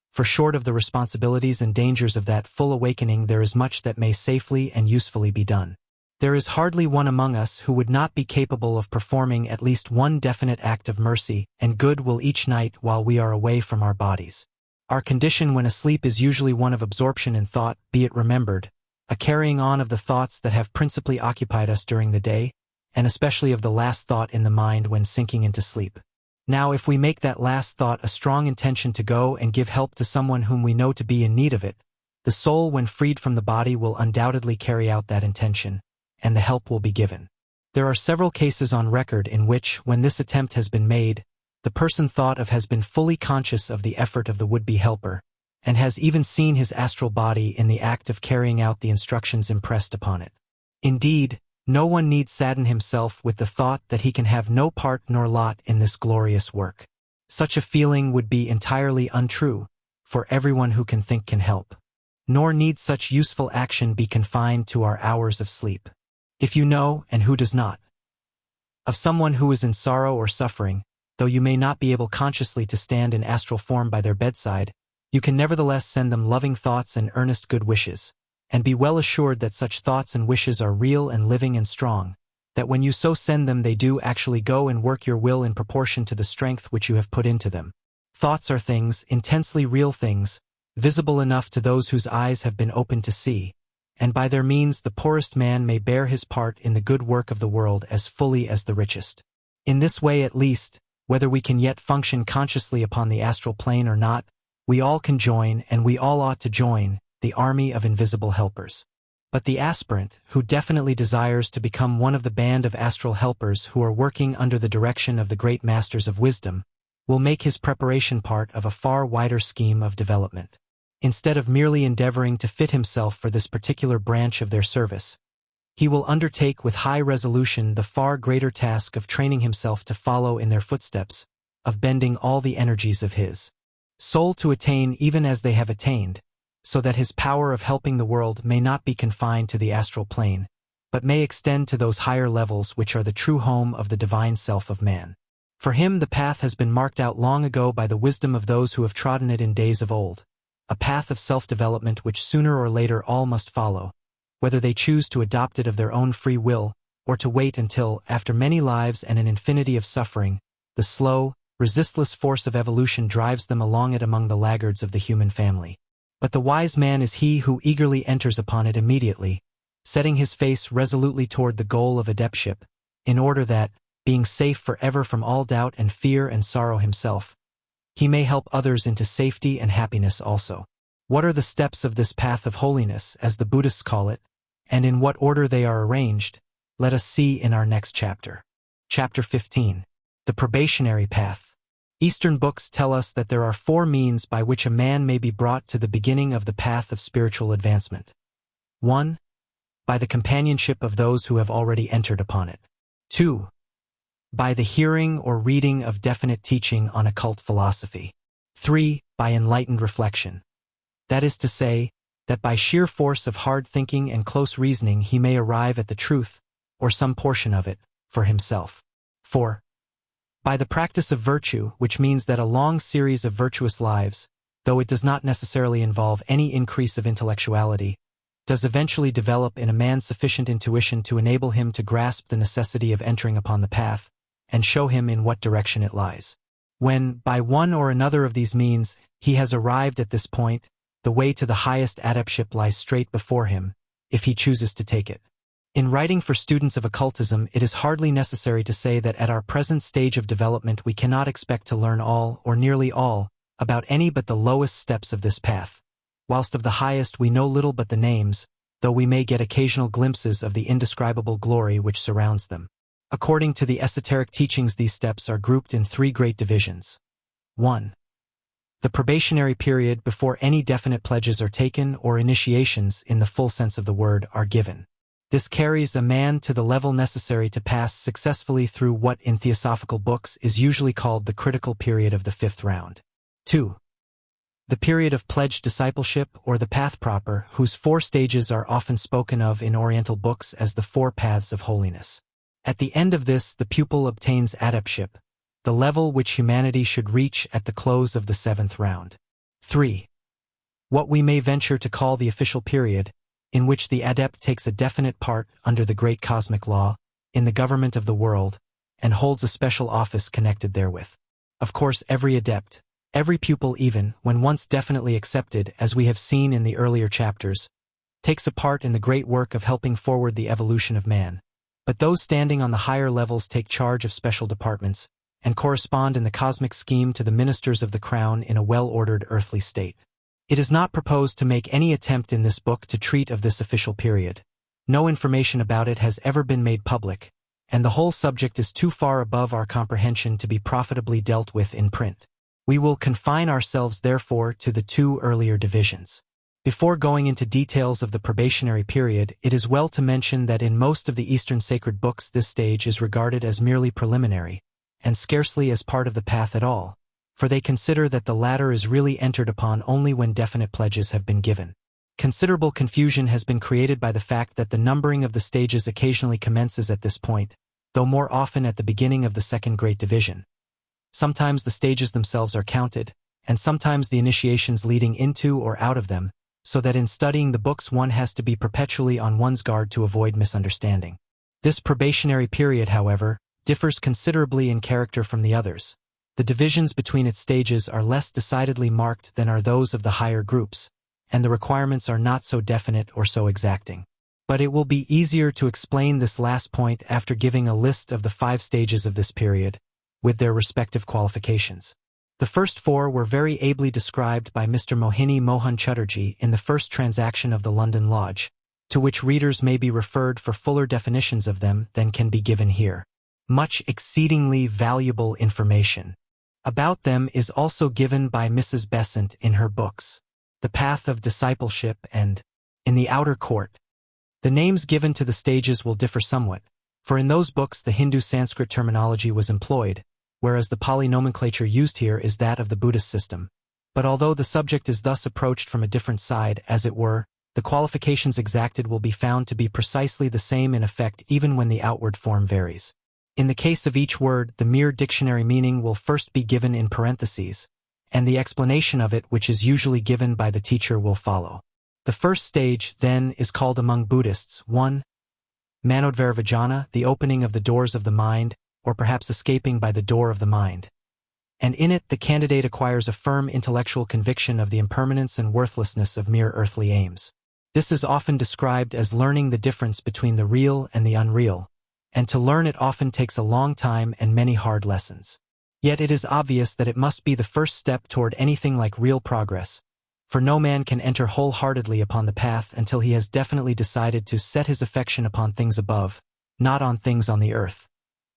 For short of the responsibilities and dangers of that full awakening there is much that may safely and usefully be done. There is hardly one among us who would not be capable of performing at least one definite act of mercy and good will each night while we are away from our bodies. Our condition when asleep is usually one of absorption in thought, be it remembered, a carrying on of the thoughts that have principally occupied us during the day, and especially of the last thought in the mind when sinking into sleep. Now if we make that last thought a strong intention to go and give help to someone whom we know to be in need of it, the soul when freed from the body will undoubtedly carry out that intention, and the help will be given. There are several cases on record in which, when this attempt has been made, the person thought of has been fully conscious of the effort of the would-be helper, and has even seen his astral body in the act of carrying out the instructions impressed upon it. Indeed, no one need sadden himself with the thought that he can have no part nor lot in this glorious work. Such a feeling would be entirely untrue, for everyone who can think can help. Nor need such useful action be confined to our hours of sleep. If you know, and who does not, of someone who is in sorrow or suffering, though you may not be able consciously to stand in astral form by their bedside, you can nevertheless send them loving thoughts and earnest good wishes, and be well assured that such thoughts and wishes are real and living and strong, that when you so send them they do actually go and work your will in proportion to the strength which you have put into them. Thoughts are things, intensely real things, visible enough to those whose eyes have been opened to see, and by their means the poorest man may bear his part in the good work of the world as fully as the richest. In this way at least, whether we can yet function consciously upon the astral plane or not, we all can join, and we all ought to join, the army of invisible helpers. But the aspirant, who definitely desires to become one of the band of astral helpers who are working under the direction of the great masters of wisdom, will make his preparation part of a far wider scheme of development. Instead of merely endeavoring to fit himself for this particular branch of their service, he will undertake with high resolution the far greater task of training himself to follow in their footsteps, of bending all the energies of his soul to attain even as they have attained, so that his power of helping the world may not be confined to the astral plane, but may extend to those higher levels which are the true home of the divine self of man. For him the path has been marked out long ago by the wisdom of those who have trodden it in days of old, a path of self-development which sooner or later all must follow, whether they choose to adopt it of their own free will, or to wait until, after many lives and an infinity of suffering, the slow, resistless force of evolution drives them along it among the laggards of the human family. But the wise man is he who eagerly enters upon it immediately, setting his face resolutely toward the goal of adeptship, in order that, being safe forever from all doubt and fear and sorrow himself, he may help others into safety and happiness also. What are the steps of this path of holiness, as the Buddhists call it, and in what order they are arranged, let us see in our next chapter. Chapter 15. The Probationary Path. Eastern books tell us that there are 4 means by which a man may be brought to the beginning of the path of spiritual advancement. 1. By the companionship of those who have already entered upon it. 2. By the hearing or reading of definite teaching on occult philosophy. 3. By enlightened reflection. That is to say, that by sheer force of hard thinking and close reasoning he may arrive at the truth, or some portion of it, for himself. 4. By the practice of virtue, which means that a long series of virtuous lives, though it does not necessarily involve any increase of intellectuality, does eventually develop in a man sufficient intuition to enable him to grasp the necessity of entering upon the path, and show him in what direction it lies. When, by one or another of these means, he has arrived at this point, the way to the highest adeptship lies straight before him, if he chooses to take it. In writing for students of occultism, it is hardly necessary to say that at our present stage of development we cannot expect to learn all, or nearly all, about any but the lowest steps of this path, whilst of the highest we know little but the names, though we may get occasional glimpses of the indescribable glory which surrounds them. According to the esoteric teachings, these steps are grouped in three great divisions. 1. The probationary period before any definite pledges are taken or initiations, in the full sense of the word, are given. This carries a man to the level necessary to pass successfully through what in theosophical books is usually called the critical period of the 5th round. 2. The period of pledged discipleship, or the path proper, whose 4 stages are often spoken of in Oriental books as the 4 paths of holiness. At the end of this, the pupil obtains adeptship, the level which humanity should reach at the close of the 7th round. 3. What we may venture to call the official period, in which the adept takes a definite part under the great cosmic law, in the government of the world, and holds a special office connected therewith. Of course, every adept, every pupil even, when once definitely accepted, as we have seen in the earlier chapters, takes a part in the great work of helping forward the evolution of man. But those standing on the higher levels take charge of special departments, and correspond in the cosmic scheme to the ministers of the crown in a well-ordered earthly state. It is not proposed to make any attempt in this book to treat of this official period. No information about it has ever been made public, and the whole subject is too far above our comprehension to be profitably dealt with in print. We will confine ourselves therefore to the 2 earlier divisions. Before going into details of the probationary period, it is well to mention that in most of the Eastern sacred books this stage is regarded as merely preliminary, and scarcely as part of the path at all, for they consider that the latter is really entered upon only when definite pledges have been given. Considerable confusion has been created by the fact that the numbering of the stages occasionally commences at this point, though more often at the beginning of the 2nd great division. Sometimes the stages themselves are counted, and sometimes the initiations leading into or out of them, so that in studying the books one has to be perpetually on one's guard to avoid misunderstanding. This probationary period, however, differs considerably in character from the others. The divisions between its stages are less decidedly marked than are those of the higher groups, and the requirements are not so definite or so exacting. But it will be easier to explain this last point after giving a list of the 5 stages of this period, with their respective qualifications. The first 4 were very ably described by Mr. Mohini Mohan Chatterjee in the first transaction of the London Lodge, to which readers may be referred for fuller definitions of them than can be given here. Much exceedingly valuable information about them is also given by Mrs. Besant in her books, The Path of Discipleship and In the Outer Court. The names given to the stages will differ somewhat, for in those books the Hindu Sanskrit terminology was employed, whereas the Pali nomenclature used here is that of the Buddhist system. But although the subject is thus approached from a different side, as it were, the qualifications exacted will be found to be precisely the same in effect even when the outward form varies. In the case of each word, the mere dictionary meaning will first be given in parentheses, and the explanation of it, which is usually given by the teacher, will follow. The first stage, then, is called among Buddhists 1. Manodvaravajana, the opening of the doors of the mind, or perhaps escaping by the door of the mind. And in it the candidate acquires a firm intellectual conviction of the impermanence and worthlessness of mere earthly aims. This is often described as learning the difference between the real and the unreal, and to learn it often takes a long time and many hard lessons. Yet it is obvious that it must be the first step toward anything like real progress, for no man can enter wholeheartedly upon the path until he has definitely decided to set his affection upon things above, not on things on the earth.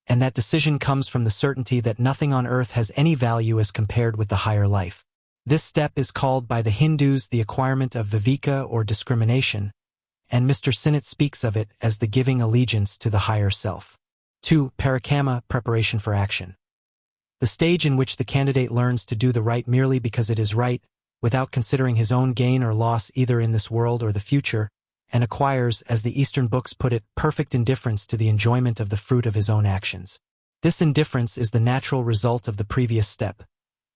And that decision comes from the certainty that nothing on earth has any value as compared with the higher life. This step is called by the Hindus the acquirement of viveka or discrimination, and Mr. Sinnett speaks of it as the giving allegiance to the higher self. 2. Parakama, preparation for action. The stage in which the candidate learns to do the right merely because it is right, without considering his own gain or loss either in this world or the future, and acquires, as the Eastern books put it, perfect indifference to the enjoyment of the fruit of his own actions. This indifference is the natural result of the previous step,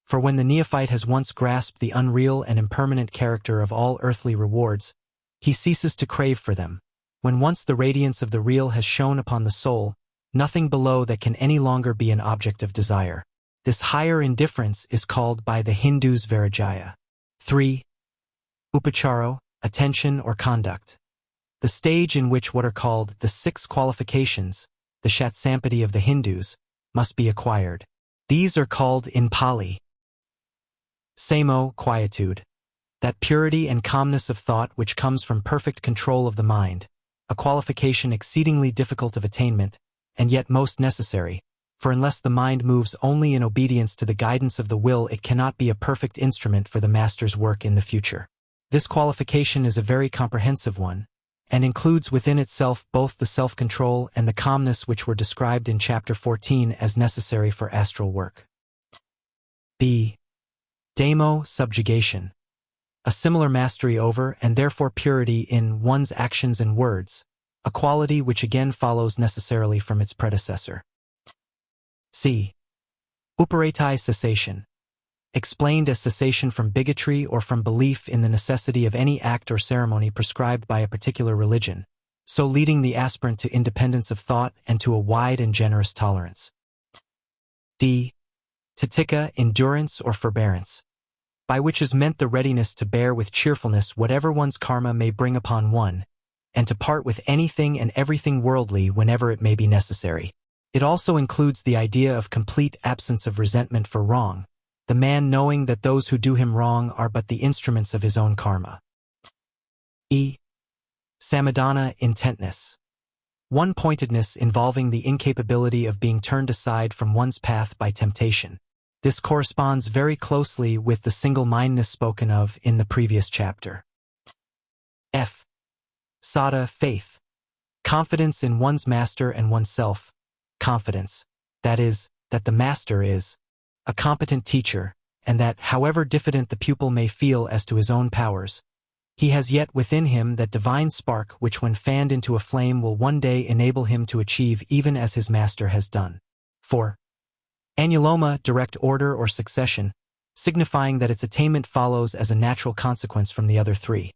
for when the neophyte has once grasped the unreal and impermanent character of all earthly rewards, he ceases to crave for them. When once the radiance of the real has shone upon the soul, nothing below that can any longer be an object of desire. This higher indifference is called by the Hindus Vairagya. 3. Upacharo, attention or conduct. the stage in which what are called the 6 qualifications, the Shatsampati of the Hindus, must be acquired. These are called in Pali Samo, quietude, that purity and calmness of thought which comes from perfect control of the mind, a qualification exceedingly difficult of attainment, and yet most necessary, for unless the mind moves only in obedience to the guidance of the will, it cannot be a perfect instrument for the master's work in the future. This qualification is a very comprehensive one, and includes within itself both the self-control and the calmness which were described in Chapter 14 as necessary for astral work. B. Damo, subjugation. A similar mastery over and therefore purity in one's actions and words, a quality which again follows necessarily from its predecessor. C. Uparatai, cessation. Explained as cessation from bigotry or from belief in the necessity of any act or ceremony prescribed by a particular religion, so leading the aspirant to independence of thought and to a wide and generous tolerance. D. Titika, endurance or forbearance, by which is meant the readiness to bear with cheerfulness whatever one's karma may bring upon one, and to part with anything and everything worldly whenever it may be necessary. It also includes the idea of complete absence of resentment for wrong, the man knowing that those who do him wrong are but the instruments of his own karma. E. Samadhana, intentness. One-pointedness involving the incapability of being turned aside from one's path by temptation. This corresponds very closely with the single-mindedness spoken of in the previous chapter. F. Sada, faith. Confidence in one's master and oneself. Confidence, that is, that the master is a competent teacher, and that, however diffident the pupil may feel as to his own powers, he has yet within him that divine spark which when fanned into a flame will one day enable him to achieve even as his master has done. 4. Anuloma, direct order or succession, signifying that its attainment follows as a natural consequence from the other 3.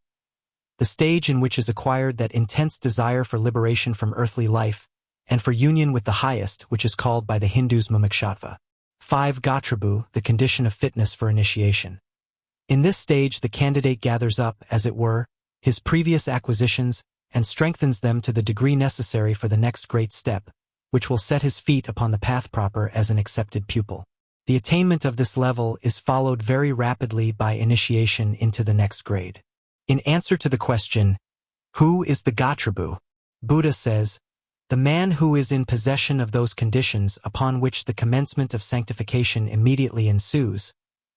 The stage in which is acquired that intense desire for liberation from earthly life, and for union with the highest, which is called by the Hindus Mumukshava. 5. Gatrabu, the condition of fitness for initiation. In this stage the candidate gathers up, as it were, his previous acquisitions and strengthens them to the degree necessary for the next great step, which will set his feet upon the path proper as an accepted pupil. The attainment of this level is followed very rapidly by initiation into the next grade. In answer to the question, who is the Gatrabu? Buddha says, the man who is in possession of those conditions upon which the commencement of sanctification immediately ensues,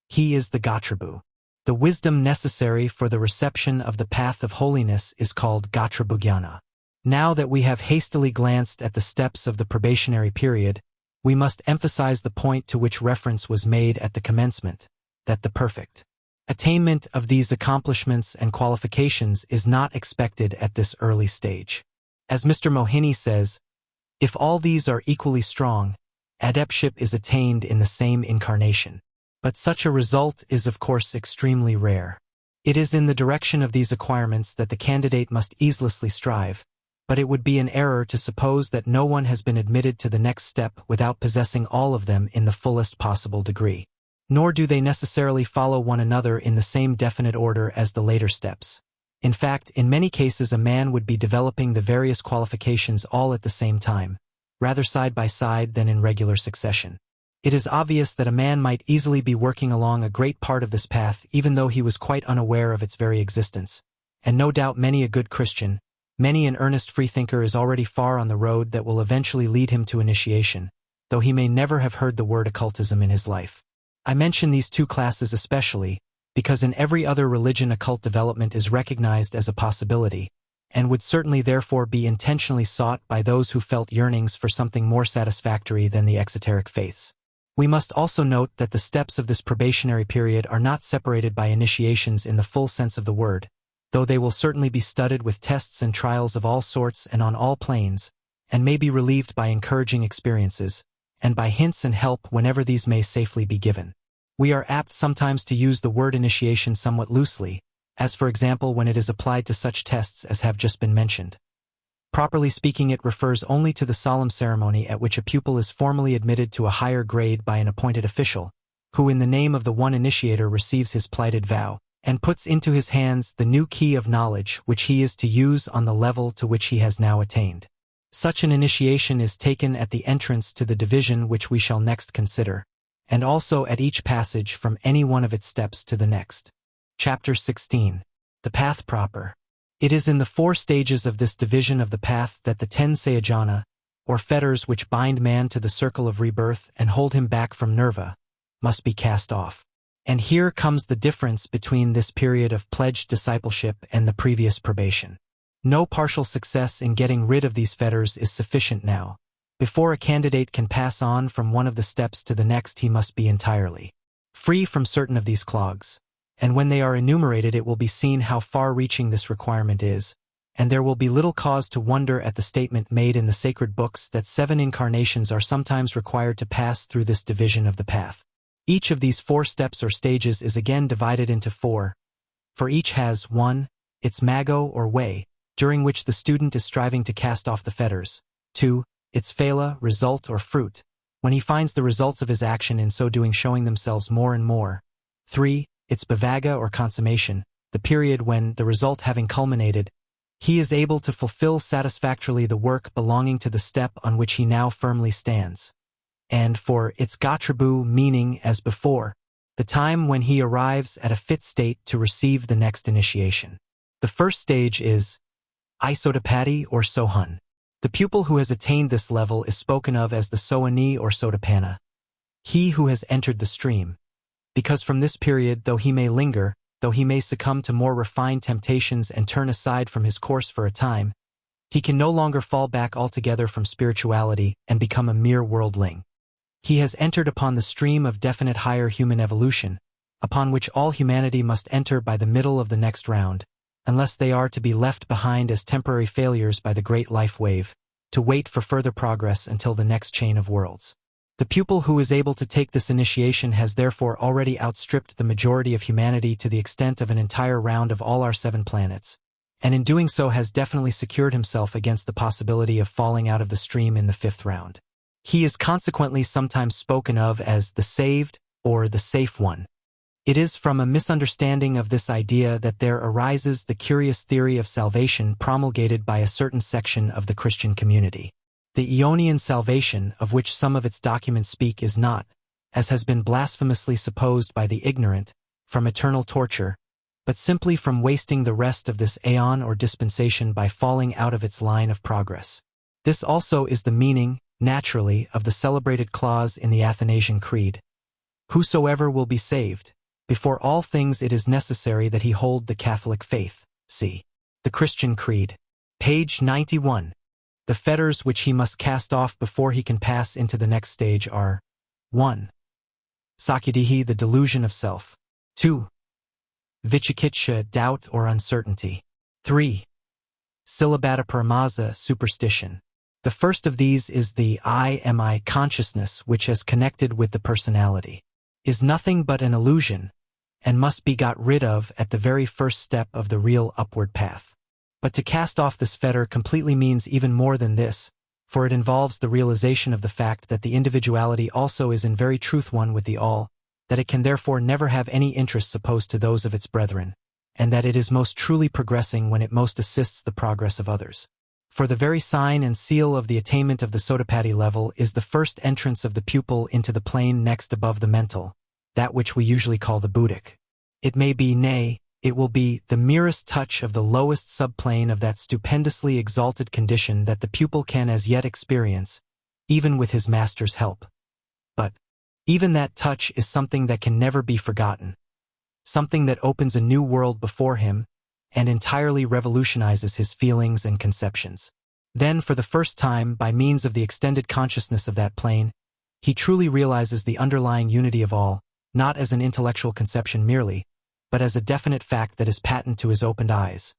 he is the Gatrabu. The wisdom necessary for the reception of the path of holiness is called Gatrabugyana. Now that we have hastily glanced at the steps of the probationary period, we must emphasize the point to which reference was made at the commencement, that the perfect attainment of these accomplishments and qualifications is not expected at this early stage. As Mr. Mohini says, if all these are equally strong, adeptship is attained in the same incarnation. But such a result is of course extremely rare. It is in the direction of these acquirements that the candidate must easelessly strive, but it would be an error to suppose that no one has been admitted to the next step without possessing all of them in the fullest possible degree. Nor do they necessarily follow one another in the same definite order as the later steps. In fact, in many cases a man would be developing the various qualifications all at the same time, rather side by side than in regular succession. It is obvious that a man might easily be working along a great part of this path even though he was quite unaware of its very existence, and no doubt many a good Christian, many an earnest freethinker is already far on the road that will eventually lead him to initiation, though he may never have heard the word occultism in his life. I mention these 2 classes especially, because in every other religion occult development is recognized as a possibility, and would certainly therefore be intentionally sought by those who felt yearnings for something more satisfactory than the exoteric faiths. We must also note that the steps of this probationary period are not separated by initiations in the full sense of the word, though they will certainly be studded with tests and trials of all sorts and on all planes, and may be relieved by encouraging experiences, and by hints and help whenever these may safely be given. We are apt sometimes to use the word initiation somewhat loosely, as for example when it is applied to such tests as have just been mentioned. Properly speaking, it refers only to the solemn ceremony at which a pupil is formally admitted to a higher grade by an appointed official, who in the name of the one initiator receives his plighted vow, and puts into his hands the new key of knowledge which he is to use on the level to which he has now attained. Such an initiation is taken at the entrance to the division which we shall next consider, and also at each passage from any one of its steps to the next. Chapter 16. The Path Proper. It is in the 4 stages of this division of the path that the 10 sayajana, or fetters which bind man to the circle of rebirth and hold him back from nirvana, must be cast off. And here comes the difference between this period of pledged discipleship and the previous probation. No partial success in getting rid of these fetters is sufficient now. Before a candidate can pass on from one of the steps to the next, he must be entirely free from certain of these clogs. And when they are enumerated, it will be seen how far-reaching this requirement is, and there will be little cause to wonder at the statement made in the sacred books that 7 incarnations are sometimes required to pass through this division of the path. Each of these 4 steps or stages is again divided into 4, for each has 1, its mago or way, during which the student is striving to cast off the fetters, 2, its phala, result or fruit, when he finds the results of his action in so doing showing themselves more and more, 3, its bhavaga or consummation, the period when, the result having culminated, he is able to fulfill satisfactorily the work belonging to the step on which he now firmly stands. And 4, its gatrabu, meaning, as before, the time when he arrives at a fit state to receive the next initiation. The first stage is Isodapati or Sohun. The pupil who has attained this level is spoken of as the Sohani or Sotapanna, he who has entered the stream, because from this period, though he may linger, though he may succumb to more refined temptations and turn aside from his course for a time, he can no longer fall back altogether from spirituality and become a mere worldling. He has entered upon the stream of definite higher human evolution, upon which all humanity must enter by the middle of the next round, unless they are to be left behind as temporary failures by the great life wave, to wait for further progress until the next chain of worlds. The pupil who is able to take this initiation has therefore already outstripped the majority of humanity to the extent of an entire round of all our 7 planets, and in doing so has definitely secured himself against the possibility of falling out of the stream in the 5th round. He is consequently sometimes spoken of as the saved or the safe one. It is from a misunderstanding of this idea that there arises the curious theory of salvation promulgated by a certain section of the Christian community. The Aeonian salvation, of which some of its documents speak, is not, as has been blasphemously supposed by the ignorant, from eternal torture, but simply from wasting the rest of this aeon or dispensation by falling out of its line of progress. This also is the meaning, naturally, of the celebrated clause in the Athanasian Creed, "Whosoever will be saved, before all things it is necessary that he hold the Catholic faith." See the Christian Creed. Page 91. The fetters which he must cast off before he can pass into the next stage are 1. Sakyadihi, the delusion of self. 2. Vichikitsha, doubt or uncertainty. 3. Silabata paramaza, superstition. The first of these is the I consciousness, which, as connected with the personality, is nothing but an illusion, and must be got rid of at the very first step of the real upward path. But to cast off this fetter completely means even more than this, for it involves the realization of the fact that the individuality also is in very truth one with the all, that it can therefore never have any interests opposed to those of its brethren, and that it is most truly progressing when it most assists the progress of others. For the very sign and seal of the attainment of the Sotapatti level is the first entrance of the pupil into the plane next above the mental, that which we usually call the Buddhic. It may be, nay, it will be, the merest touch of the lowest subplane of that stupendously exalted condition that the pupil can as yet experience, even with his master's help. But even that touch is something that can never be forgotten, something that opens a new world before him and entirely revolutionizes his feelings and conceptions. Then, for the first time, by means of the extended consciousness of that plane, he truly realizes the underlying unity of all, not as an intellectual conception merely, but as a definite fact that is patent to his opened eyes.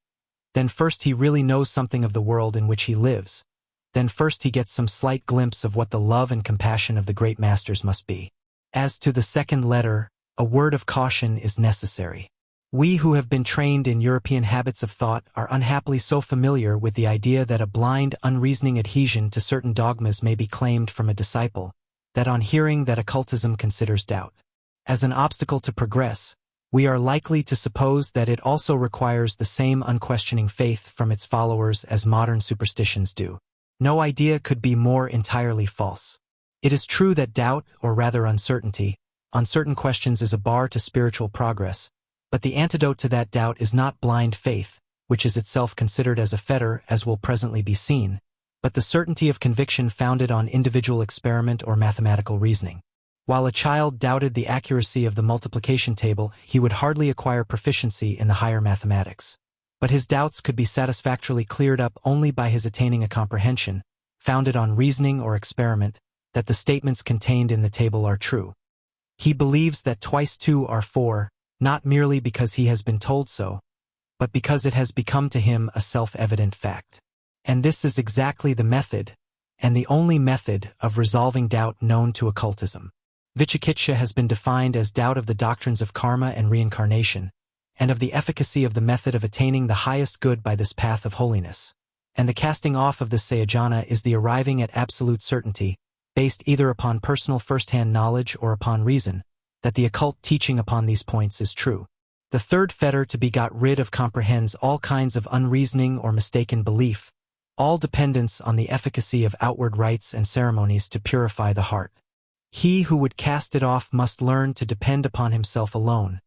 Then first he really knows something of the world in which he lives. Then first he gets some slight glimpse of what the love and compassion of the great masters must be. As to the second letter, a word of caution is necessary. We who have been trained in European habits of thought are unhappily so familiar with the idea that a blind, unreasoning adhesion to certain dogmas may be claimed from a disciple, that on hearing that occultism considers doubt as an obstacle to progress, we are likely to suppose that it also requires the same unquestioning faith from its followers as modern superstitions do. No idea could be more entirely false. It is true that doubt, or rather uncertainty, on certain questions is a bar to spiritual progress, but the antidote to that doubt is not blind faith, which is itself considered as a fetter, as will presently be seen, but the certainty of conviction founded on individual experiment or mathematical reasoning. While a child doubted the accuracy of the multiplication table, he would hardly acquire proficiency in the higher mathematics. But his doubts could be satisfactorily cleared up only by his attaining a comprehension, founded on reasoning or experiment, that the statements contained in the table are true. He believes that twice 2 are 4, not merely because he has been told so, but because it has become to him a self-evident fact. And this is exactly the method, and the only method, of resolving doubt known to occultism. Vicikitsha has been defined as doubt of the doctrines of karma and reincarnation, and of the efficacy of the method of attaining the highest good by this path of holiness. And the casting off of this sayajana is the arriving at absolute certainty, based either upon personal first-hand knowledge or upon reason, that the occult teaching upon these points is true. The third fetter to be got rid of comprehends all kinds of unreasoning or mistaken belief, all dependence on the efficacy of outward rites and ceremonies to purify the heart. He who would cast it off must learn to depend upon himself alone,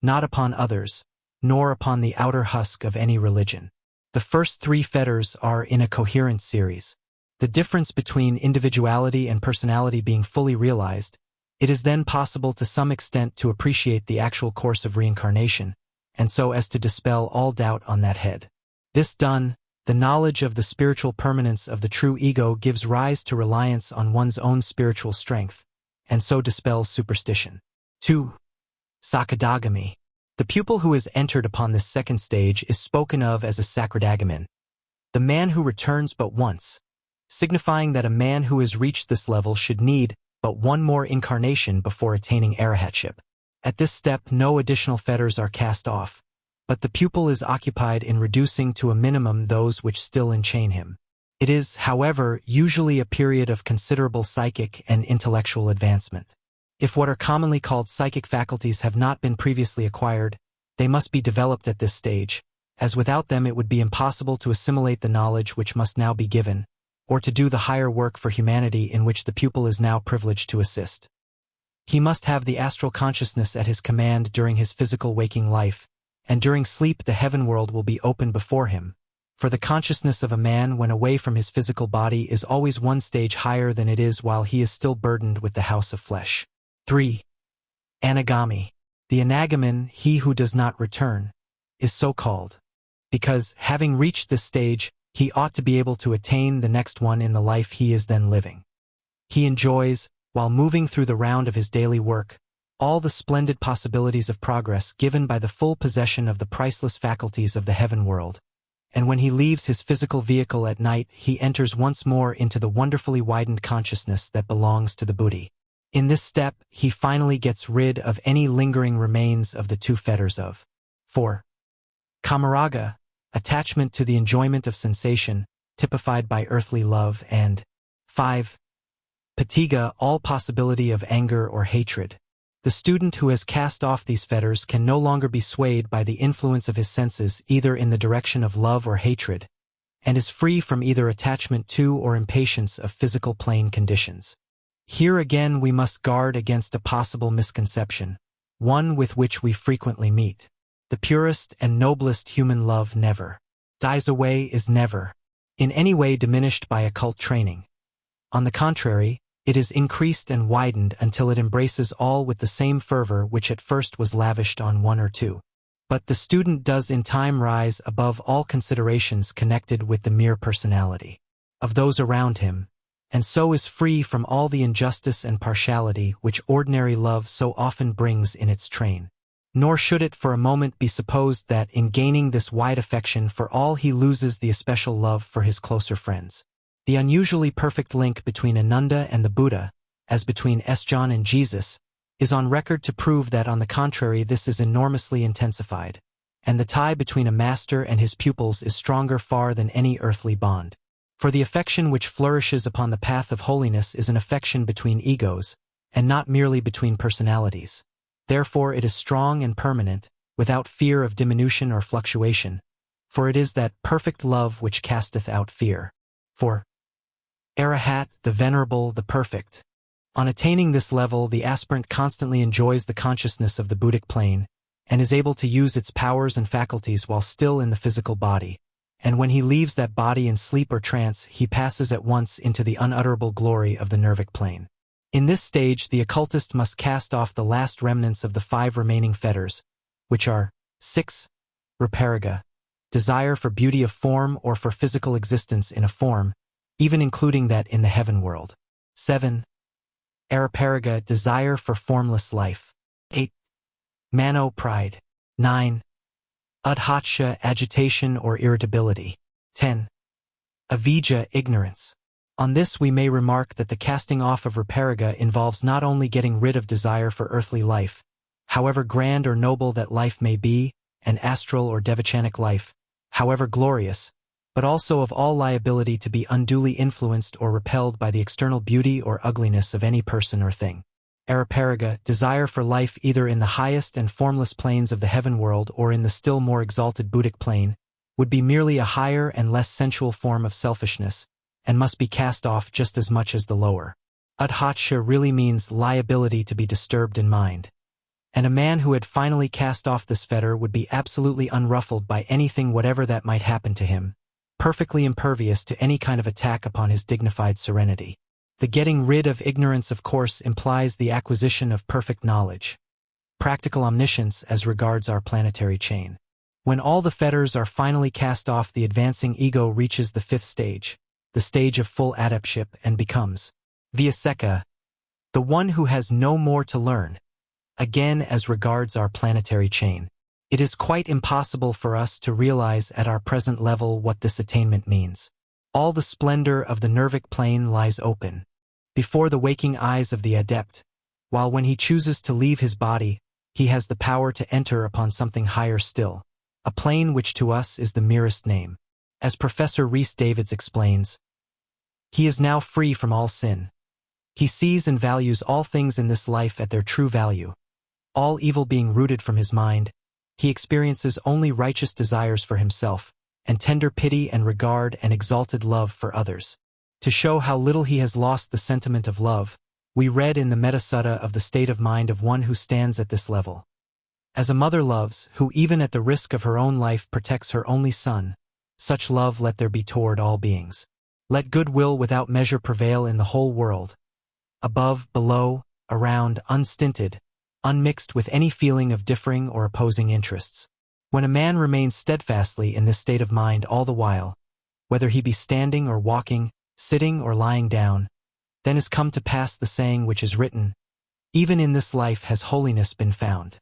not upon others, nor upon the outer husk of any religion. The first 3 fetters are in a coherent series. The difference between individuality and personality being fully realized, it is then possible to some extent to appreciate the actual course of reincarnation, and so as to dispel all doubt on that head. This done, the knowledge of the spiritual permanence of the true ego gives rise to reliance on one's own spiritual strength, and so dispels superstition. 2. Sakadagami. The pupil who has entered upon this second stage is spoken of as a sakradagamin, the man who returns but once, signifying that a man who has reached this level should need but one more incarnation before attaining arahatship. At this step, no additional fetters are cast off, but the pupil is occupied in reducing to a minimum those which still enchain him. It is, however, usually a period of considerable psychic and intellectual advancement. If what are commonly called psychic faculties have not been previously acquired, they must be developed at this stage, as without them it would be impossible to assimilate the knowledge which must now be given, or to do the higher work for humanity in which the pupil is now privileged to assist. He must have the astral consciousness at his command during his physical waking life, and during sleep the heaven world will be open before him, for the consciousness of a man when away from his physical body is always one stage higher than it is while he is still burdened with the house of flesh. 3. Anagami. The anagamin, he who does not return, is so called, because, having reached this stage, he ought to be able to attain the next one in the life he is then living. He enjoys, while moving through the round of his daily work, all the splendid possibilities of progress given by the full possession of the priceless faculties of the heaven world, and when he leaves his physical vehicle at night he enters once more into the wonderfully widened consciousness that belongs to the Buddhi. In this step, he finally gets rid of any lingering remains of the 2 fetters of 4. Kamaraga, attachment to the enjoyment of sensation, typified by earthly love, and 5. Patiga, all possibility of anger or hatred. The student who has cast off these fetters can no longer be swayed by the influence of his senses either in the direction of love or hatred, and is free from either attachment to or impatience of physical plane conditions. Here again we must guard against a possible misconception, one with which we frequently meet. The purest and noblest human love never dies away, is never in any way diminished by occult training. On the contrary, it is increased and widened until it embraces all with the same fervor which at first was lavished on one or two. But the student does in time rise above all considerations connected with the mere personality of those around him, and so is free from all the injustice and partiality which ordinary love so often brings in its train. Nor should it for a moment be supposed that in gaining this wide affection for all he loses the especial love for his closer friends. The unusually perfect link between Ananda and the Buddha, as between Esjan and Jesus, is on record to prove that on the contrary this is enormously intensified, and the tie between a master and his pupils is stronger far than any earthly bond. For the affection which flourishes upon the path of holiness is an affection between egos, and not merely between personalities. Therefore it is strong and permanent, without fear of diminution or fluctuation, for it is that perfect love which casteth out fear. For Arahat, the venerable, the perfect. On attaining this level, the aspirant constantly enjoys the consciousness of the Buddhic plane, and is able to use its powers and faculties while still in the physical body. And when he leaves that body in sleep or trance, he passes at once into the unutterable glory of the nervic plane. In this stage, the occultist must cast off the last remnants of the 5 remaining fetters, which are 6. Rapariga, desire for beauty of form or for physical existence in a form, even including that in the heaven world. 7. Arapariga, desire for formless life. 8. Mano, pride. 9. Udhatsha, agitation or irritability. 10. Avijja, ignorance. On this we may remark that the casting off of Rapariga involves not only getting rid of desire for earthly life, however grand or noble that life may be, and astral or devachanic life, however glorious, but also of all liability to be unduly influenced or repelled by the external beauty or ugliness of any person or thing. Arapariga, desire for life either in the highest and formless planes of the heaven world or in the still more exalted Buddhic plane, would be merely a higher and less sensual form of selfishness, and must be cast off just as much as the lower. Udhatsha really means liability to be disturbed in mind. And a man who had finally cast off this fetter would be absolutely unruffled by anything whatever that might happen to him, perfectly impervious to any kind of attack upon his dignified serenity. The getting rid of ignorance, of course, implies the acquisition of perfect knowledge, practical omniscience as regards our planetary chain. When all the fetters are finally cast off, the advancing ego reaches the 5th stage, the stage of full adeptship, and becomes Vyaseka, the one who has no more to learn. Again, as regards our planetary chain, it is quite impossible for us to realize at our present level what this attainment means. All the splendor of the nervic plane lies open before the waking eyes of the adept, while when he chooses to leave his body, he has the power to enter upon something higher still, a plane which to us is the merest name. As Professor Rhys Davids explains, he is now free from all sin. He sees and values all things in this life at their true value. All evil being rooted from his mind, he experiences only righteous desires for himself, and tender pity and regard and exalted love for others. To show how little he has lost the sentiment of love, we read in the Metasutta of the state of mind of one who stands at this level. As a mother loves, who even at the risk of her own life protects her only son, such love let there be toward all beings. Let goodwill without measure prevail in the whole world, above, below, around, unstinted, unmixed with any feeling of differing or opposing interests. When a man remains steadfastly in this state of mind all the while, whether he be standing or walking, sitting or lying down, then is come to pass the saying which is written, even in this life has holiness been found.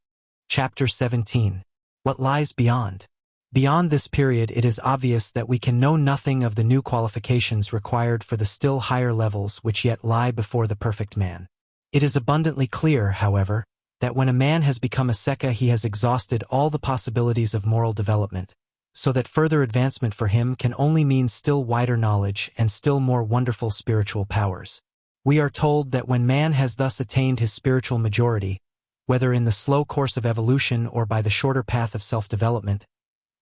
Chapter 17. What lies beyond? Beyond this period it is obvious that we can know nothing of the new qualifications required for the still higher levels which yet lie before the perfect man. It is abundantly clear, however, that when a man has become a Sekha he has exhausted all the possibilities of moral development, so that further advancement for him can only mean still wider knowledge and still more wonderful spiritual powers. We are told that when man has thus attained his spiritual majority, whether in the slow course of evolution or by the shorter path of self-development,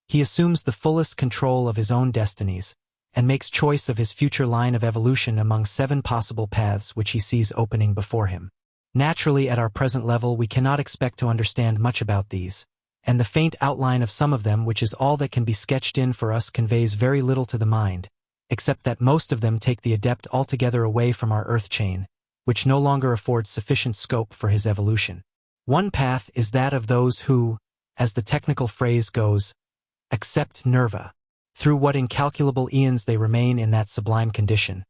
he assumes the fullest control of his own destinies, and makes choice of his future line of evolution among 7 possible paths which he sees opening before him. Naturally, at our present level we cannot expect to understand much about these, and the faint outline of some of them, which is all that can be sketched in for us, conveys very little to the mind, except that most of them take the adept altogether away from our earth chain, which no longer affords sufficient scope for his evolution. One path is that of those who, as the technical phrase goes, accept nirva. Through what incalculable eons they remain in that sublime condition,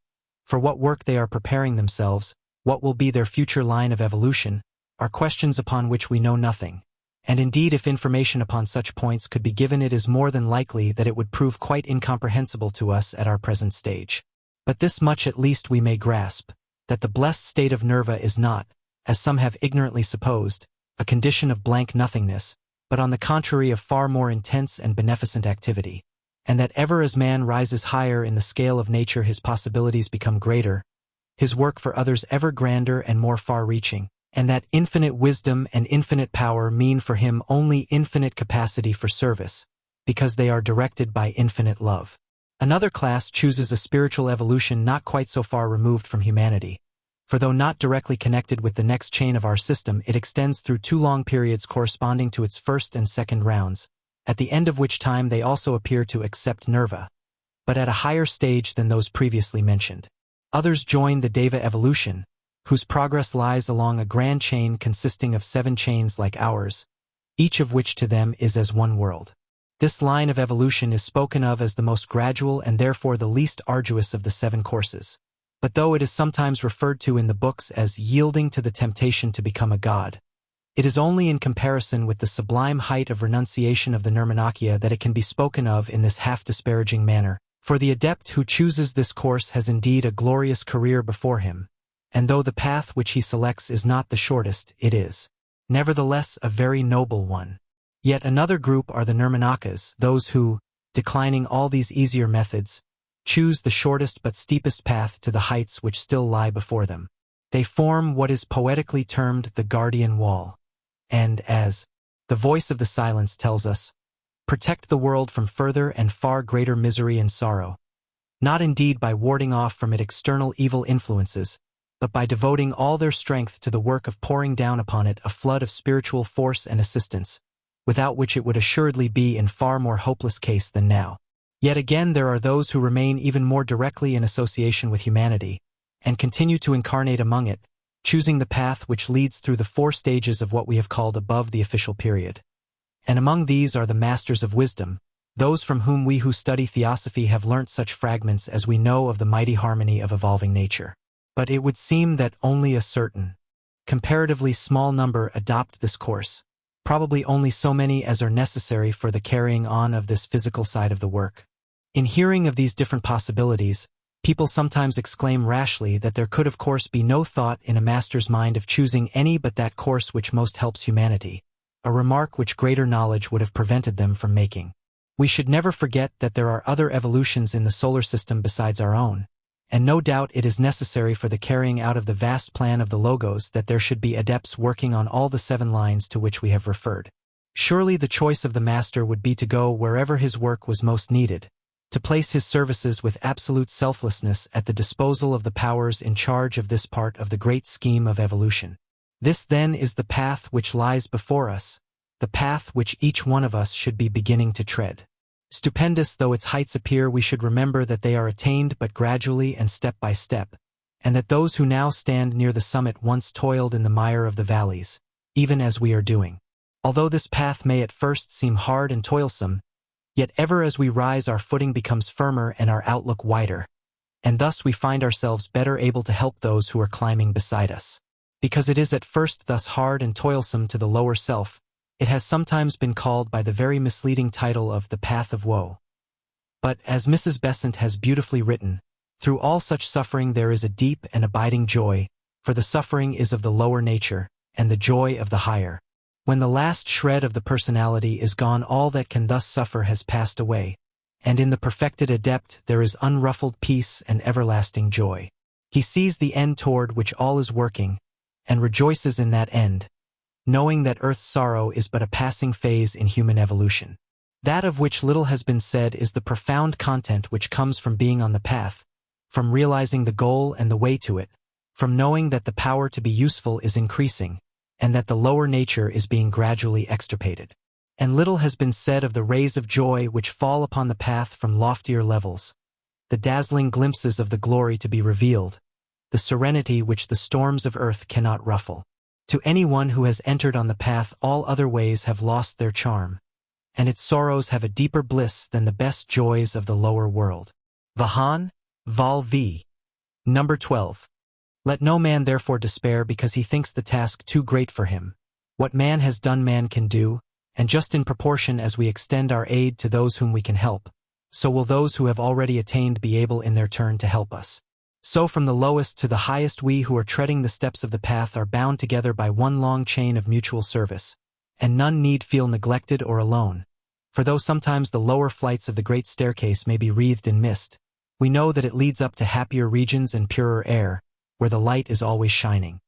for what work they are preparing themselves, what will be their future line of evolution, are questions upon which we know nothing. And indeed, if information upon such points could be given, it is more than likely that it would prove quite incomprehensible to us at our present stage. But this much at least we may grasp, that the blessed state of nirva is not, as some have ignorantly supposed, a condition of blank nothingness, but on the contrary of far more intense and beneficent activity, and that ever as man rises higher in the scale of nature his possibilities become greater, his work for others ever grander and more far-reaching, and that infinite wisdom and infinite power mean for him only infinite capacity for service, because they are directed by infinite love. Another class chooses a spiritual evolution not quite so far removed from humanity, for though not directly connected with the next chain of our system, it extends through 2 long periods corresponding to its first and second rounds, at the end of which time they also appear to accept nirva, but at a higher stage than those previously mentioned. Others join the Deva evolution, whose progress lies along a grand chain consisting of 7 chains like ours, each of which to them is as one world. This line of evolution is spoken of as the most gradual and therefore the least arduous of the 7 courses. But though it is sometimes referred to in the books as yielding to the temptation to become a god, it is only in comparison with the sublime height of renunciation of the Nirmanakya that it can be spoken of in this half-disparaging manner, for the adept who chooses this course has indeed a glorious career before him, and though the path which he selects is not the shortest, it is, nevertheless, a very noble one. Yet another group are the Nirmanakas, those who, declining all these easier methods, choose the shortest but steepest path to the heights which still lie before them. They form what is poetically termed the guardian wall, and as the voice of the silence tells us, protect the world from further and far greater misery and sorrow, not indeed by warding off from it external evil influences, but by devoting all their strength to the work of pouring down upon it a flood of spiritual force and assistance, without which it would assuredly be in far more hopeless case than now. Yet again there are those who remain even more directly in association with humanity, and continue to incarnate among it, choosing the path which leads through the 4 stages of what we have called above the official period. And among these are the masters of wisdom, those from whom we who study theosophy have learnt such fragments as we know of the mighty harmony of evolving nature. But it would seem that only a certain, comparatively small number adopt this course, probably only so many as are necessary for the carrying on of this physical side of the work. In hearing of these different possibilities, people sometimes exclaim rashly that there could of course be no thought in a master's mind of choosing any but that course which most helps humanity, a remark which greater knowledge would have prevented them from making. We should never forget that there are other evolutions in the solar system besides our own, and no doubt it is necessary for the carrying out of the vast plan of the Logos that there should be adepts working on all the 7 lines to which we have referred. Surely the choice of the master would be to go wherever his work was most needed, to place his services with absolute selflessness at the disposal of the powers in charge of this part of the great scheme of evolution. This then is the path which lies before us, the path which each one of us should be beginning to tread. Stupendous though its heights appear, we should remember that they are attained but gradually and step by step, and that those who now stand near the summit once toiled in the mire of the valleys, even as we are doing. Although this path may at first seem hard and toilsome, yet ever as we rise our footing becomes firmer and our outlook wider, and thus we find ourselves better able to help those who are climbing beside us. Because it is at first thus hard and toilsome to the lower self, it has sometimes been called by the very misleading title of the Path of Woe. But, as Mrs. Besant has beautifully written, through all such suffering there is a deep and abiding joy, for the suffering is of the lower nature, and the joy of the higher. When the last shred of the personality is gone, all that can thus suffer has passed away, and in the perfected adept there is unruffled peace and everlasting joy. He sees the end toward which all is working, and rejoices in that end, knowing that earth's sorrow is but a passing phase in human evolution. That of which little has been said is the profound content which comes from being on the path, from realizing the goal and the way to it, from knowing that the power to be useful is increasing, and that the lower nature is being gradually extirpated. And little has been said of the rays of joy which fall upon the path from loftier levels, the dazzling glimpses of the glory to be revealed, the serenity which the storms of earth cannot ruffle. To anyone who has entered on the path, all other ways have lost their charm, and its sorrows have a deeper bliss than the best joys of the lower world. Vahan, Vol V. Number 12. Let no man therefore despair because he thinks the task too great for him. What man has done man can do, and just in proportion as we extend our aid to those whom we can help, so will those who have already attained be able in their turn to help us. So from the lowest to the highest we who are treading the steps of the path are bound together by one long chain of mutual service, and none need feel neglected or alone. For though sometimes the lower flights of the great staircase may be wreathed in mist, we know that it leads up to happier regions and purer air, where the light is always shining.